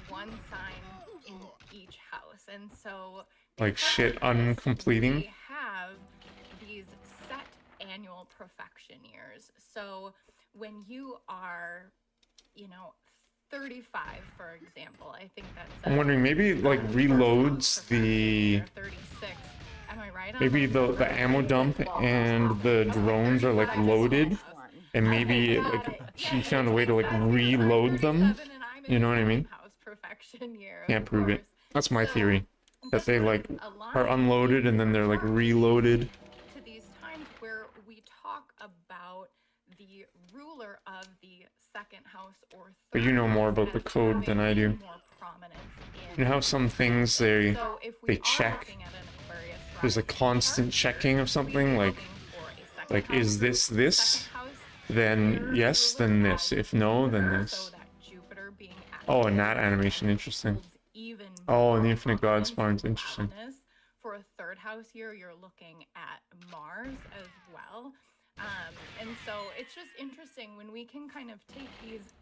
one sign in each house, and so Like shit uncompleting? we have these set annual perfection years. So when you are, 35, for example, I think that's. I'm wondering, maybe it like reloads the. 36. Am I right? Maybe the ammo dump and the drones are like loaded, and maybe like she found a way to like reload them. You know what I mean? Can't prove it. That's my theory. That they like are unloaded and then they're like reloaded. To these times where we talk about the ruler of the second house or third. But you know more about the code than I do. You know how some things they check. There's a constant checking of something, like is this? Then yes, then this. If no, then this. Oh, and that animation, interesting. Oh, and the Infinite God Spawn's interesting. For a third house year, you're looking at Mars as well. And so it's just interesting when we can kind of take these,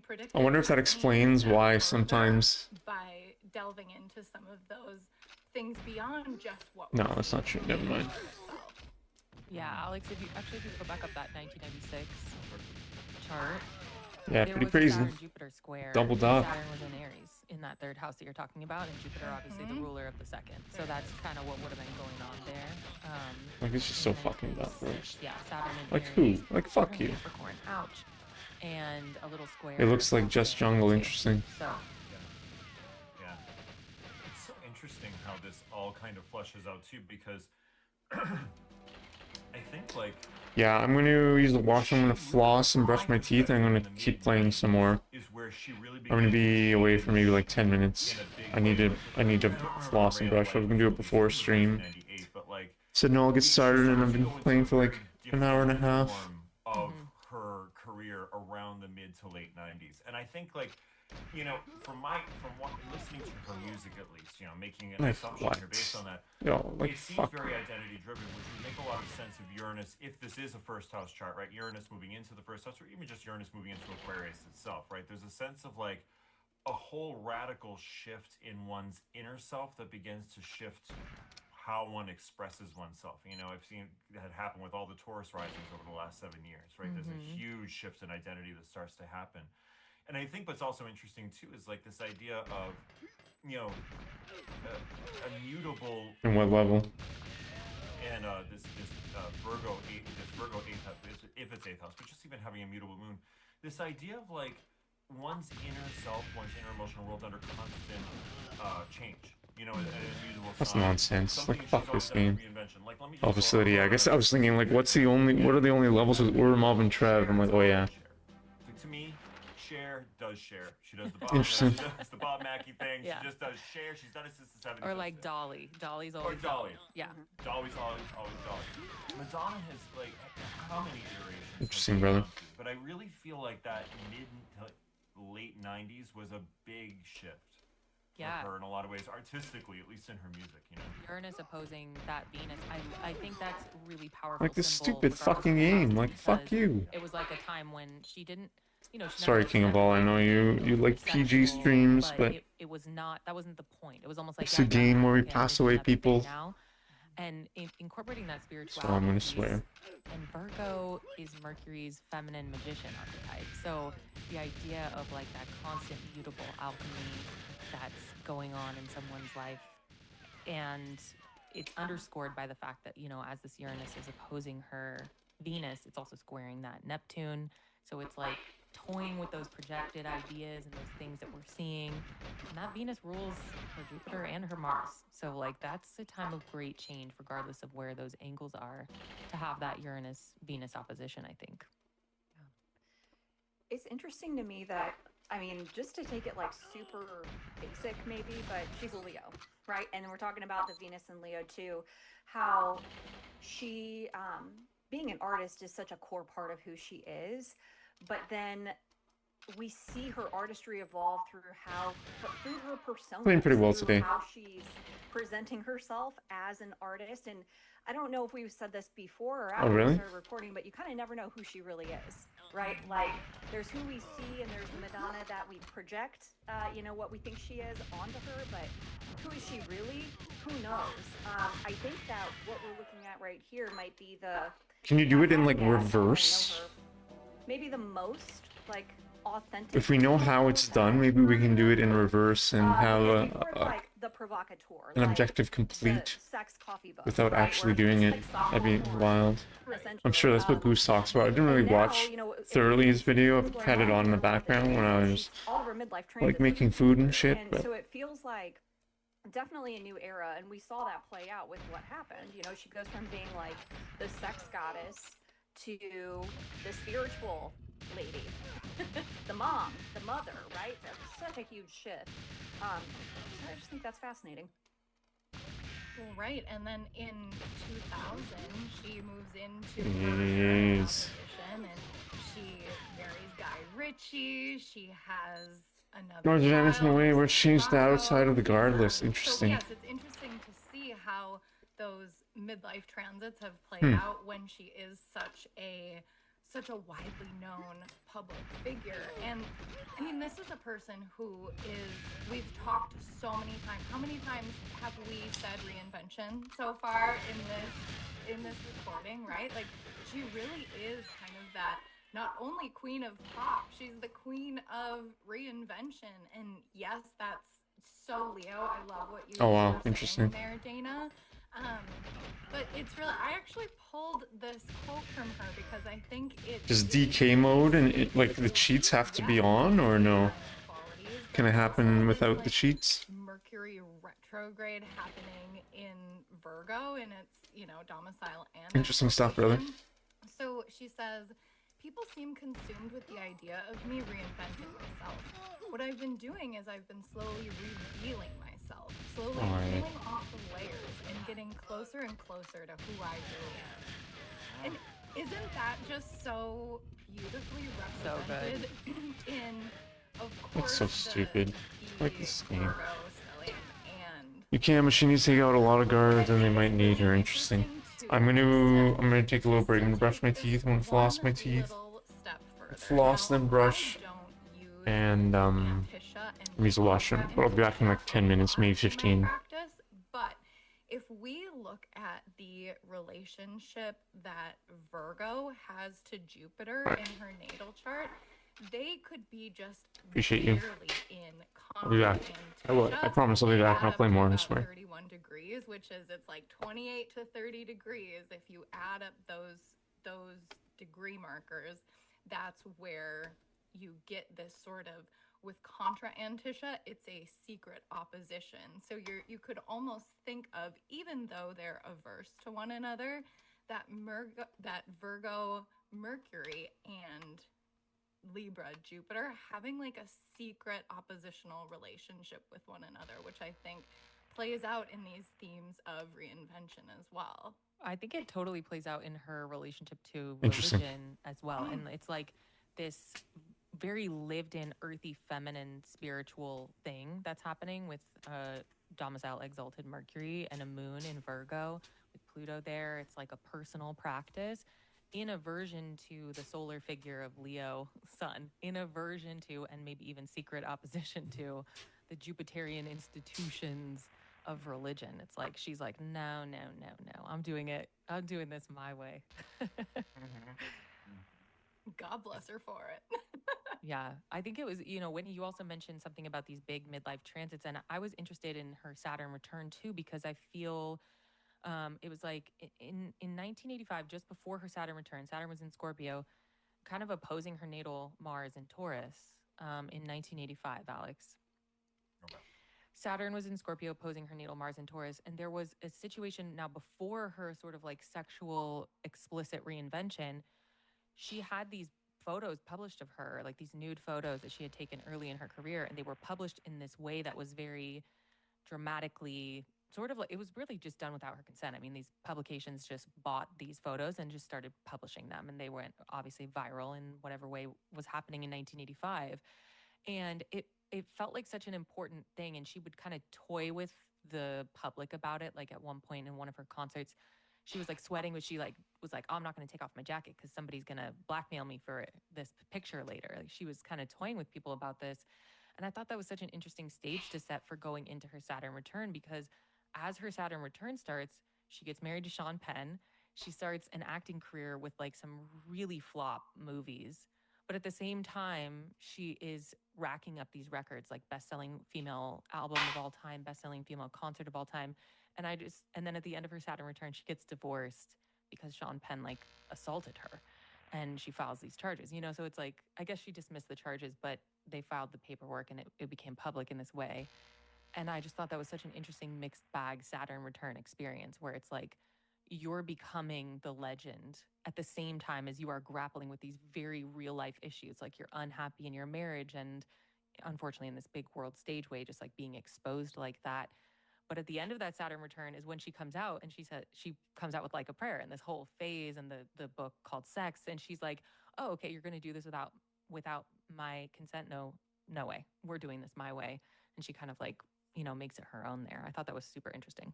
predictions. I wonder if that explains why sometimes. By delving into some of those things beyond just what. No, that's not true. Never mind. Yeah, Alex, if you go back up that 1996 chart. Yeah, pretty crazy. Saturn-Jupiter square. Double dot. Saturn was in Aries in that third house that you're talking about, and Jupiter obviously the ruler of the second. So that's kind of what would have been going on there. Like, it's just so fucking dumb, gross. Yeah, Saturn in Like Aries, who? Like fuck Saturn in you. Capricorn, ouch. And a little square. It looks like just jungle. Interesting. So. Yeah. It's so interesting how this all kind of flushes out too, because I think like Yeah, I'm gonna use the wash. I'm gonna floss and brush my teeth, and I'm gonna keep playing some more. is where she really I'm gonna be away for maybe like 10 minutes. I need to floss and brush. I was gonna do it before stream. Said no, I'll get started, and I've been playing for like an hour and a half. Of her career around the mid to late 90s, and I think like, you know, from what listening to her music at least, you know, making an Like assumption what? here based on that, Yo, like it seems fuck. very identity driven, which would make a lot of sense of Uranus if this is a first house chart, right? Uranus moving into the first house, or even just Uranus moving into Aquarius itself, right? There's a sense of like a whole radical shift in one's inner self that begins to shift how one expresses oneself. You know, I've seen that happen with all the Taurus risings over the last 7 years, right? There's a huge shift in identity that starts to happen. And I think what's also interesting too is like this idea of, you know, a mutable. And what level? And this Virgo eighth house, if it's eighth house, but just even having a mutable moon, this idea of like one's inner self, one's inner emotional world under constant change. You know, an immutable That's sign. nonsense. Like Something fuck she's always this done in game. reinvention. Like, let me Oh, just facility. I guess I was thinking like, what are the only levels with Urmov and Trev? I'm like, oh yeah. To me, Cher does Cher. She does the Bob. Interesting. She does the Bob Mackie thing. Yeah. She just does Cher. She's done it since the 70s. Or like Dolly. Dolly's Or always Dolly. Yeah. Always Dolly. Madonna has like how many iterations? Interesting, brother. But I really feel like that mid to late 90s was a big shift. Yeah. For her in a lot of ways, artistically, at least in her music, you know. Uranus opposing that Venus, I think that's really powerful. Like this symbol, stupid regardless fucking of game. house, Like fuck because you. It was like a time when she didn't, you know. She Sorry, never King of All. I know you like PG sexual, streams, but it was not. That wasn't the point. It was almost like it's a game where we pass away people. Now, and incorporating that spirituality. So I'm gonna swear. And Virgo is Mercury's feminine magician archetype. So the idea of like that constant mutable alchemy that's going on in someone's life, and it's underscored by the fact that, you know, as this Uranus is opposing her Venus, it's also squaring that Neptune. So it's like toying with those projected ideas and those things that we're seeing. And that Venus rules her Jupiter and her Mars. So like that's a time of great change, regardless of where those angles are, to have that Uranus-Venus opposition, I think. It's interesting to me that, I mean, just to take it like super basic maybe, but she's a Leo, right? And we're talking about the Venus in Leo too, how she, being an artist is such a core part of who she is, but then we see her artistry evolve through her persona. Playing pretty well through today. How she's presenting herself as an artist. And I don't know if we've said this before or after really? we started recording, but you kind of never know who she really is, right? Like there's who we see and there's the Madonna that we project, you know, what we think she is onto her, but who is she really? Who knows? I think that what we're looking at right here might be the... Can you do it in like reverse? Maybe the most like authentic. If we know how it's done, maybe we can do it in reverse and have like the provocateur, an like objective complete the sex coffee book, without right? actually Where doing it's, it. like, That'd be sophomore, wild. I'm sure that's what Goose talks about. I didn't really and now, watch you know, if thoroughly his video. what's I going had it on in the here, background when I was all of her midlife like transits making food and shit. and But so it feels like definitely a new era, and we saw that play out with what happened. You know, she goes from being like the sex goddess to the spiritual lady, the mom, the mother, right? That's such a huge shift. So I just think that's fascinating. Well, right, and then in 2000, she moves into her Jeez. position, and she marries Guy Ritchie. She has another Northern Venice in a child way where with she's the Rocco. outside of the guard list. So Interesting. yes, it's interesting to see how those midlife transits have played out when she is such a widely known public figure. And I mean, this is a person who is, we've talked so many times. How many times have we said reinvention so far in this recording, right? Like, she really is kind of that, not only queen of pop, she's the queen of reinvention. And yes, that's so Leo. I love what you Oh, wow. were saying Interesting. there, Dana. But it's really, I actually pulled this quote from her because I think it Does DK mode and it, like the cheats have to be on or no? Can it happen without the cheats? Mercury retrograde happening in Virgo in its, domicile and its Interesting stuff, brother. location. So she says, people seem consumed with the idea of me reinventing myself. What I've been doing is I've been slowly revealing myself, slowly peeling off the layers and getting closer and closer to who I really am. And isn't that just so beautifully represented in, of course, It's so stupid. I like this game. Virgo stellium and You can, but she needs to take out a lot of guards, and they might need her. Interesting. I'm gonna take a little break. I'm gonna brush my teeth. I'm gonna floss my teeth. Floss, then brush, and use the washroom. But I'll be back in like 10 minutes, maybe 15. practice. But if we look at the relationship that Virgo has to Jupiter in her natal chart, they could be just Appreciate you. barely in I'll be back. I will. I promise I'll be back. I'll play more, I swear. 31 degrees, which is it's like 28 to 30 degrees. If you add up those degree markers, that's where you get this sort of, with contra Antisha, it's a secret opposition. So you could almost think of, even though they're averse to one another, that Virgo Mercury and Libra Jupiter having like a secret oppositional relationship with one another, which I think plays out in these themes of reinvention as well. I think it totally plays out in her relationship to Interesting. religion as well. And it's like this very lived in, earthy, feminine, spiritual thing that's happening with domicile exalted Mercury and a moon in Virgo with Pluto there. It's like a personal practice in aversion to the solar figure of Leo Sun, in aversion to, and maybe even secret opposition to, the Jupiterian institutions of religion. It's like she's like, no, I'm doing this my way. God bless her for it. Yeah, I think it was, Whitney, you also mentioned something about these big midlife transits, and I was interested in her Saturn return too, because I feel it was like in 1985, just before her Saturn return, Saturn was in Scorpio, kind of opposing her natal Mars in Taurus in 1985, Alex. Okay. Saturn was in Scorpio opposing her natal Mars in Taurus. And there was a situation now before her sort of like sexual explicit reinvention. She had these photos published of her, like these nude photos that she had taken early in her career. And they were published in this way that was very dramatically sort of like, it was really just done without her consent. I mean, these publications just bought these photos and just started publishing them. And they went obviously viral in whatever way was happening in 1985. And it felt like such an important thing. And she would kind of toy with the public about it. Like at one point in one of her concerts, she was like sweating, but she like was like, oh, I'm not going to take off my jacket because somebody's going to blackmail me for this picture later. Like she was kind of toying with people about this. And I thought that was such an interesting stage to set for going into her Saturn return, because as her Saturn return starts, she gets married to Sean Penn. She starts an acting career with like some really flop movies. But at the same time, she is racking up these records, like best-selling female album of all time, best-selling female concert of all time. And then at the end of her Saturn return, she gets divorced because Sean Penn like assaulted her, and she files these charges, So it's like, I guess she dismissed the charges, but they filed the paperwork and it became public in this way. And I just thought that was such an interesting mixed bag Saturn return experience, where it's like, you're becoming the legend at the same time as you are grappling with these very real life issues. Like you're unhappy in your marriage, and unfortunately in this big world stage way, just like being exposed like that. But at the end of that Saturn return is when she comes out, and she said she comes out with like a prayer and this whole phase and the book called Sex. And she's like, oh, okay, you're going to do this without my consent. No way. We're doing this my way. And she kind of like, makes it her own there. I thought that was super interesting.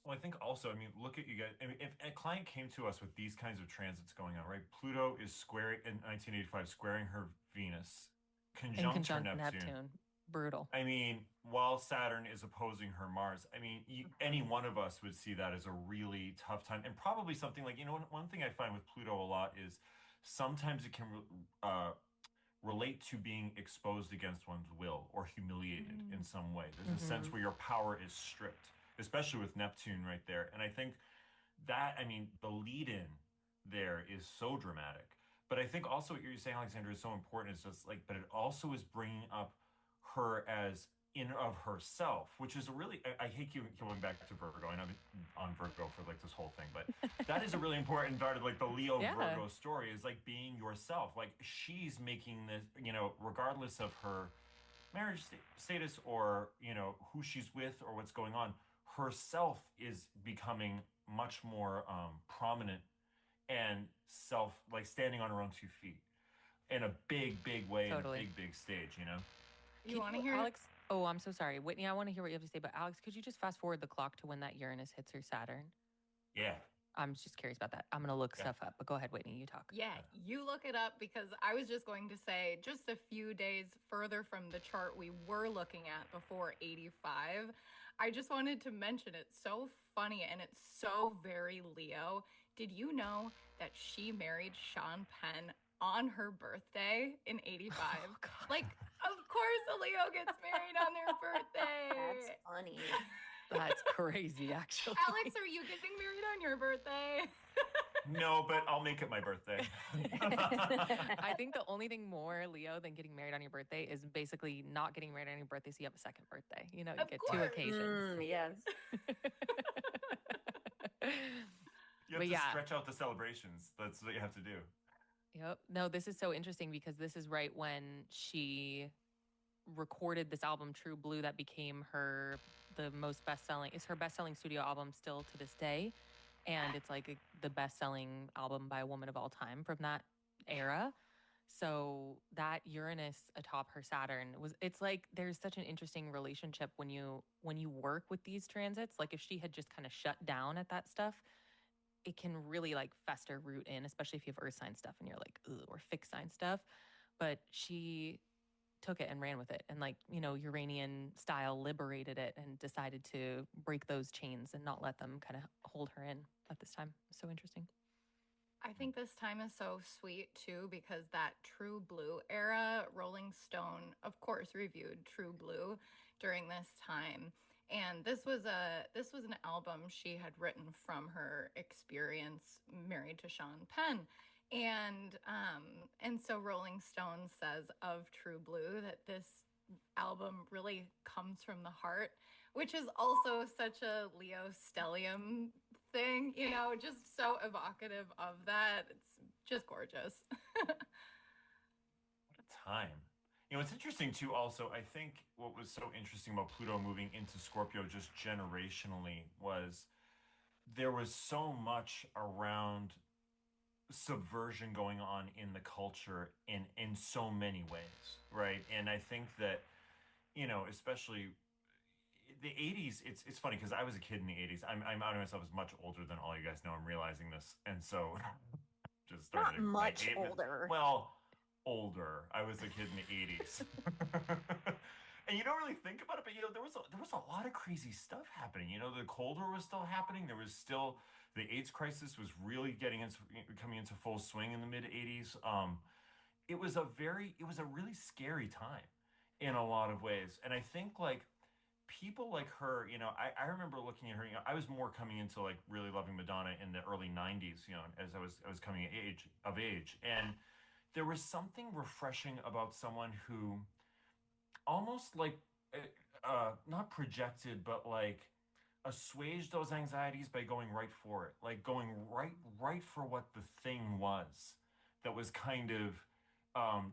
Well, I think also, look at you guys. If a client came to us with these kinds of transits going on, right? Pluto is squaring in 1985, squaring her Venus, conjunct her Neptune. Brutal. While Saturn is opposing her Mars, any one of us would see that as a really tough time, and probably something like, one thing I find with Pluto a lot is sometimes it can relate to being exposed against one's will or humiliated in some way. There's a sense where your power is stripped, especially with Neptune right there. And I think that, the lead-in there is so dramatic. But I think also what you're saying, Alexandra, is so important. It's just like, but it also is bringing up her as in of herself, which is a really, I hate going back to Virgo, and I've been on Virgo for like this whole thing, but that is a really important part of like the Leo Yeah. Virgo story, is like being yourself. Like she's making this, you know, regardless of her marriage status or, you know, who she's with or what's going on, herself is becoming much more prominent and like standing on her own 2 feet in a big way, Totally. in a big stage, you know? You want to hear Alex? Oh, I'm so sorry, Whitney. I want to hear what you have to say, but Alex, could you just fast forward the clock to when that Uranus hits her Saturn? Yeah. I'm just curious about that. I'm gonna look Yeah. stuff up, but go ahead, Whitney. You talk. Yeah, you look it up, because I was just going to say, just a few days further from the chart we were looking at before 85, I just wanted to mention it's so funny and it's so very Leo. Did you know that she married Sean Penn on her birthday in 85? Like, of course a Leo gets married on their birthday. That's funny. That's crazy, actually. Alex, are you getting married on your birthday? No, but I'll make it my birthday. I think the only thing more Leo than getting married on your birthday is basically not getting married on your birthday, so you have a second birthday. You know, you get two occasions. Yes. You have But to yeah. stretch out the celebrations. That's what you have to do. Yep. No, this is so interesting because this is right when she recorded this album, True Blue, that became her her best-selling studio album still to this day. And it's like the best-selling album by a woman of all time from that era. So that Uranus atop her Saturn it's like there's such an interesting relationship when you work with these transits. Like if she had just kind of shut down at that stuff, it can really like fester root in, especially if you have earth sign stuff and you're like, ugh, or fixed sign stuff. But she took it and ran with it and, like, you know, Uranian style liberated it and decided to break those chains and not let them kind of hold her in at this time. So interesting. I think this time is so sweet too, because that True Blue era, Rolling Stone, of course, reviewed True Blue during this time. And this was an album she had written from her experience married to Sean Penn. And so Rolling Stone says of True Blue that this album really comes from the heart, which is also such a Leo stellium thing, you know, just so evocative of that. It's just gorgeous. What a time. You know, it's interesting too, also, I think what was so interesting about Pluto moving into Scorpio just generationally was there was so much around subversion going on in the culture in so many ways, right? And I think that, you know, especially the 80s, it's funny because I was a kid in the 80s. I'm outing myself as much older than all you guys know. I'm realizing this. And so just started Not much older. Well, older. I was a kid in the 80s. And you don't really think about it, but you know, there was a lot of crazy stuff happening. You know, the Cold War was still happening. There was still the AIDS crisis was really coming into full swing in the mid 80s. It was a really scary time in a lot of ways. And I think like people like her, you know, I remember looking at her, you know, I was more coming into like really loving Madonna in the early 90s, you know, as I was coming of age. And there was something refreshing about someone who almost like not projected, but like assuaged those anxieties by going right for it, like going right for what the thing was that was kind of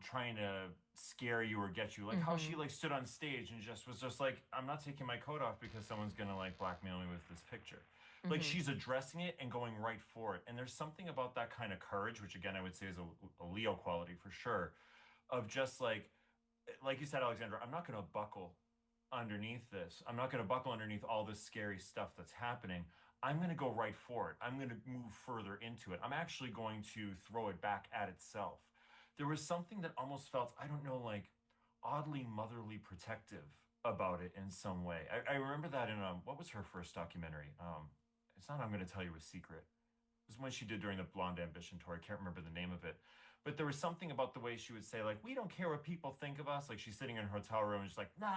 trying to scare you or get you, like how she like stood on stage and just was just like, I'm not taking my coat off because someone's gonna like blackmail me with this picture. Like she's addressing it and going right for it. And there's something about that kind of courage, which again I would say is a Leo quality for sure, of just like you said, Alexandra, I'm not going to buckle underneath this. I'm not going to buckle underneath all this scary stuff that's happening. I'm going to go right for it. I'm going to move further into it. I'm actually going to throw it back at itself. There was something that almost felt, I don't know, like oddly motherly protective about it in some way. I remember that in, what was her first documentary? It's not I'm going to tell you a secret. It was one she did during the Blonde Ambition tour. I can't remember the name of it. But there was something about the way she would say, like, we don't care what people think of us. Like, she's sitting in her hotel room and she's like, no.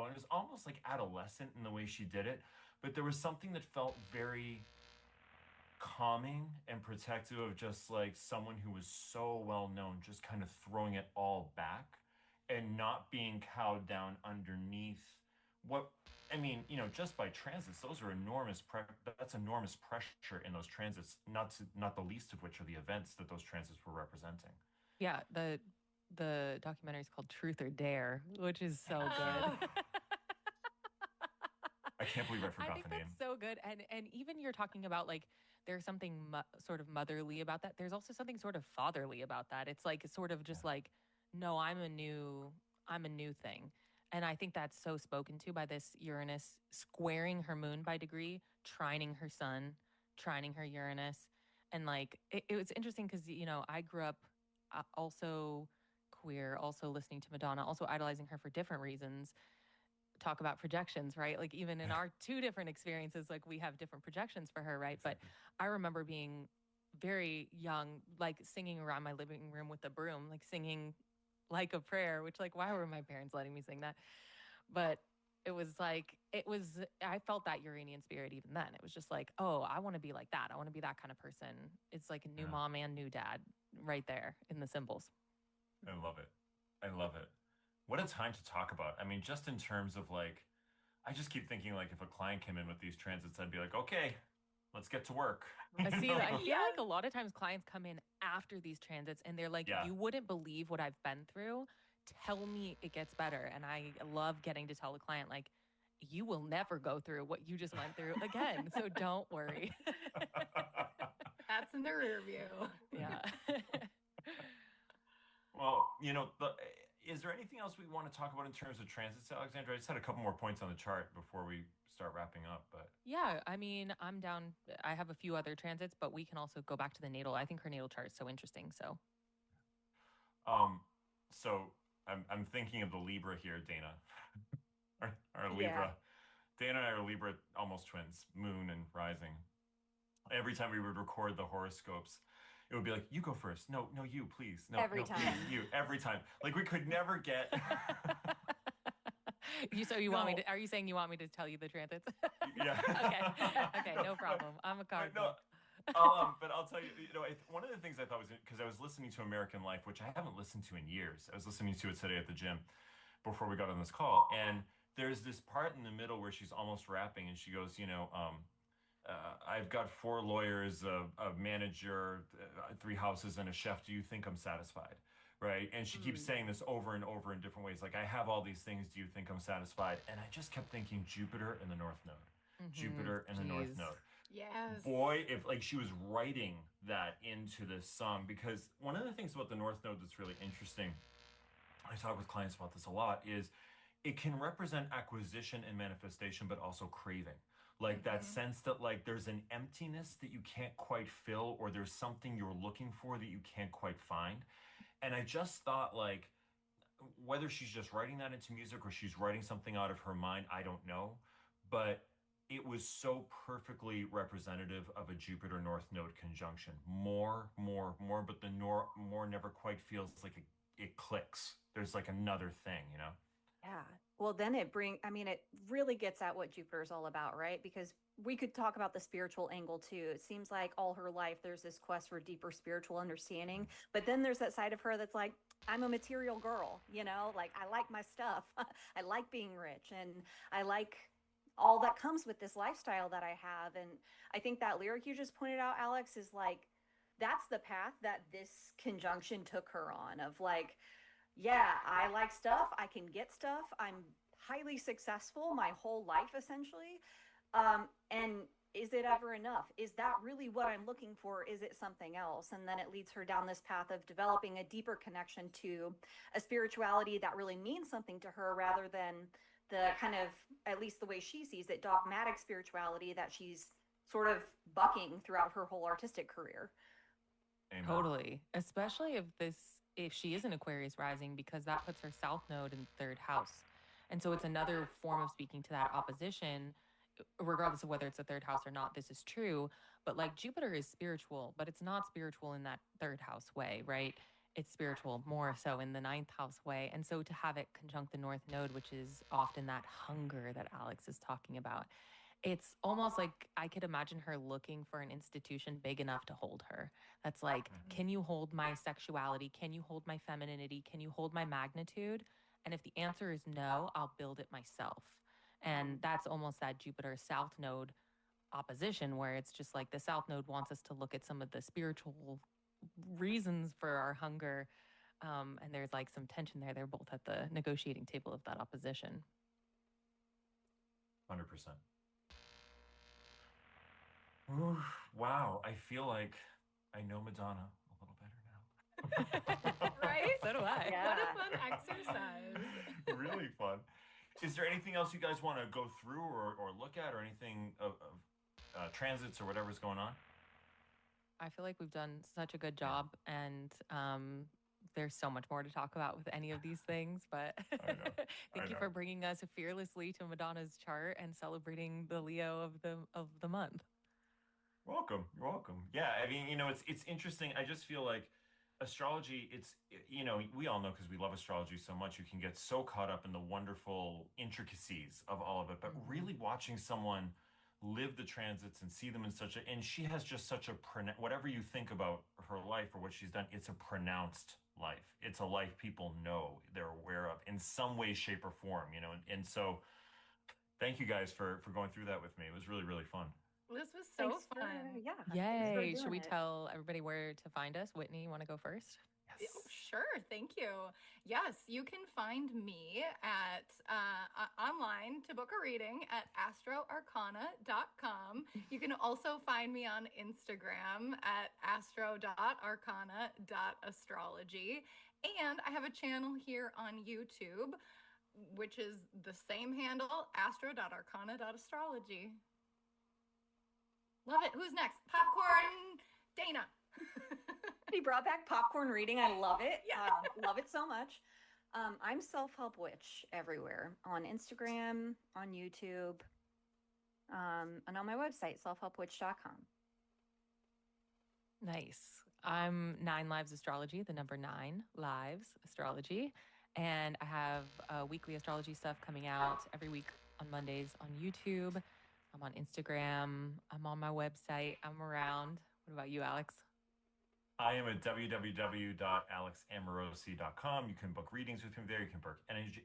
And it was almost like adolescent in the way she did it. But there was something that felt very calming and protective of just like someone who was so well known, just kind of throwing it all back and not being cowed down underneath what I mean, just by transits, those are that's enormous pressure in those transits, not the least of which are the events that those transits were representing. Yeah, the documentary is called Truth or Dare, which is so good. I can't believe I forgot I think the name. that's so good. And even you're talking about like there's something sort of motherly about that. There's also something sort of fatherly about that. It's like sort of just like, no, I'm a new thing. And I think that's so spoken to by this Uranus squaring her moon by degree, trining her sun, trining her Uranus. And like it was interesting because I grew up also queer, also listening to Madonna, also idolizing her for different reasons. Talk about projections, right? Like even in our two different experiences, like we have different projections for her, right? But I remember being very young, like singing around my living room with a broom, like singing like a prayer, which like, why were my parents letting me sing that? But it was like, I felt that Uranian spirit even then. It was just like, oh, I want to be like that. I want to be that kind of person. It's like a new mom and new dad right there in the symbols. I love it. I love it. What a time to talk about. I mean, just in terms of like, I just keep thinking like if a client came in with these transits, I'd be like, okay, let's get to work. I feel like a lot of times clients come in after these transits and they're like, you wouldn't believe what I've been through. Tell me it gets better. And I love getting to tell the client, like, you will never go through what you just went through again. So don't worry. That's in the rear view. Yeah. Well, is there anything else we want to talk about in terms of transits, Alexandra? I just had a couple more points on the chart before we start wrapping up, but yeah, I mean, I'm down. I have a few other transits, but we can also go back to the natal. I think her natal chart is so interesting. So, so I'm thinking of the Libra here, Dana. our Libra. Dana and I are Libra, almost twins, moon and rising. Every time we would record the horoscopes, it would be like, you go first. No, you, please. No, every no, time. Please, you, every time. Like we could never get. Want me to? Are you saying you want me to tell you the transits? Yeah. Okay, no problem. I'm a card. No, but I'll tell you. One of the things I thought was because I was listening to American Life, which I haven't listened to in years. I was listening to it today at the gym before we got on this call, and there's this part in the middle where she's almost rapping, and she goes, I've got 4 lawyers, a manager, 3 houses, and a chef. Do you think I'm satisfied? Right? And she keeps saying this over and over in different ways. Like, I have all these things. Do you think I'm satisfied? And I just kept thinking Jupiter in the North Node. Jupiter in the North Node. Yes. Boy, if like she was writing that into this song, because one of the things about the North Node that's really interesting, I talk with clients about this a lot, is it can represent acquisition and manifestation, but also craving. Like that sense that like there's an emptiness that you can't quite fill, or there's something you're looking for that you can't quite find. And I just thought like, whether she's just writing that into music or she's writing something out of her mind, I don't know. But it was so perfectly representative of a Jupiter North Node conjunction. More, but the more never quite feels like it clicks. There's like another thing, Yeah. Well, then it really gets at what Jupiter's all about, right? Because we could talk about the spiritual angle too. It seems like all her life there's this quest for deeper spiritual understanding. But then there's that side of her that's like, I'm a material girl, like I like my stuff. I like being rich and I like all that comes with this lifestyle that I have. And I think that lyric you just pointed out, Alex, is like, that's the path that this conjunction took her on of like, yeah, I like stuff. I can get stuff. I'm highly successful my whole life, essentially. And is it ever enough? Is that really what I'm looking for? Is it something else? And then it leads her down this path of developing a deeper connection to a spirituality that really means something to her rather than the kind of, at least the way she sees it, dogmatic spirituality that she's sort of bucking throughout her whole artistic career. Amen. Totally. Especially if she is an Aquarius rising, because that puts her South Node in the 3rd house. And so it's another form of speaking to that opposition, regardless of whether it's the 3rd house or not. This is true. But like Jupiter is spiritual, but it's not spiritual in that 3rd house way, right? It's spiritual more so in the 9th house way. And so to have it conjunct the North Node, which is often that hunger that Alex is talking about, it's almost like I could imagine her looking for an institution big enough to hold her. That's like, can you hold my sexuality? Can you hold my femininity? Can you hold my magnitude? And if the answer is no, I'll build it myself. And that's almost that Jupiter South Node opposition, where it's just like the South Node wants us to look at some of the spiritual reasons for our hunger. And there's like some tension there. They're both at the negotiating table of that opposition. 100%. Ooh, wow, I feel like I know Madonna a little better now. Right? So do I. Yeah. What a fun exercise. Really fun. Is there anything else you guys want to go through or look at, or anything of transits or whatever's going on? I feel like we've done such a good job, and there's so much more to talk about with any of these things. But thank you for bringing us fearlessly to Madonna's chart and celebrating the Leo of the month. Welcome. You're welcome. Yeah, I mean, you know, it's interesting. I just feel like astrology, it's, you know, we all know because we love astrology so much, you can get so caught up in the wonderful intricacies of all of it, but really watching someone live the transits and see them in such a, and she has just such a, whatever you think about her life or what she's done, it's a pronounced life. It's a life people know, they're aware of in some way, shape, or form, you know, and so thank you guys for going through that with me. It was really, really fun. This was so fun. Yay. Should we tell everybody where to find us? Whitney, you want to go first? Yes. Sure, thank you. Yes, you can find me at online to book a reading at astroarcana.com. You can also find me on Instagram at astro.arcana.astrology. And I have a channel here on YouTube, which is the same handle, astro.arcana.astrology. Love it. Who's next? Popcorn, Dana. He brought back popcorn reading. I love it. Yeah. Love it so much. I'm Self-Help Witch everywhere, on Instagram, on YouTube, and on my website, selfhelpwitch.com. Nice. I'm 9 Lives Astrology, the number 9 Lives Astrology. And I have weekly astrology stuff coming out every week on Mondays on YouTube. I'm on Instagram. I'm on my website. I'm around. What about you, Alex? I am at www.alexamorosi.com. You can book readings with me there. You can book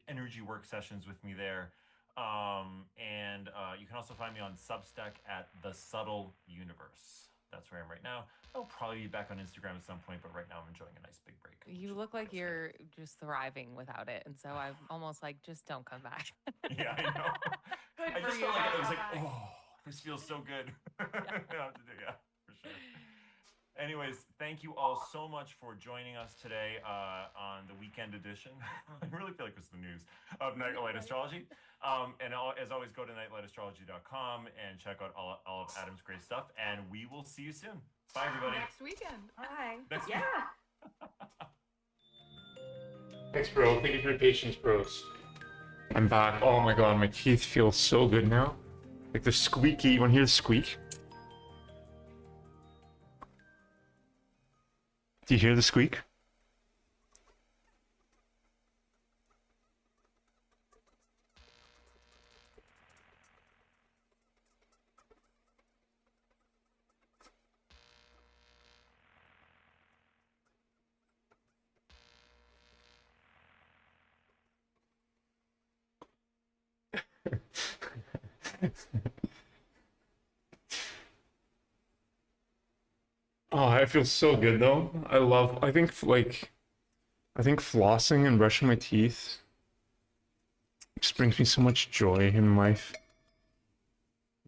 energy work sessions with me there. And you can also find me on Substack at The Subtle Universe. That's where I am right now. I'll probably be back on Instagram at some point, but right now I'm enjoying a nice big break. You look like you're just thriving without it. And so I'm almost like, just don't come back. Yeah, I know. I just felt like I was like, oh, this feels so good. Yeah, for sure. Anyways, thank you all so much for joining us today on the weekend edition. I really feel like it's the news of Nightlight Astrology. As always, go to nightlightastrology.com and check out all of Adam's great stuff. And we will see you soon. Bye, everybody. Next weekend. Bye. Next Yeah. Thanks, bro. Thank you for your patience, bros. I'm back. Oh my god, my teeth feel so good now. Like the squeaky. You want to hear the squeak? Do you hear the squeak? Oh, I feel so good though. I think flossing and brushing my teeth just brings me so much joy in life. I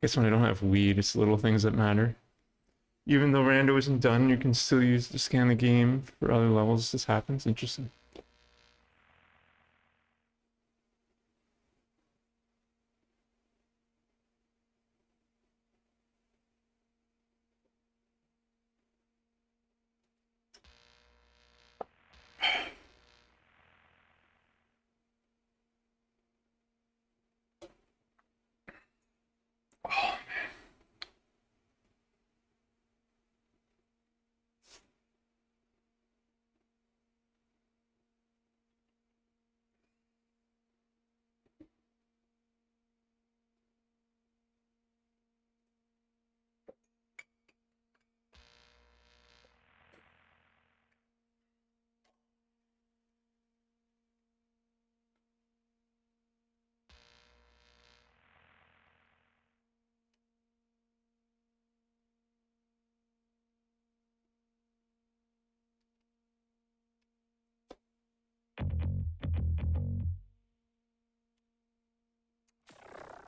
guess when I don't have weed, it's the little things that matter. Even though rando isn't done, you can still use to scan the game for other levels. This happens. Interesting.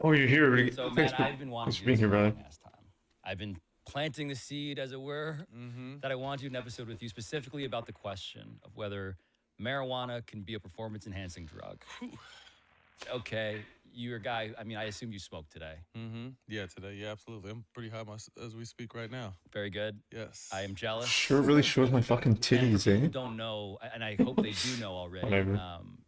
Oh, you're here. So, Thanks Matt, for, I've been wanting thanks to for do being this here, for a brother. long ass time. I've been planting the seed, as it were, that I want to do an episode with you specifically about the question of whether marijuana can be a performance-enhancing drug. Okay, you're a guy, I mean, I assume you smoked today. Yeah, today. Yeah, absolutely. I'm pretty high as we speak right now. Very good. Yes. I am jealous. Sure really shows my fucking titties, And eh? who don't know, and I hope they do know already. Whatever.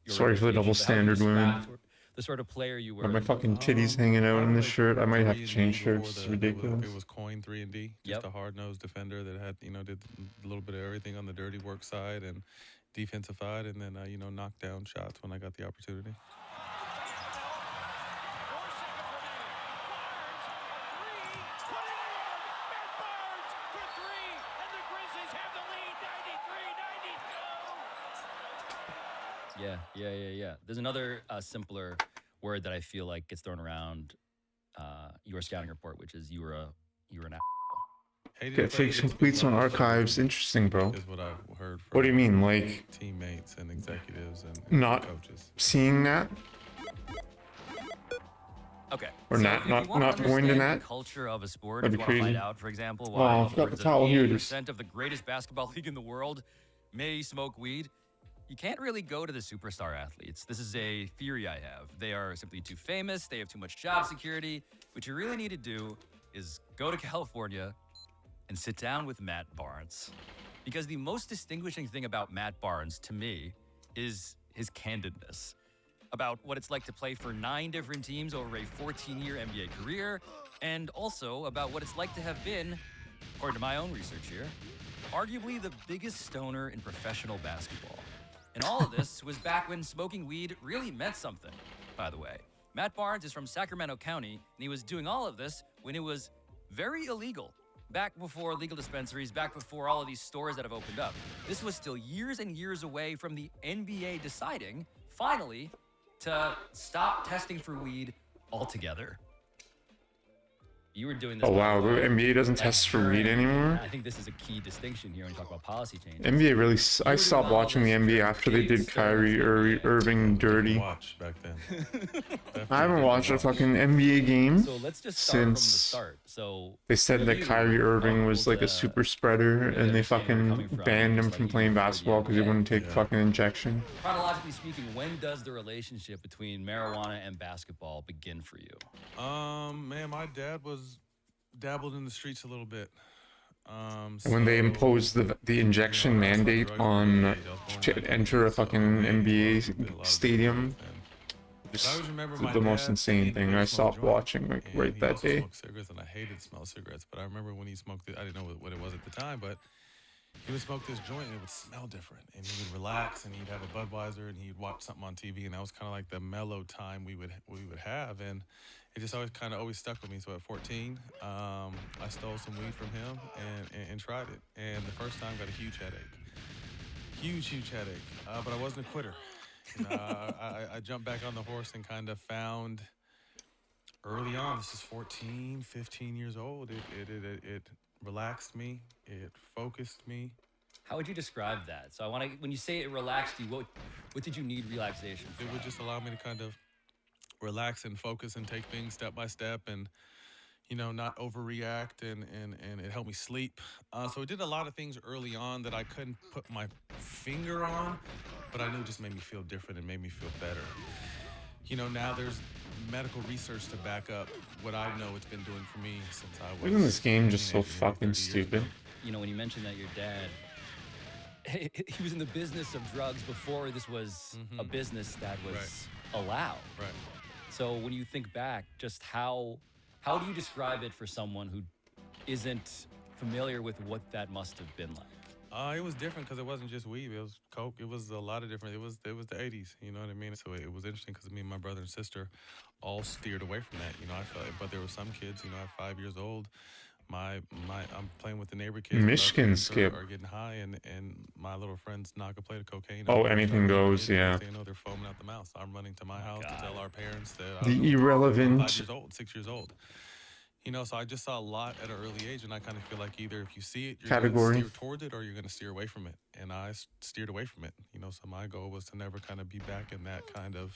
Your Sorry for the reputation, double but how you standard, women. describe the sort of player you were. Are my fucking titties hanging out in this shirt? I might have to change shirts. It's It ridiculous. was coined 3-and-D, just a hard-nosed defender that had, did a little bit of everything on the dirty work side and defensive side, and then, knocked down shots when I got the opportunity. Yeah. There's another simpler word that I feel like gets thrown around your scouting report, which is you were an Get fakes completes on archives. Interesting, bro. Is what I've heard from What do you mean, like teammates and executives and not coaches seeing that? Okay. Or So not if you wanna going to understand that? the culture of a sport, That'd if be you want to crazy. find out, for example, Oh, why I forgot the upwards of towel. Here it is. 80% of the greatest basketball league in the world may smoke weed, you can't really go to the superstar athletes. This is a theory I have. They are simply too famous. They have too much job security. What you really need to do is go to California and sit down with Matt Barnes. Because the most distinguishing thing about Matt Barnes, to me, is his candidness about what it's like to play for 9 different teams over a 14-year NBA career, and also about what it's like to have been, according to my own research here, arguably the biggest stoner in professional basketball. And all of this was back when smoking weed really meant something, by the way. Matt Barnes is from Sacramento County, and he was doing all of this when it was very illegal. Back before legal dispensaries, back before all of these stores that have opened up. This was still years and years away from the NBA deciding, finally, to stop testing for weed altogether. You were doing this. Oh wow, the before, NBA doesn't like, test for during- weed anymore. I think this is a key distinction here when you talk about policy change. NBA really. I stopped watching the NBA after they did Kyrie Irving dirty. Watch back then. I haven't watched a fucking NBA game So let's just start from the since start. So they said that Kyrie Irving was like a super spreader, and they fucking banned him from playing basketball because he wouldn't take fucking injection. chronologically speaking, when does the relationship between marijuana and basketball begin for you? Man, my dad dabbled in the streets a little bit. And when they imposed the injection mandate on to enter a fucking NBA stadium, just the most insane thing. I stopped watching like right that day. Smoked cigarettes, and I hated smell cigarettes. But I remember when he smoked it, I didn't know what it was at the time, but he would smoke this joint and it would smell different. And he would relax and he'd have a Budweiser and he'd watch something on TV, and that was kind of like the mellow time we would have. And it just always stuck with me. So at 14, I stole some weed from him and tried it. And the first time got a huge headache. Huge headache. But I wasn't a quitter. I jumped back on the horse and kind of found early on, this is 14, 15 years old, it relaxed me, it focused me. How would you describe that? So when you say it relaxed you, what did you need relaxation from? It would just allow me to kind of relax and focus and take things step by step and, not overreact, and it helped me sleep. So it did a lot of things early on that I couldn't put my finger on, but I knew it just made me feel different and made me feel better. Now there's medical research to back up what I know it's been doing for me since I was... Isn't this game just so fucking stupid? When you mentioned that your dad, he was in the business of drugs before this was a business that was allowed. Right. So when you think back, just how do you describe it for someone who isn't familiar with what that must have been like? It was different because it wasn't just weed. It was coke. It was a lot of different. It was the 80s. You know what I mean? So it was interesting because me and my brother and sister all steered away from that. I felt. But there were some kids. I'm 5 years old. I'm playing with the neighbor kids. Michigan Are skip. getting high, and my little friends knock a plate of cocaine. Oh, anything goes, yeah. They're foaming out the mouth. So I'm running to my house to tell our parents that The irrelevant- 5 years old, 6 years old. So I just saw a lot at an early age, and I kind of feel like either if you see it, you're going Category. to steer towards it, or you're going to steer away from it. And I steered away from it. So my goal was to never kind of be back in that kind of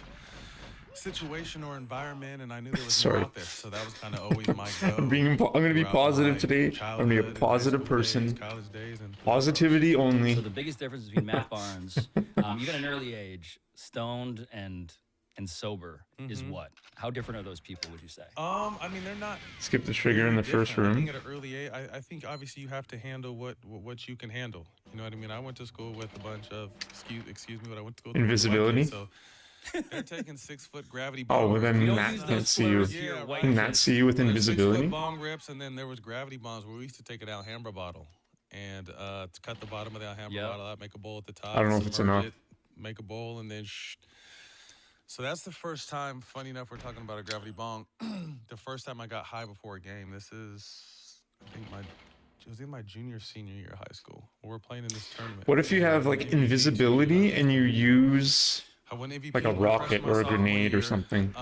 situation or environment, and I knew there was Sorry. more out there. So that was kind of always my goal. I'm going to be throughout positive my today. I'm going to be a childhood and positive high school person. days, college days, and Positivity only. So the biggest difference between Matt Barnes, even at an early age, stoned and sober, is what? How different are those people, would you say? I mean, they're not. Skip the trigger in the first different. I room. think at an early age, I think obviously you have to handle what you can handle. You know what I mean? I went to school with a bunch of excuse me, but I went to school with Invisibility. so they're taking 6-foot gravity. Oh, well bong then rips. Matt can't see you. Yeah, right. Can Matt see you with invisibility? 6-foot bong rips, and then there was gravity bombs where we used to take an Alhambra bottle and to cut the bottom of the Alhambra bottle out, make a bowl at the top. I don't know if it's submerge enough. it, make a bowl, and then So that's the first time, funny enough, we're talking about a gravity bong. The first time I got high before a game. This is, I think it was in my senior year of high school. We're playing in this tournament. What if you have like invisibility and you use like a rocket or a grenade or something?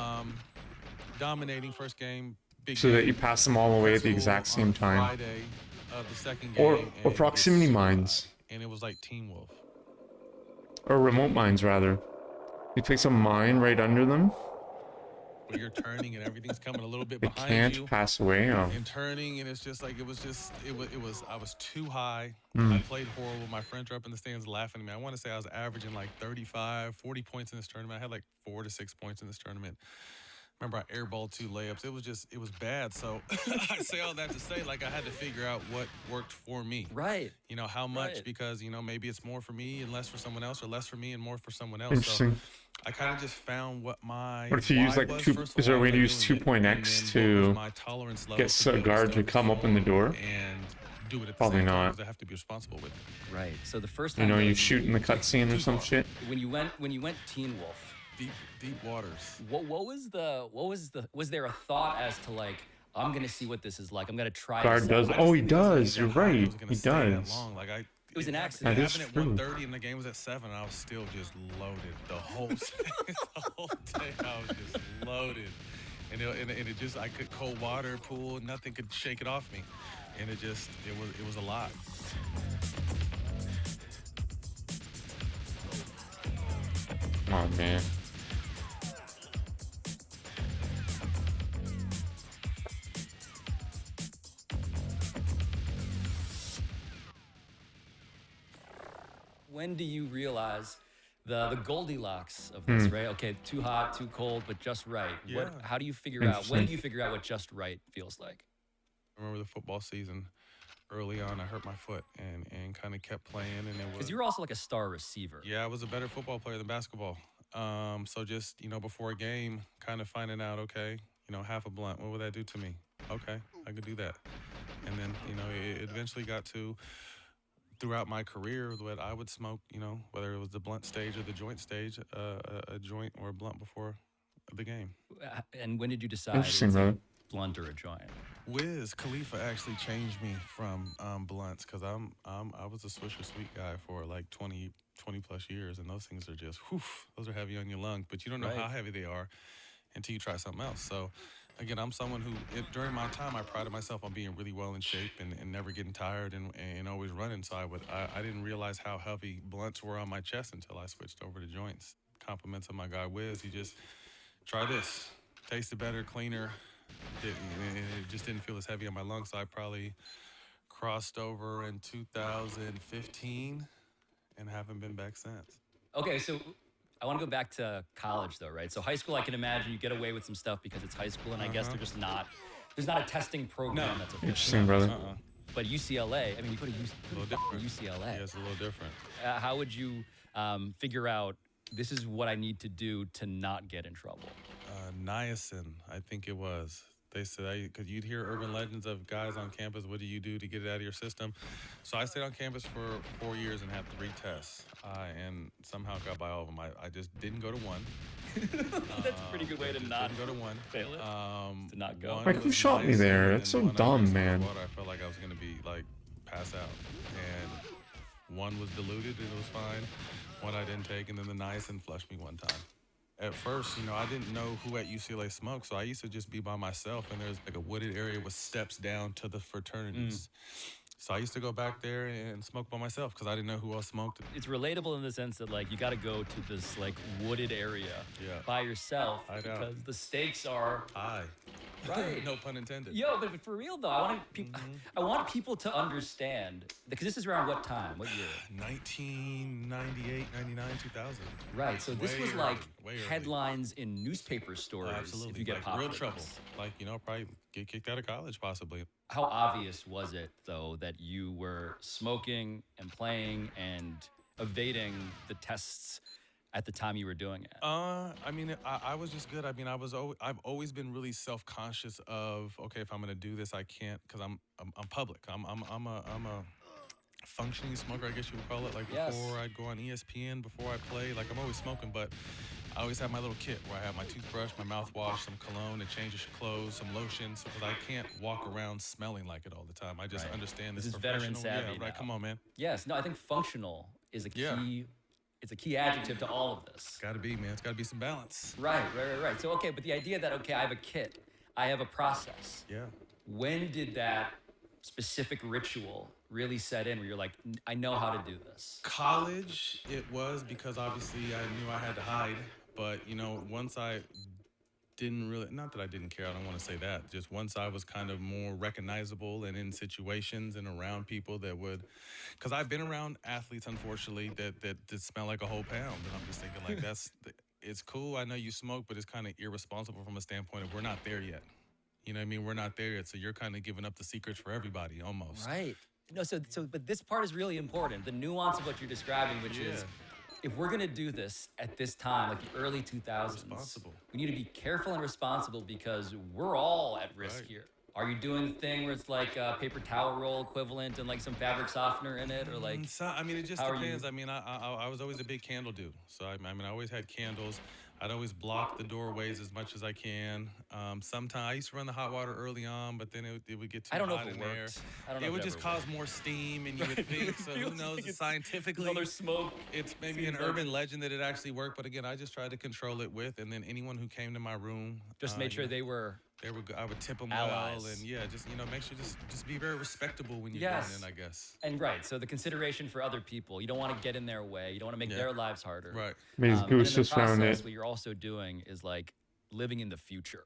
Dominating first game. So that you pass them all away at the exact same time. Friday of the second game. Or proximity mines. And it was like Teen Wolf. Or remote mines, rather. You place a mine right under them. Where you're turning and everything's coming a little bit It behind you. can't pass away. Oh. And turning, and it's just like, it was, I was too high. Mm. I played horrible. My friends were up in the stands laughing at me. I want to say I was averaging like 35, 40 points in this tournament. I had like 4 to 6 points in this tournament. Remember, I airballed 2 layups. It was bad. So I say all that to say, like, I had to figure out what worked for me. Right. You know, how much, Right. because, you know, maybe it's more for me and less for someone else, or less for me and more for someone else. Interesting. So I kind of just found what my. What if you use like was, two? first of Is there a all, way to by use doing it, 2.x and then what was to my tolerance level get to a do guard to stuff come open the door? and do it at the Probably same time, not. 'cause I have to be responsible with it. Right. So the first You time know, that you shoot in the cutscene or some shit. when you went Teen Wolf, deep waters. Was there a thought as to like, I'm gonna see what this is like. I'm gonna try. Guard this does. out. Oh, he does. You're right. It was gonna He stay that does. long. Like It was an accident. That It is happened true. at 1:30 and the game was at 7. I was still just loaded the whole the whole day. I was just loaded, and it just, I could cold water, pool, nothing could shake it off me, and it was a lot. Oh man. When do you realize the Goldilocks of this, Hmm. right? Okay, too hot, too cold, but just right. Yeah. How do you figure out? When Interesting. do you figure out what just right feels like? I remember the football season early on. I hurt my foot and kind of kept playing, and it was. Because you were also like a star receiver. Yeah, I was a better football player than basketball. So just, you know, before a game, kind of finding out, okay, you know, half a blunt, what would that do to me? Okay, I could do that. And then, you know, it eventually got to, throughout my career, what I would smoke, you know, whether it was the blunt stage or the joint stage, a joint or a blunt before the game. And when did you decide Interesting, it's a brother. blunt or a joint? Wiz Khalifa actually changed me from blunts, because I was a Swisher Sweet guy for like 20 plus years, and those things are just, whew, those are heavy on your lungs, but you don't know Right. how heavy they are until you try something else. So again, I'm someone who, during my time, I prided myself on being really well in shape and never getting tired and always running. So I didn't realize how heavy blunts were on my chest until I switched over to joints. Compliments of my guy Wiz. He just, try this, tasted better, cleaner. It just didn't feel as heavy on my lungs. So I probably crossed over in 2015 and haven't been back since. Okay, so I want to go back to college though, right? So high school, I can imagine you get away with some stuff because it's high school, and I guess they're just not. There's not a testing program that's official. Interesting, brother. But UCLA, I mean, you put A little different. UCLA. Yeah, it's a little different. How would you figure out this is what I need to do to not get in trouble? Niacin, I think it was. They said, because you'd hear urban legends of guys on campus, what do you do to get it out of your system? So I stayed on campus for 4 years and had 3 tests, and somehow got by all of them. I just didn't go to one. That's a pretty good way to not go to one. fail it. To not go. One Like, who was shot me niacin, there? and That's so one I dumb, mixed with man. water. I felt like I was going to be, like, pass out. And one was diluted, and it was fine. One I didn't take, and then the niacin flushed me one time. At first, you know, I didn't know who at UCLA smoked, so I used to just be by myself, and there's like a wooded area with steps down to the fraternities. So I used to go back there and smoke by myself because I didn't know who else smoked. It's relatable in the sense that like you got to go to this like wooded area Yeah. by yourself I know. because the stakes are high. right. No pun intended. Yo, but for real though, I want people to understand because this is around what time? What year? 1998, 99, 2000. Right. So this Way was early, like way early. headlines in newspaper stories. Absolutely. If you get like popped real for trouble. this. Like, probably get kicked out of college possibly. How obvious was it though that you were smoking and playing and evading the tests at the time you were doing it? I mean, I was just good. I mean, I've always been really self-conscious of, okay, if I'm gonna do this, I can't, because I'm public. I'm a functioning smoker, I guess you would call it. Like before I'd go on ESPN, before I play, like I'm always smoking, but I always have my little kit where I have my toothbrush, my mouthwash, some cologne, a change of clothes, some lotion, so because I can't walk around smelling like it all the time. I just understand this is veteran professional. savvy. Yeah, right. now. Come on, man. Yes. No, I think functional is a key. It's a key adjective to all of this. Got to be, man. It's got to be some balance. Right. So, okay, but the idea that, okay, I have a kit, I have a process. Yeah. When did that specific ritual really set in where you're like, I know how to do this? College, it was because obviously I knew I had to hide. But, once I didn't really, not that I didn't care, I don't want to say that. Just once I was kind of more recognizable and in situations and around people that would, because I've been around athletes, unfortunately, that smell like a whole pound. And I'm just thinking like, it's cool. I know you smoke, but it's kind of irresponsible from a standpoint of we're not there yet. You know what I mean? We're not there yet. So you're kind of giving up the secrets for everybody almost. Right. No, but this part is really important. The nuance of what you're describing, which is, if we're gonna do this at this time, like the early 2000s, we need to be careful and responsible because we're all at risk here. Are you doing the thing where it's like a paper towel roll equivalent and like some fabric softener in it, or like? I mean, it just depends. I mean, I was always a big candle dude, so I always had candles. I'd always block the doorways as much as I can. Sometimes I used to run the hot water early on, but then it would get too hot in there. It would just cause more steam, and you would think, so who knows scientifically. Other smoke. It's maybe an urban legend that it actually worked, but again, I just tried to control it with, and then anyone who came to my room. Just made sure they were good. I would tip them allies. well, and just make sure just be very respectable when you're going in, I guess. And so the consideration for other people, you don't want to get in their way, you don't want to make their lives harder. Right. Makes gooses around it. What you're also doing is like living in the future.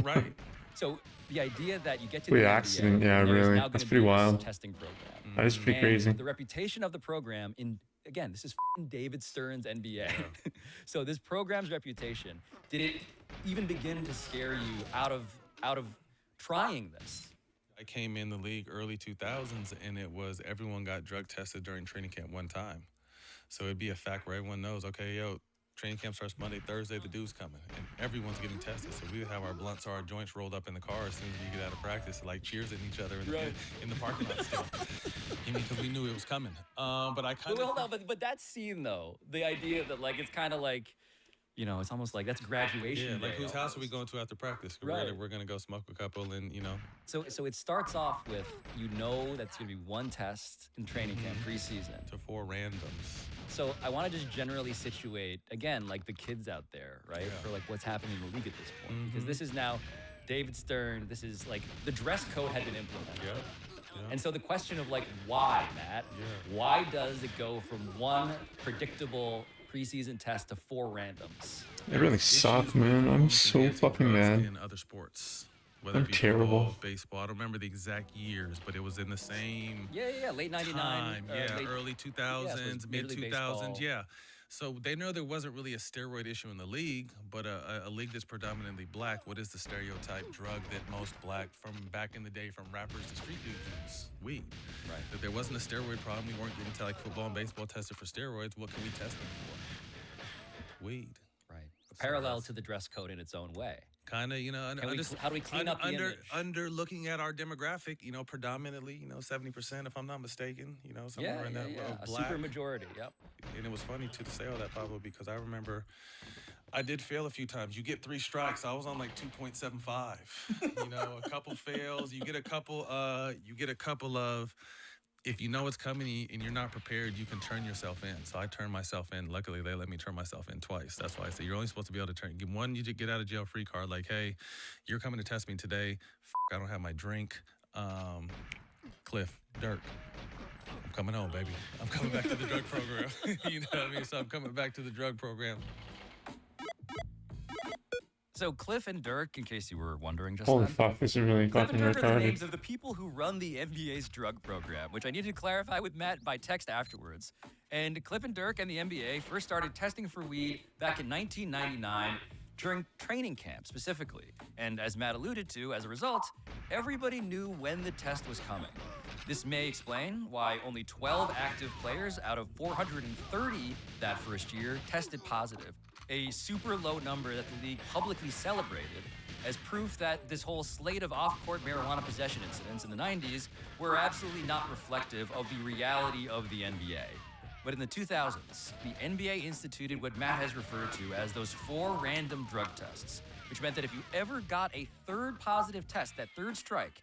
Right. So the idea that you get to Wait, the accident, NBA, yeah, and there's really. now That's gonna pretty be this wild. Testing program. That is pretty And crazy. The reputation of the program again, this is f***ing David Stern's NBA. So this program's reputation, did it even begin to scare you out of trying this? I came in the league early 2000s, and it was everyone got drug tested during training camp one time. So it'd be a fact where everyone knows, okay, training camp starts Monday, Thursday, the dude's coming, and everyone's getting tested. So we would have our blunts or our joints rolled up in the car as soon as we get out of practice, like cheersing each other in the parking lot still. Because we knew it was coming. But I kind of... Hold on, but that scene, though, the idea that, like, it's kind of like, it's almost like that's graduation. Yeah, like day whose house are we going to after practice? Right. We're going to go smoke a couple and, So it starts off with, that's going to be one test in training camp, preseason. To 4 randoms. So I want to just generally situate, again, like the kids out there, right? For like what's happening in the league at this point. Because this is now David Stern, this is like the dress code had been implemented. Yeah. And so the question of like, why, Matt? Why does it go from one predictable preseason test to 4 randoms? It really sucked, man. I'm so fucking mad. In other sports. Whether I'm it be terrible. Football, baseball, I don't remember the exact years, but it was in the same late 99. time. Early 2000s, mid 2000s, baseball. So they know there wasn't really a steroid issue in the league, but a league that's predominantly black, what is the stereotype drug that most black from back in the day, from rappers to street dudes use? Weed. Right. That there wasn't a steroid problem. We weren't getting to like football and baseball tested for steroids. What can we test them for? Weed. Right. Parallel to the dress code in its own way. Kind of, how do we clean up the image? Under looking at our demographic, predominantly, 70%, if I'm not mistaken, somewhere in that a black. super majority, yep. And it was funny to say all that, Pablo, because I remember I did fail a few times. You get 3 strikes. I was on like 2.75. A couple fails. You get a couple of. If you know it's coming and you're not prepared, you can turn yourself in. So I turned myself in. Luckily, they let me turn myself in twice. That's why I say you're only supposed to be able to turn. One, you get out of jail free card. Like, hey, you're coming to test me today. I don't have my drink. Cliff, Dirk. I'm coming home, baby. I'm coming back to the drug program. You know what I mean? So I'm coming back to the drug program. So Cliff and Dirk, in case you were wondering just Holy then. fuck, this is really Cliff fucking and Dirk are the retarded. names of the people who run the NBA's drug program, which I needed to clarify with Matt by text afterwards. And Cliff and Dirk and the NBA first started testing for weed back in 1999 during training camp specifically. And as Matt alluded to, as a result, everybody knew when the test was coming. This may explain why only 12 active players out of 430 that first year tested positive. A super low number that the league publicly celebrated as proof that this whole slate of off-court marijuana possession incidents in the 90s were absolutely not reflective of the reality of the NBA. But in the 2000s, the NBA instituted what Matt has referred to as those 4 random drug tests, which meant that if you ever got a third positive test, that third strike,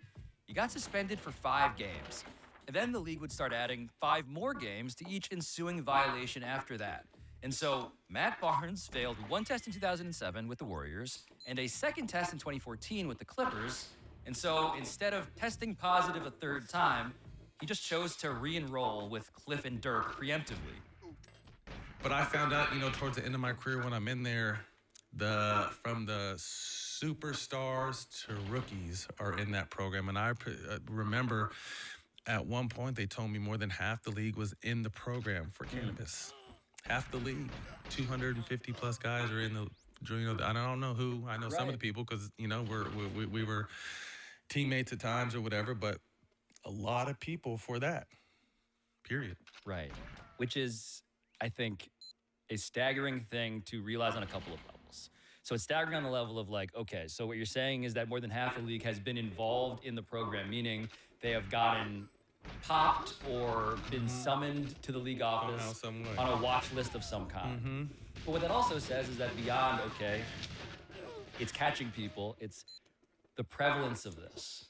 you got suspended for 5 games. And then the league would start adding 5 more games to each ensuing violation after that. And so Matt Barnes failed 1 test in 2007 with the Warriors and a second test in 2014 with the Clippers. And so instead of testing positive a third time, he just chose to re-enroll with Cliff and Dirk preemptively. But I found out, towards the end of my career when I'm in there, from the superstars to rookies are in that program. And I remember at one point they told me more than half the league was in the program for cannabis. Half the league, 250 plus guys are in the. I don't know who. I know some of the people because we were teammates at times or whatever. But a lot of people for that. Period. Right. Which is, I think, a staggering thing to realize on a couple of levels. So it's staggering on the level of like, okay, so what you're saying is that more than half the league has been involved in the program, meaning they have gotten popped or been summoned to the league office on a watch list of some kind. But what that also says is that beyond, okay, it's catching people, it's the prevalence of this.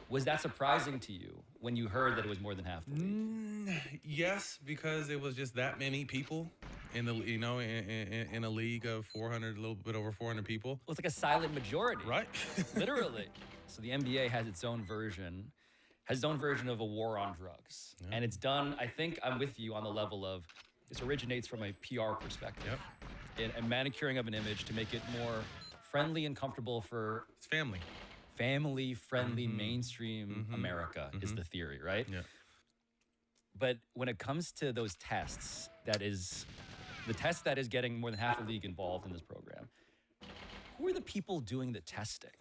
Was that surprising to you when you heard that it was more than half the league? Yes, because it was just that many people in the in a league of 400, a little bit over 400 people. Well, it's like a silent majority. Right. Literally. So the NBA has its own version of a war on drugs. Yeah. And it's done, I think I'm with you on the level of, this originates from a PR perspective. Yep. And manicuring of an image to make it more friendly and comfortable for... It's family. Family-friendly mainstream America is the theory, right? Yeah. But when it comes to those tests, the test that is getting more than half the league involved in this program, who are the people doing the testing?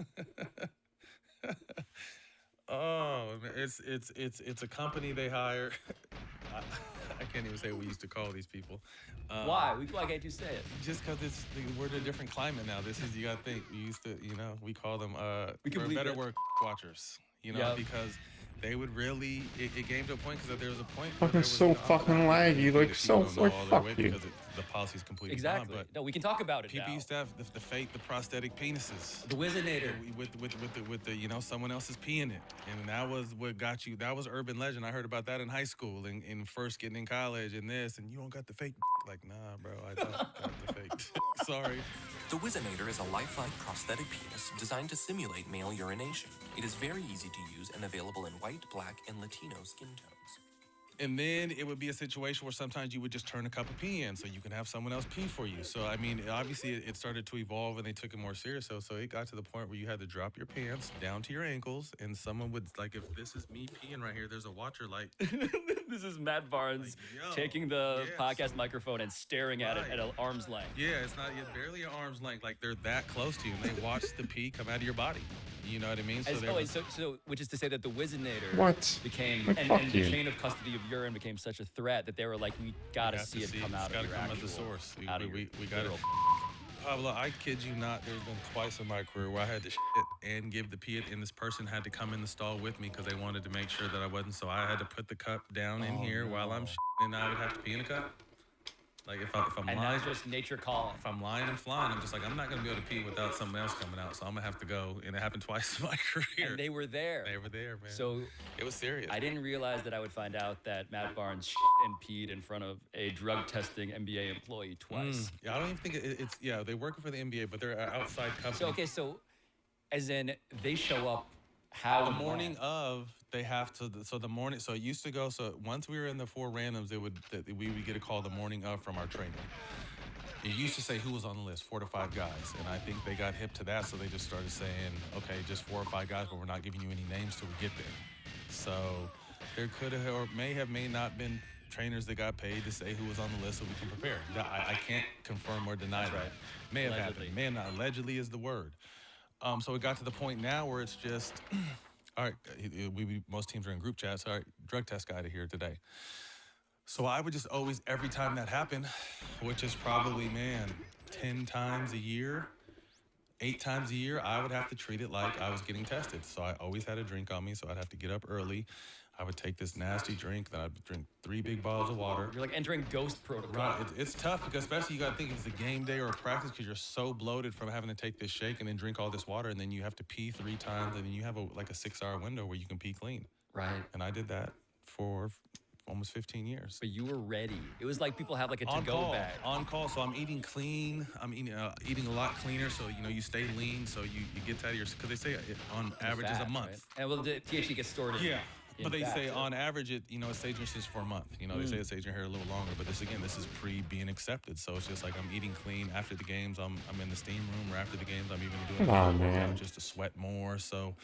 Oh, it's a company they hire. I can't even say what we used to call these people. Why? Why can't you say it? Just because we're in a different climate now. You got to think. We used to, we call them, for a better word, watchers. Because they would really, it came to a point because there was a point where Fucking so fucking laggy, like so, like fuck you. Because the policy's completely Exactly. gone, but No, we can talk about it people now. used to have the fake, the prosthetic penises. The Wizinator. With the someone else is peeing it. And that was what got you, that was urban legend. I heard about that in high school and first getting in college and this, and you don't got the fake. Like, nah, bro, I don't got the fake. Sorry. The Wizinator is a lifelike prosthetic penis designed to simulate male urination. It is very easy to use and available in white, black, and Latino skin tones. And then it would be a situation where sometimes you would just turn a cup of pee in so you can have someone else pee for you. So, I mean, obviously it started to evolve and they took it more serious. So it got to the point where you had to drop your pants down to your ankles and someone would, like, if this is me peeing right here, there's a watcher like... This is Matt Barnes taking the podcast microphone and staring at it at an arm's length. Yeah, it's barely an arm's length. Like, they're that close to you and they watch the pee come out of your body. You know what I mean? So which is to say that the Wizinator became, and the chain of custody of urine became such a threat that they were like, we gotta see it come out of your actual, at the source. We got it. Pablo, I kid you not, there's been twice in my career where I had to shit and give the pee, and this person had to come in the stall with me because they wanted to make sure that I wasn't. So I had to put the cup down in here while I'm shitting, and I would have to pee in a cup. Like if I'm and lying, that's just nature calling. If I'm lying and flying, I'm just like, I'm not gonna be able to pee without someone else coming out, so I'm gonna have to go. And it happened twice in my career. And they were there. They were there, man. So it was serious. I didn't realize that I would find out that Matt Barnes shit and peed in front of a drug testing NBA employee twice. Yeah, I don't even think it's. Yeah, they work for the NBA, but they're an outside company. So so as in they show up How The and morning when? of, they have to. So the morning. So it used to go. So once we were in the 4 randoms, we would get a call the morning of from our trainer. It used to say who was on the list, 4 to 5 guys, and I think they got hip to that, so they just started saying, okay, just 4 or 5 guys, but we're not giving you any names till we get there. So there could have or may not been trainers that got paid to say who was on the list so we can prepare. I can't confirm or deny That's that. right. May have Allegedly. happened. May have not. Allegedly is the word. So it got to the point now where it's just, all right, most teams are in group chats. All right, drug test guy to here today. So I would just always, every time that happened, which is probably, 10 times a year, 8 times a year, I would have to treat it like I was getting tested. So I always had a drink on me, so I'd have to get up early. I would take this nasty drink, then I'd drink 3 big bottles of water. You're like entering ghost protocol. Right, it's tough because especially you got to think if it's a game day or a practice because you're so bloated from having to take this shake and then drink all this water and then you have to pee 3 times and then you have a 6-hour window where you can pee clean. Right. And I did that for almost 15 years. But you were ready. It was like people have like a on to-go call, bag. On call, so I'm eating clean. I'm eating a lot cleaner, so you stay lean, so you get out of your, because they say on average is a month. Right? And well, the THC gets stored in. Yeah. in But they fat, say too. on average it stays in your system for a month. They say it stays in your hair a little longer, but this is pre being accepted. So it's just like I'm eating clean after the games. I'm in the steam room, or after the games I'm even doing Come on, a workout man. just to sweat more. So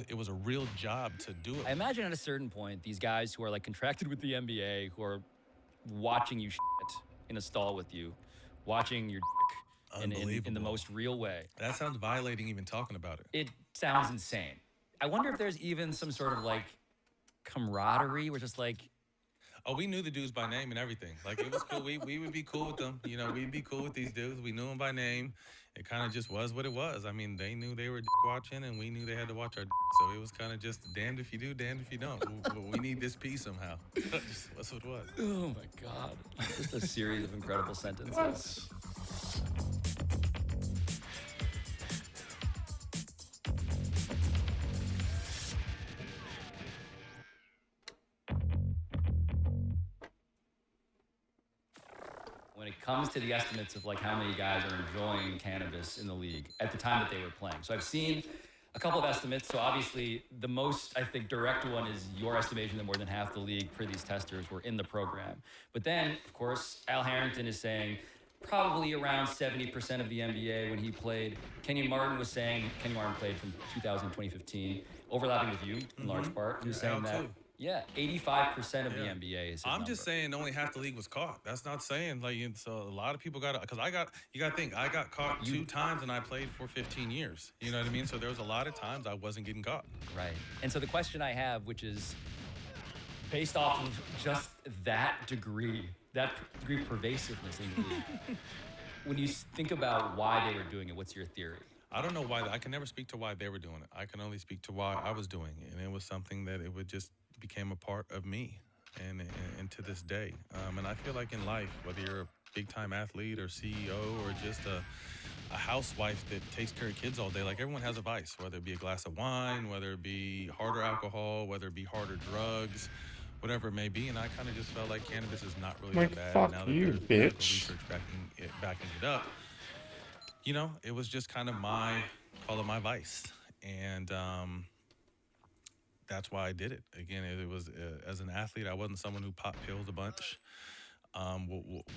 it was a real job to do it. I imagine at a certain point, these guys who are like contracted with the NBA, who are watching you shit in a stall with you, watching your dick in the most real way. That sounds violating even talking about it. It sounds insane. I wonder if there's even some sort of like camaraderie. We're just like, oh, we knew the dudes by name and everything. Like it was cool. We would be cool with them. We'd be cool with these dudes. We knew them by name. It kind of just was what it was. I mean, they knew they were watching, and we knew they had to watch our. So it was kind of just damned if you do, damned if you don't. We need this piece somehow. That's what it was. oh my God. Just a series of incredible sentences. When it comes to the estimates of like how many guys are enjoying cannabis in the league at the time that they were playing. So I've seen a couple of estimates. So obviously the most, I think, direct one is your estimation that more than half the league per these testers were in the program. But then, of course, Al Harrington is saying probably around 70% of the NBA when he played. Kenyon Martin was saying, Kenyon Martin played from 2000 to 202015, overlapping with you in large part. He was saying that. Yeah, 85% of the NBA is his I'm number. just saying only half the league was caught. That's not saying so a lot of people got, because you got to think, I got caught 2 times and I played for 15 years. You know what I mean? So there was a lot of times I wasn't getting caught. Right. And so the question I have, which is based off of just that degree of pervasiveness in the league, when you think about why they were doing it, what's your theory? I don't know why. I can never speak to why they were doing it. I can only speak to why I was doing it. And it was something that it would just became a part of me and to this day. And I feel like in life, whether you're a big-time athlete or CEO or just a housewife that takes care of kids all day, like everyone has a vice, whether it be a glass of wine, whether it be harder alcohol, whether it be harder drugs, whatever it may be. And I kind of just felt like cannabis is not really that bad. Fuck Now that you, there's medical bitch. research backing it up, it was just kind of my vice. And that's why I did it. Again, it was as an athlete, I wasn't someone who popped pills a bunch.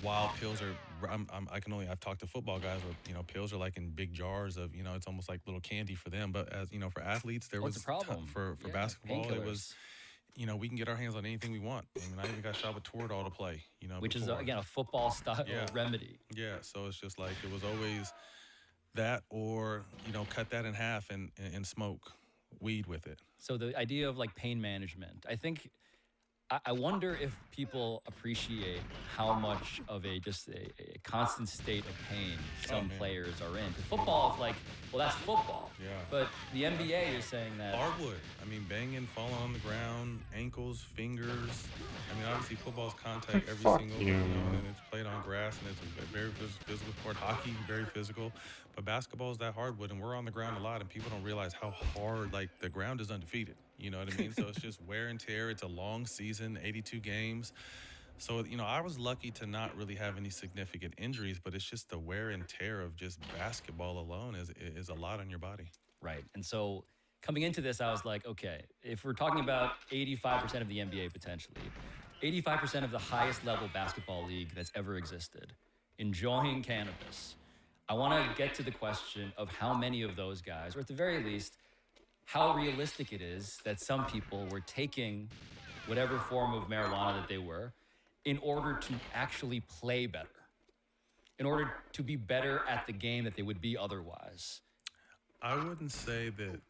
While pills are, I've talked to football guys where, pills are like in big jars of, it's almost like little candy for them. But as, for athletes, there was the problem? For basketball, it was, we can get our hands on anything we want. I mean, I even got shot with Toradol to play, Which is, before. again, a football style remedy. Yeah, so it's just like, it was always that or, cut that in half and smoke weed with it. So the idea of like pain management, I think, I wonder if people appreciate how much of a constant state of pain some players are in. 'Cause football is like, well, that's football. Yeah. But the NBA is saying that hardwood. I mean, banging, falling on the ground, ankles, fingers. I mean, obviously football is contact every Fuck single, you. and it's played on grass, and it's a very physical sport. Hockey, very physical. But basketball is that hardwood, and we're on the ground a lot, and people don't realize how hard, like, the ground is undefeated. You know what I mean? So it's just wear and tear. It's a long season, 82 games. So, I was lucky to not really have any significant injuries, but it's just the wear and tear of just basketball alone is a lot on your body. Right. And so coming into this, I was like, okay, if we're talking about 85% of the NBA potentially, 85% of the highest level basketball league that's ever existed, enjoying cannabis, I want to get to the question of how many of those guys, or at the very least, how realistic it is that some people were taking whatever form of marijuana that they were in order to actually play better, in order to be better at the game that they would be otherwise. I wouldn't say that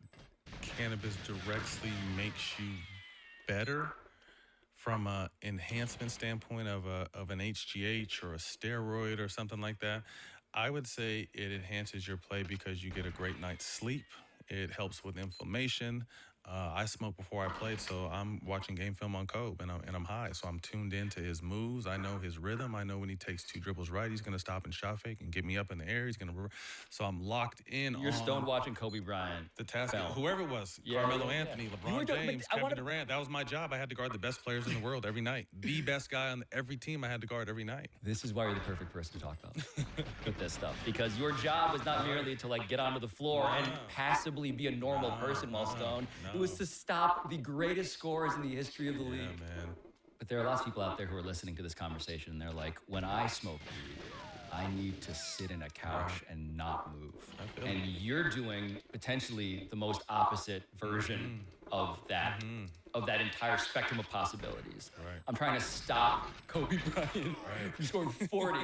cannabis directly makes you better from an enhancement standpoint of an HGH or a steroid or something like that. I would say it enhances your play because you get a great night's sleep. It helps with inflammation. I smoke before I played, so I'm watching game film on Kobe, and I'm high, so I'm tuned into his moves. I know his rhythm. I know when he takes 2 dribbles right, he's going to stop and shot fake and get me up in the air. He's going to, so I'm locked in. You're on stoned watching Kobe Bryant. the task. film. Whoever it was, Yeah, Carmelo yeah. Anthony, You LeBron were doing- but James, I Kevin wanna- Durant. That was my job. I had to guard the best players in the world every night. The best guy on every team I had to guard every night. This is why you're the perfect person to talk about with this stuff, because your job was not merely to like get onto the floor and passively be a normal person while stoned. It was to stop the greatest scorers in the history of the league. Man. But there are lots of people out there who are listening to this conversation, and they're like, when I smoke weed, I need to sit in a couch and not move. And you're doing potentially the most opposite version of that entire spectrum of possibilities. Right. I'm trying to stop Kobe Bryant from scoring 40.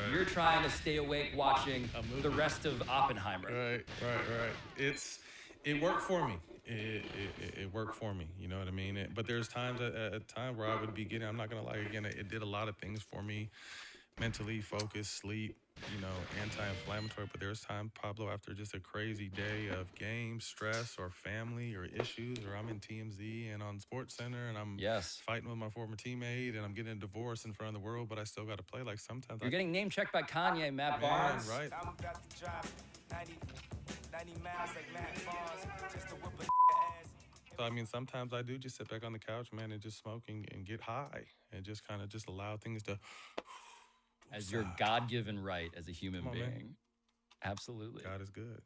You're trying to stay awake watching the rest of Oppenheimer. Right. It worked for me. It worked for me. You know what I mean? But there's times at a time where I would be getting. I'm not gonna lie. Again, it did a lot of things for me, mentally, focus, sleep. You know, anti-inflammatory. But there's time, Pablo, after just a crazy day of games, stress, or family, or issues, or I'm in TMZ and on Sports Center, and I'm fighting with my former teammate, and I'm getting a divorce in front of the world, but I still got to play. Like sometimes You're getting name checked by Kanye, Matt Barnes. right? I'm about to drive 90 miles like Matt Barnes just to whip a ass. So I mean, sometimes I do just sit back on the couch, man, and just smoke and get high, and just kind of just allow things to. As your God-given right as a human Come on, being. man. Absolutely. God is good.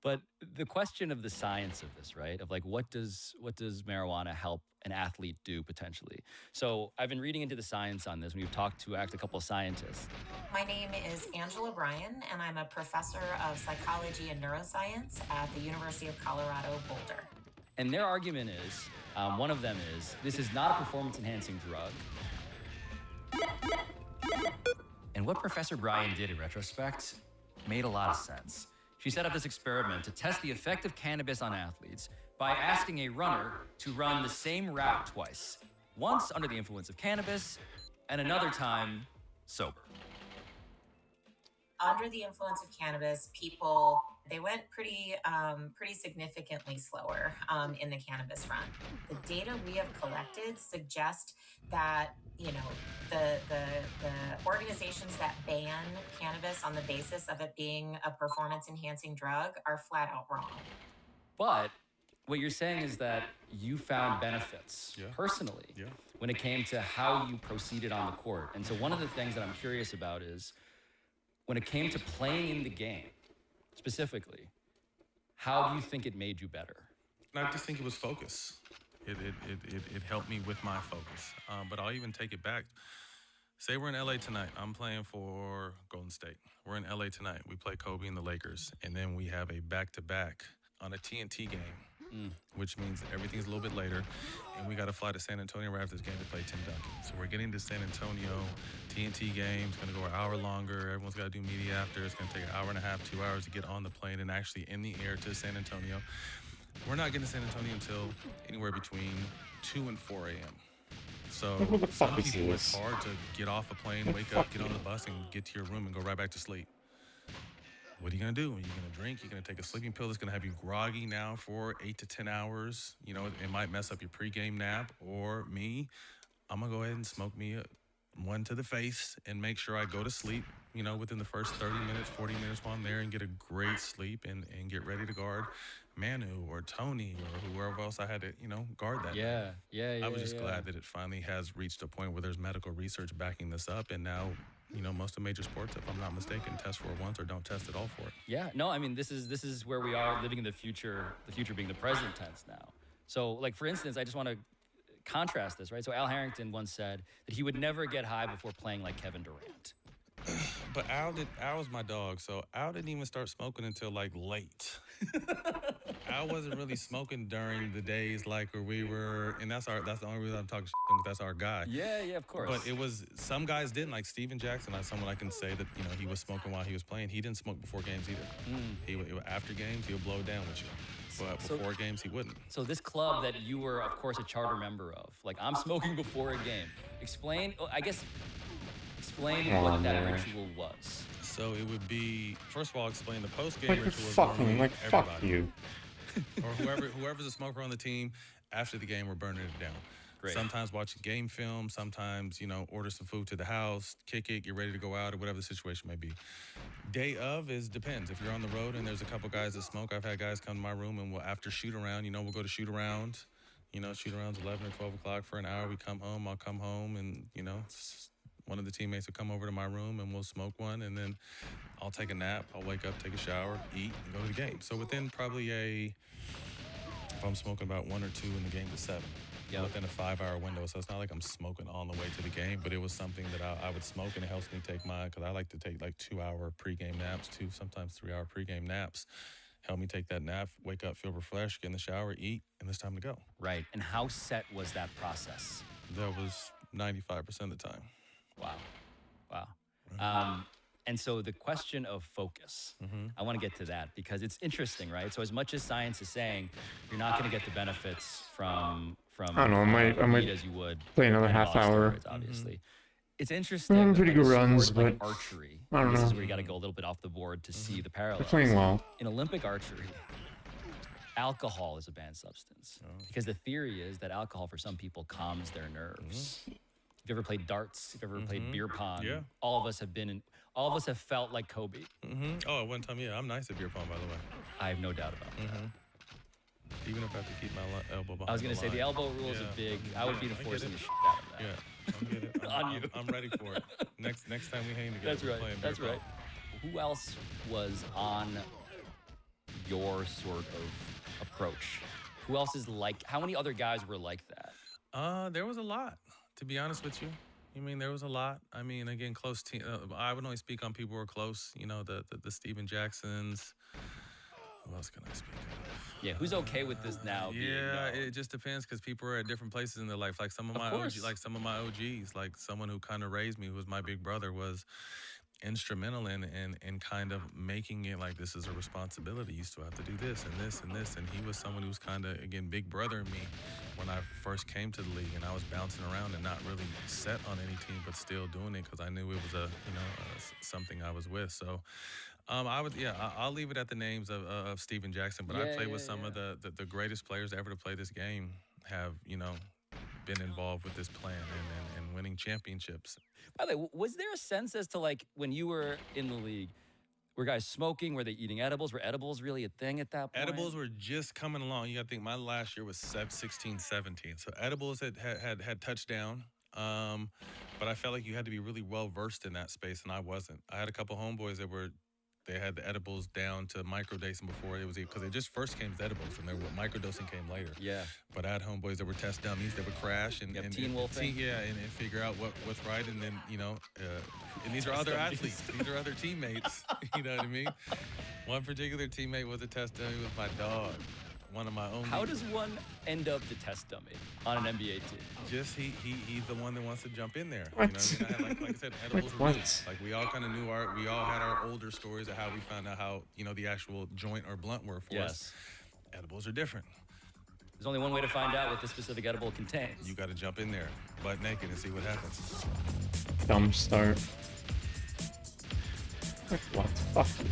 But the question of the science of this, right? Of like, what does marijuana help an athlete do potentially? So I've been reading into the science on this. We've talked to a couple of scientists. My name is Angela Bryan, and I'm a professor of psychology and neuroscience at the University of Colorado Boulder. And their argument is, one of them is, this is not a performance-enhancing drug. And what Professor Bryan did in retrospect made a lot of sense. She set up this experiment to test the effect of cannabis on athletes by asking a runner to run the same route twice. Once under the influence of cannabis, and another time sober. Under the influence of cannabis, people, they went pretty significantly slower in the cannabis run. The data we have collected suggest that, you know, the organizations that ban cannabis on the basis of it being a performance-enhancing drug are flat out wrong. But what you're saying is that you found benefits personally when it came to how you proceeded on the court. And so one of the things that I'm curious about is when it came to playing in the game, specifically, how do you think it made you better? I just think it was focus. It helped me with my focus. But I'll even take it back. Say we're in LA tonight. I'm playing for Golden State. We're in LA tonight. We play Kobe and the Lakers. And then we have a back-to-back on a TNT game, which means everything's a little bit later. And we got to fly to San Antonio right after this game to play Tim Duncan. So we're getting to San Antonio. TNT game. It's going to go an hour longer. Everyone's got to do media after. It's going to take an hour and a half, 2 hours to get on the plane and actually in the air to San Antonio. We're not getting to San Antonio until anywhere between 2 and 4 a.m. So What the some fuck is people, this? it's hard to get off a plane, wake up, get on the bus, and get to your room and go right back to sleep. What are you going to do? Are you going to drink? You're going to take a sleeping pill that's going to have you groggy now for 8 to 10 hours. You know, it might mess up your pregame nap. Or me, I'm going to go ahead and smoke me one to the face and make sure I go to sleep, you know, within the first 30 minutes, 40 minutes while I'm there and get a great sleep and get ready to guard Manu or Tony or whoever else I had to, you know, guard that day. I was just glad that it finally has reached a point where there's medical research backing this up. And now most of major sports, if I'm not mistaken, test for it once or don't test at all for it. Yeah, no, I mean, this is where we are living in the future being the present tense now. So, like, for instance, I just want to contrast this, right? So Al Harrington once said that he would never get high before playing like Kevin Durant. But Al was my dog, so Al didn't even start smoking until like late. Al wasn't really smoking during the days like where we were, and that's the only reason I'm talking shit, because that's our guy. Yeah, of course. But it was, some guys didn't, like Steven Jackson. That's someone I can say that, he was smoking while he was playing. He didn't smoke before games either. He after games, he would blow it down with you. But before games, he wouldn't. So this club that you were, of course, a charter member of, like, I'm smoking before a game. Explain what that ritual was. So it would be, first of all, explain the post-game Like, ritual. fuck you. Or whoever's a smoker on the team, after the game, we're burning it down. Great. Sometimes watching game film, sometimes, order some food to the house, kick it, get ready to go out, or whatever the situation may be. Day of depends. If you're on the road and there's a couple guys that smoke, I've had guys come to my room and after shoot around, we'll go to shoot around. Shoot around's 11 or 12 o'clock for an hour. We come home, I'll come home and, one of the teammates will come over to my room and we'll smoke one, and then I'll take a nap, I'll wake up, take a shower, eat, and go to the game. So within probably if I'm smoking about 1 or 2 in the game to 7, within a 5-hour window. So it's not like I'm smoking on the way to the game, but it was something that I would smoke, and it helps me take because I like to take like 2-hour pregame naps, sometimes 3-hour pregame naps. Help me take that nap, wake up, feel refreshed, get in the shower, eat, and it's time to go. Right. And how set was that process? That was 95% of the time. Wow. And so the question of focus, I want to get to that because it's interesting, right? So as much as science is saying you're not going to get the benefits from I don't know, I might weed as you would play another half hour. steroids, obviously. It's interesting. Pretty good runs, like but archery. I don't This know. is where you got to go a little bit off the board to see the parallels. They're playing well. In Olympic archery, alcohol is a banned substance because the theory is that alcohol for some people calms their nerves. If you ever played darts, if you ever played beer pong, all of us have felt like Kobe. Oh, at one time, I'm nice at beer pong, by the way. I have no doubt about that. Even if I have to keep my elbow behind I was going to say, the elbow rule is a big, I would be enforcing the shit out of that. Yeah, I get it. On you. I'm ready for it. Next time we hang together, That's we're right. playing beer That's pong. right. Who else was on your sort of approach? Who else is like, how many other guys were like that? There was a lot, to be honest with you. There was a lot. Again, close team. I would only speak on people who are close. The Steven Jacksons. Who else can I speak of? Yeah, who's okay with this now? It just depends because people are at different places in their life. Like some of my OGs, like someone who kind of raised me, who was my big brother, was instrumental in kind of making it like this is a responsibility. You still have to do this and this and this. And he was someone who was kind of, again, big brother in me when I first came to the league, and I was bouncing around and not really set on any team, but still doing it because I knew it was something I was with. So I'll leave it at the names of Steven Jackson, but I played with some of the greatest players ever to play this game have, been involved with this plan and winning championships. By the way, was there a sense as to like when you were in the league, were guys smoking? Were they eating edibles? Were edibles really a thing at that point? Edibles were just coming along. You got to think my last year was 16, 17. So edibles had touched down. But I felt like you had to be really well versed in that space, and I wasn't. I had a couple homeboys that they had the edibles down to microdosing before it was, because they just first came as edibles, and microdosing came later. Yeah. But I had homeboys that were test dummies that would crash and teen wolfing. And figure out what's right, and then and these are other athletes, these are other teammates. You know what I mean? One particular teammate was a test dummy with my dog. One of my own. How does one end up the test dummy on an NBA team? Just he's the one that wants to jump in there. What? You know what I mean? Like I said, edibles were new. Like we all kind of knew we all had our older stories of how we found out how the actual joint or blunt were for us. Edibles are different. There's only one way to find out what this specific edible contains. You got to jump in there, butt naked, and see what happens. Dumb start. What? Fuck you.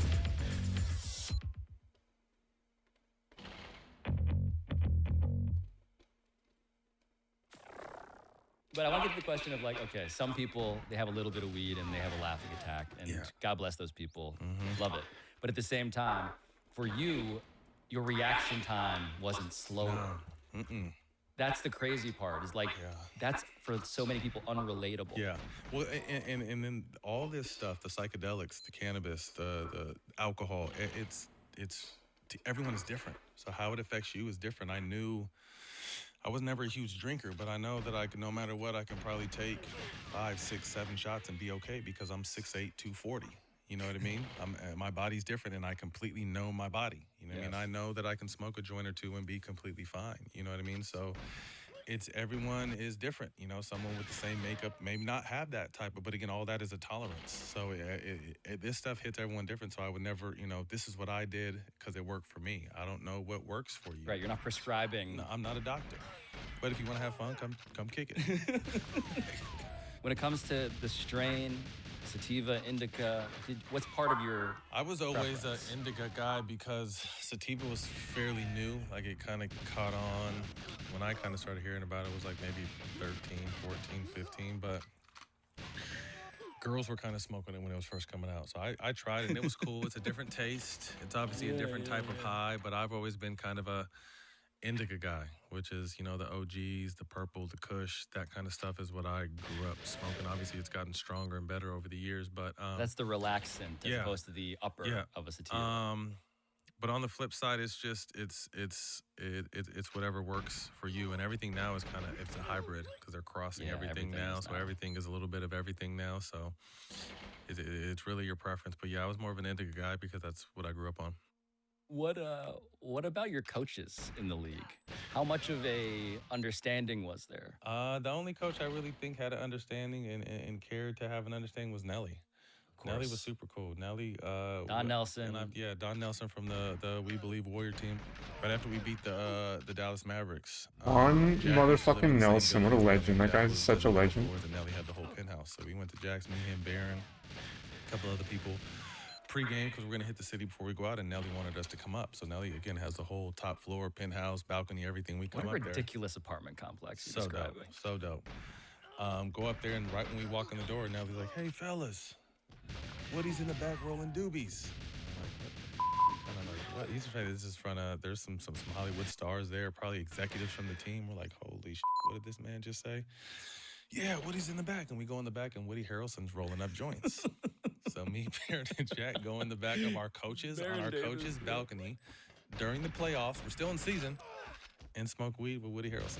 But I want to get to the question of like, okay, some people, they have a little bit of weed and they have a laughing attack, and God bless those people. Love it. But at the same time, for you, your reaction time wasn't slower. That's the crazy part. Is like that's for so many people unrelatable. Yeah. Well, and then all this stuff, the psychedelics, the cannabis, the alcohol, everyone is different. So how it affects you is different. I was never a huge drinker, but I know that no matter what, I can probably take 5, 6, 7 shots and be okay because I'm 6'8", 240. You know what I mean? My body's different, and I completely know my body. You know what I mean? I know that I can smoke a joint or two and be completely fine. You know what I mean? So everyone is different. You know, someone with the same makeup may not have that type of, but again, all that is a tolerance. So this stuff hits everyone different. So I would never, this is what I did because it worked for me. I don't know what works for you. Right, you're not prescribing. No, I'm not a doctor. But if you want to have fun, come kick it. When it comes to the strain, sativa, indica, what's part of your I was always an preference? indica guy because sativa was fairly new. Like it kind of caught on when I kind of started hearing about it. Was like maybe 13, 14, 15, but girls were kind of smoking it when it was first coming out. So I tried it and it was cool. It's a different taste. It's obviously a different type of high, but I've always been kind of a indica guy, which is, the OGs, the purple, the kush, that kind of stuff is what I grew up smoking. Obviously, it's gotten stronger and better over the years, but that's the relaxant as opposed to the upper of a sativa. But on the flip side, it's just it's whatever works for you, and everything now is it's a hybrid because they're crossing everything now, so everything is a little bit of everything now. So it's really your preference. But yeah, I was more of an indica guy because that's what I grew up on. What about your coaches in the league? How much of a understanding was there? The only coach I really think had an understanding and cared to have an understanding was Nelly. Nelly was super cool. Nelly, Don Nelson. And Don Nelson from the We Believe Warrior team. Right after we beat the Dallas Mavericks. On motherfucking Nelson, what a legend. That guy's such a legend. And Nelly had the whole penthouse. So we went to Jack's, me and Barron, a couple other people. Pre-game because we're going to hit the city before we go out, and Nelly wanted us to come up. So Nelly, again, has the whole top floor, penthouse, balcony, everything. We come What a up there. ridiculous apartment complex So you're describing. dope. So dope. Go up there, and right when we walk in the door, Nelly's like, "Hey, fellas, Woody's in the back rolling doobies." I'm like, what? He's saying this is from, there's some Hollywood stars there, probably executives from the team. We're like, holy shit, what did this man just say? Yeah, Woody's in the back. And we go in the back, and Woody Harrelson's rolling up joints. So me, Barrett, and Jack go in the back of our coaches on our coaches' balcony during the playoffs. We're still in season, and smoke weed with Woody Harrelson.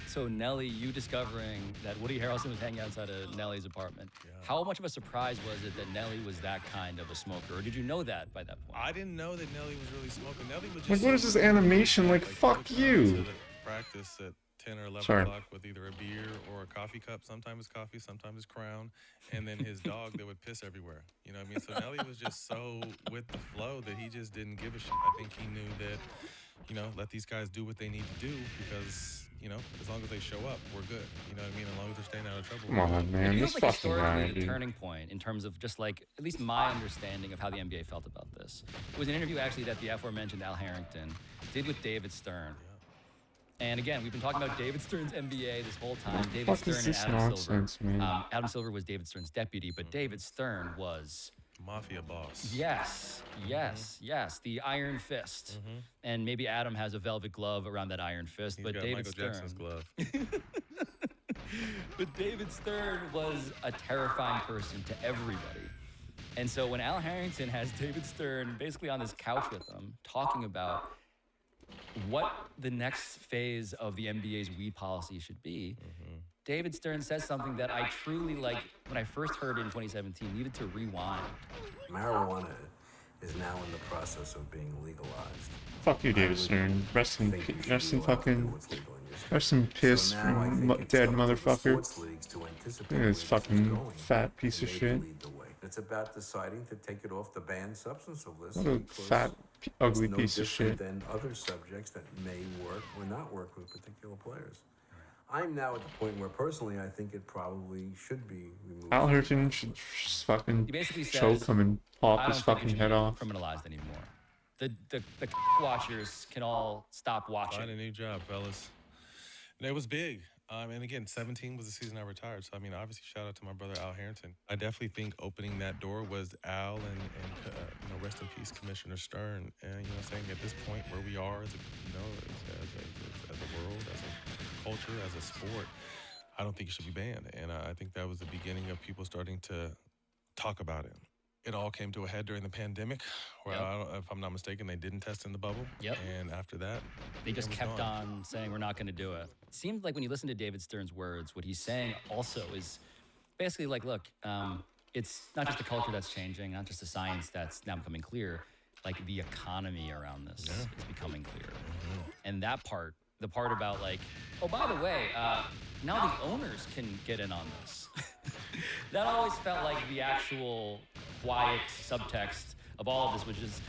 So Nelly, you discovering that Woody Harrelson was hanging outside of Nelly's apartment. Yeah. How much of a surprise was it that Nelly was that kind of a smoker? Or did you know that by that point? I didn't know that Nelly was really smoking. Nelly was just Like, what is this animation? Like, fuck you. Practice at 10 or 11 o'clock with either a beer or a coffee cup. Sometimes it's coffee, sometimes it's Crown. And then his dog that would piss everywhere. You know what I mean? So Nelly was just so with the flow that he just didn't give a shit. I think he knew that, let these guys do what they need to do because, as long as they show up, we're good. You know what I mean? As long as they're staying out of trouble. Come on, man. It feels This like fucking historically guy, the dude. turning point in terms of just like, at least my understanding of how the NBA felt about this. It was an interview actually that the aforementioned Al Harrington did with David Stern. And again, we've been talking about David Stern's NBA this whole time. David fuck Stern is and this Adam nonsense, Silver. man? Adam Silver was David Stern's deputy, but David Stern was mafia boss. Yes. The Iron Fist. And maybe Adam has a velvet glove around that Iron Fist, He's but got David Michael Stern. Jackson's glove. But David Stern was a terrifying person to everybody. And so when Al Harrington has David Stern basically on this couch with him, talking about what the next phase of the NBA's weed policy should be, David Stern says something that I truly, when I first heard it in 2017, needed to rewind. Marijuana is now in the process of being legalized. Fuck you, David Stern. Rest in piss from dead motherfucker. Look at this fucking fat piece of shit. It's about deciding to take it off the banned substance list. What a fat, ugly piece of shit. Than other subjects that may work or not work with particular players. I'm now at the point where personally I think it probably should be removed. Al Harrington should just fucking He basically choke says, him and pop I his don't think it fucking should head be off. criminalized anymore. The watchers can all stop watching. Find a new job, fellas. And it was big. And again, 17 was the season I retired. So, I mean, obviously, shout out to my brother, Al Harrington. I definitely think opening that door was Al and rest in peace, Commissioner Stern. And, saying at this point where we are as a, as a world, as a culture, as a sport, I don't think it should be banned. And I think that was the beginning of people starting to talk about it. It all came to a head during the pandemic, where, if I'm not mistaken, they didn't test in the bubble. Yep. And after that, They just it was kept gone. on saying, we're not going to do it. It seemed like when you listen to David Stern's words, what he's saying also is basically like, look, it's not just the culture that's changing, not just the science that's now becoming clear, like the economy around this is becoming clear. And that part, the part about like, oh, by the way, now the owners can get in on this. That always felt like the actual quiet subtext of all of this, which is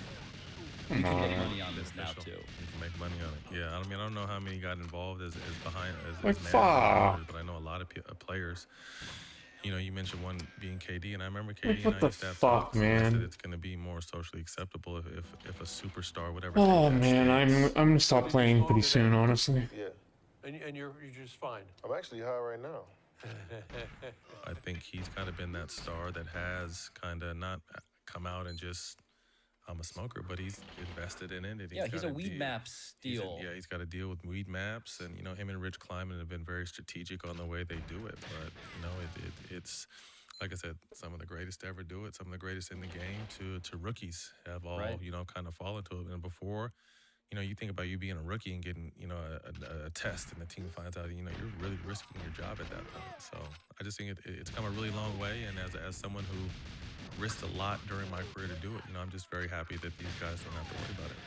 we can make money on this now too. You can make money on it. Yeah, I mean, I don't know how many got involved as behind as Like, managers, fuck. but I know a lot of players. You know, you mentioned one being KD, and I remember Like, KD what and I the used to have fuck, talks, and they said man? it's going to be more socially acceptable if a superstar would ever. Oh take that man, stance. I'm gonna stop playing pretty soon, honestly. Yeah. And you're just fine. I'm actually high right now. I think he's kind of been that star that has kind of not come out and just, I'm a smoker, but he's invested in it. And Yeah, he's got a Weed Maps deal. He's got to deal with Weed Maps, and you know, him and Rich Kleiman have been very strategic on the way they do it. But you know, it's like I said, some of the greatest to ever do it, some of the greatest in the game to rookies have all you know kind of fallen to it. And before, you know, you think about you being a rookie and getting, you know, a test, and the team finds out, you know, you're really risking your job at that point. So I just think it's come a really long way. And as someone who risked a lot during my career to do it, you know, I'm just very happy that these guys don't have to worry about it.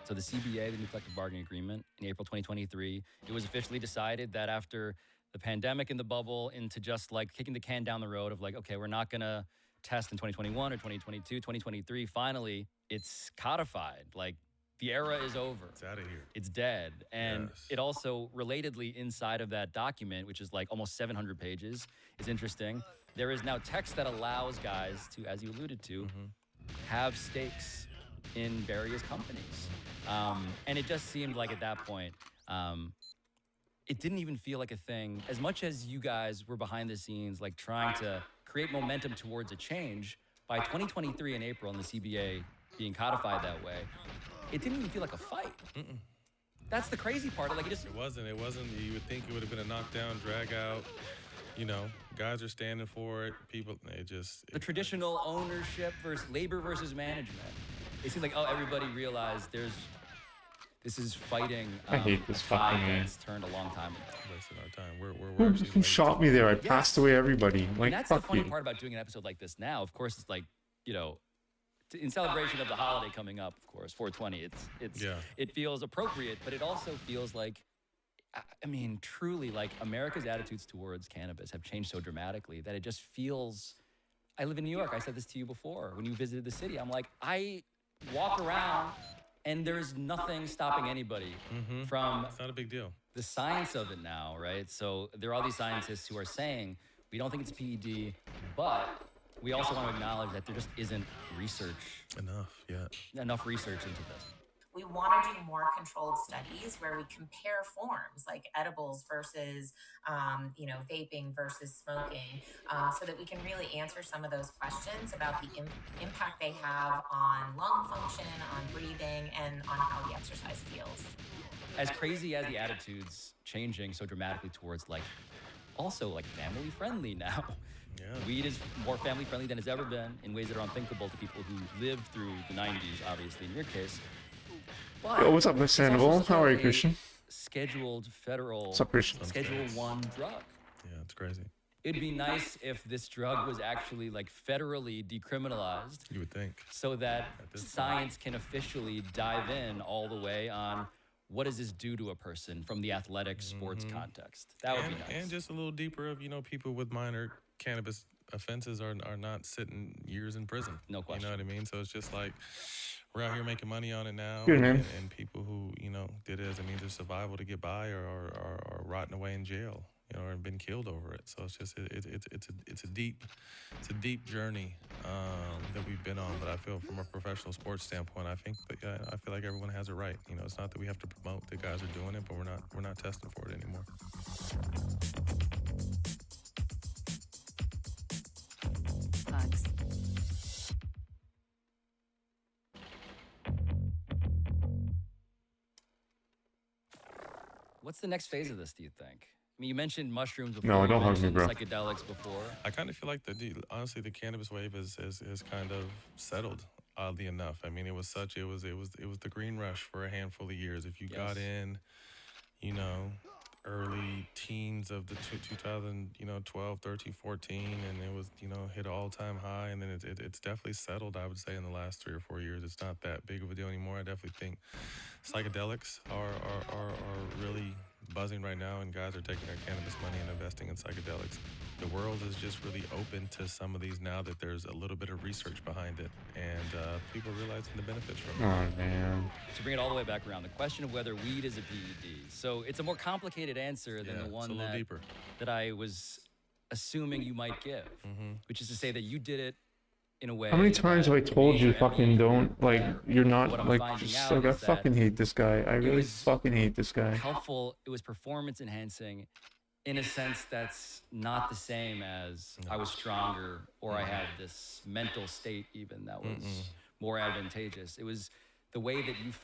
So the CBA, the new collective bargaining agreement, in April 2023, it was officially decided that after the pandemic and the bubble, into just like kicking the can down the road of like, okay, we're not going to test in 2021 or 2022, 2023, finally, it's codified. Like, the era is over. It's out of here. It's dead. And it also, relatedly, inside of that document, which is like almost 700 pages, is interesting. There is now text that allows guys to, as you alluded to, have stakes in various companies. And it just seemed like at that point, it didn't even feel like a thing. As much as you guys were behind the scenes, like trying to create momentum towards a change, by 2023 in April, and the CBA being codified that way, it didn't even feel like a fight. That's the crazy part. Like, it wasn't. You would think it would have been a knockdown, drag out. You know, guys are standing for it. People, the traditional ownership versus labor versus management. It seems like, oh, everybody realized this is fighting. I hate this fucking game. That's turned a long time ago. Wasting our time. Who shot me there? I passed away everybody. And Like, that's the fuck funny you. part about doing an episode like this now. Of course, it's like, you know, in celebration of the holiday coming up, of course, 420. It feels appropriate, but it also feels like, I mean, truly, like America's attitudes towards cannabis have changed so dramatically that it just feels. I live in New York. I said this to you before when you visited the city. I'm like, I walk around and there's nothing stopping anybody from. It's not a big deal. The science of it now, right? So there are all these scientists who are saying we don't think it's PED, but we also want to acknowledge that there just isn't enough research into this. We want to do more controlled studies where we compare forms like edibles versus, you know, vaping versus smoking, so that we can really answer some of those questions about the impact they have on lung function, on breathing, and on how the exercise feels. As crazy as the attitudes changing so dramatically towards like, also like family friendly now. Yeah. Weed is more family friendly than it's ever been in ways that are unthinkable to people who lived through the 90s, obviously, in your case. But Yo, what's up, Miss it's Sandoval? also How are you, still a Christian? Scheduled federal What's up, Christian? Schedule 1 drug. Yeah, it's crazy. It'd be nice if this drug was actually like federally decriminalized. You would think. So that science can officially dive in all the way on what does this do to a person from the athletic sports context. That would be nice. And just a little deeper of, you know, people with minor cannabis offenses are not sitting years in prison. No question. You know what I mean? So it's just like, we're out here making money on it now. Good, man. And people who, you know, did it as a means of survival to get by are rotting away in jail, you know, or been killed over it. So it's just, it's a deep journey that we've been on. But I feel from a professional sports standpoint, I feel like everyone has it right. You know, it's not that we have to promote that guys are doing it, but we're not testing for it anymore. Thanks. What's the next phase of this, do you think? I mean, you mentioned mushrooms before. No, you don't hug me, mentioned bro. psychedelics before. I kind of feel like honestly the cannabis wave is kind of settled. Oddly enough, I mean, it was the green rush for a handful of years. If you got in, you know, early teens of the 2000, 12, 13, 14, and it was, hit an all-time high, and then it's definitely settled, I would say, in the last 3 or 4 years. It's not that big of a deal anymore. I definitely think psychedelics are really buzzing right now, and guys are taking their cannabis money and investing in psychedelics. The world is just really open to some of these now that there's a little bit of research behind it, and people realizing the benefits from it. Oh, man. To bring it all the way back around, the question of whether weed is a PED. So it's a more complicated answer than the one that I was assuming you might give, which is to say that you did it in a way. How many times have I told you fucking don't, like, you're not, like, just, like, I fucking hate this guy. I really fucking hate this guy. Helpful. It was performance enhancing in a sense that's not the same as I was stronger or I had this mental state even that was more advantageous. It was the way that you found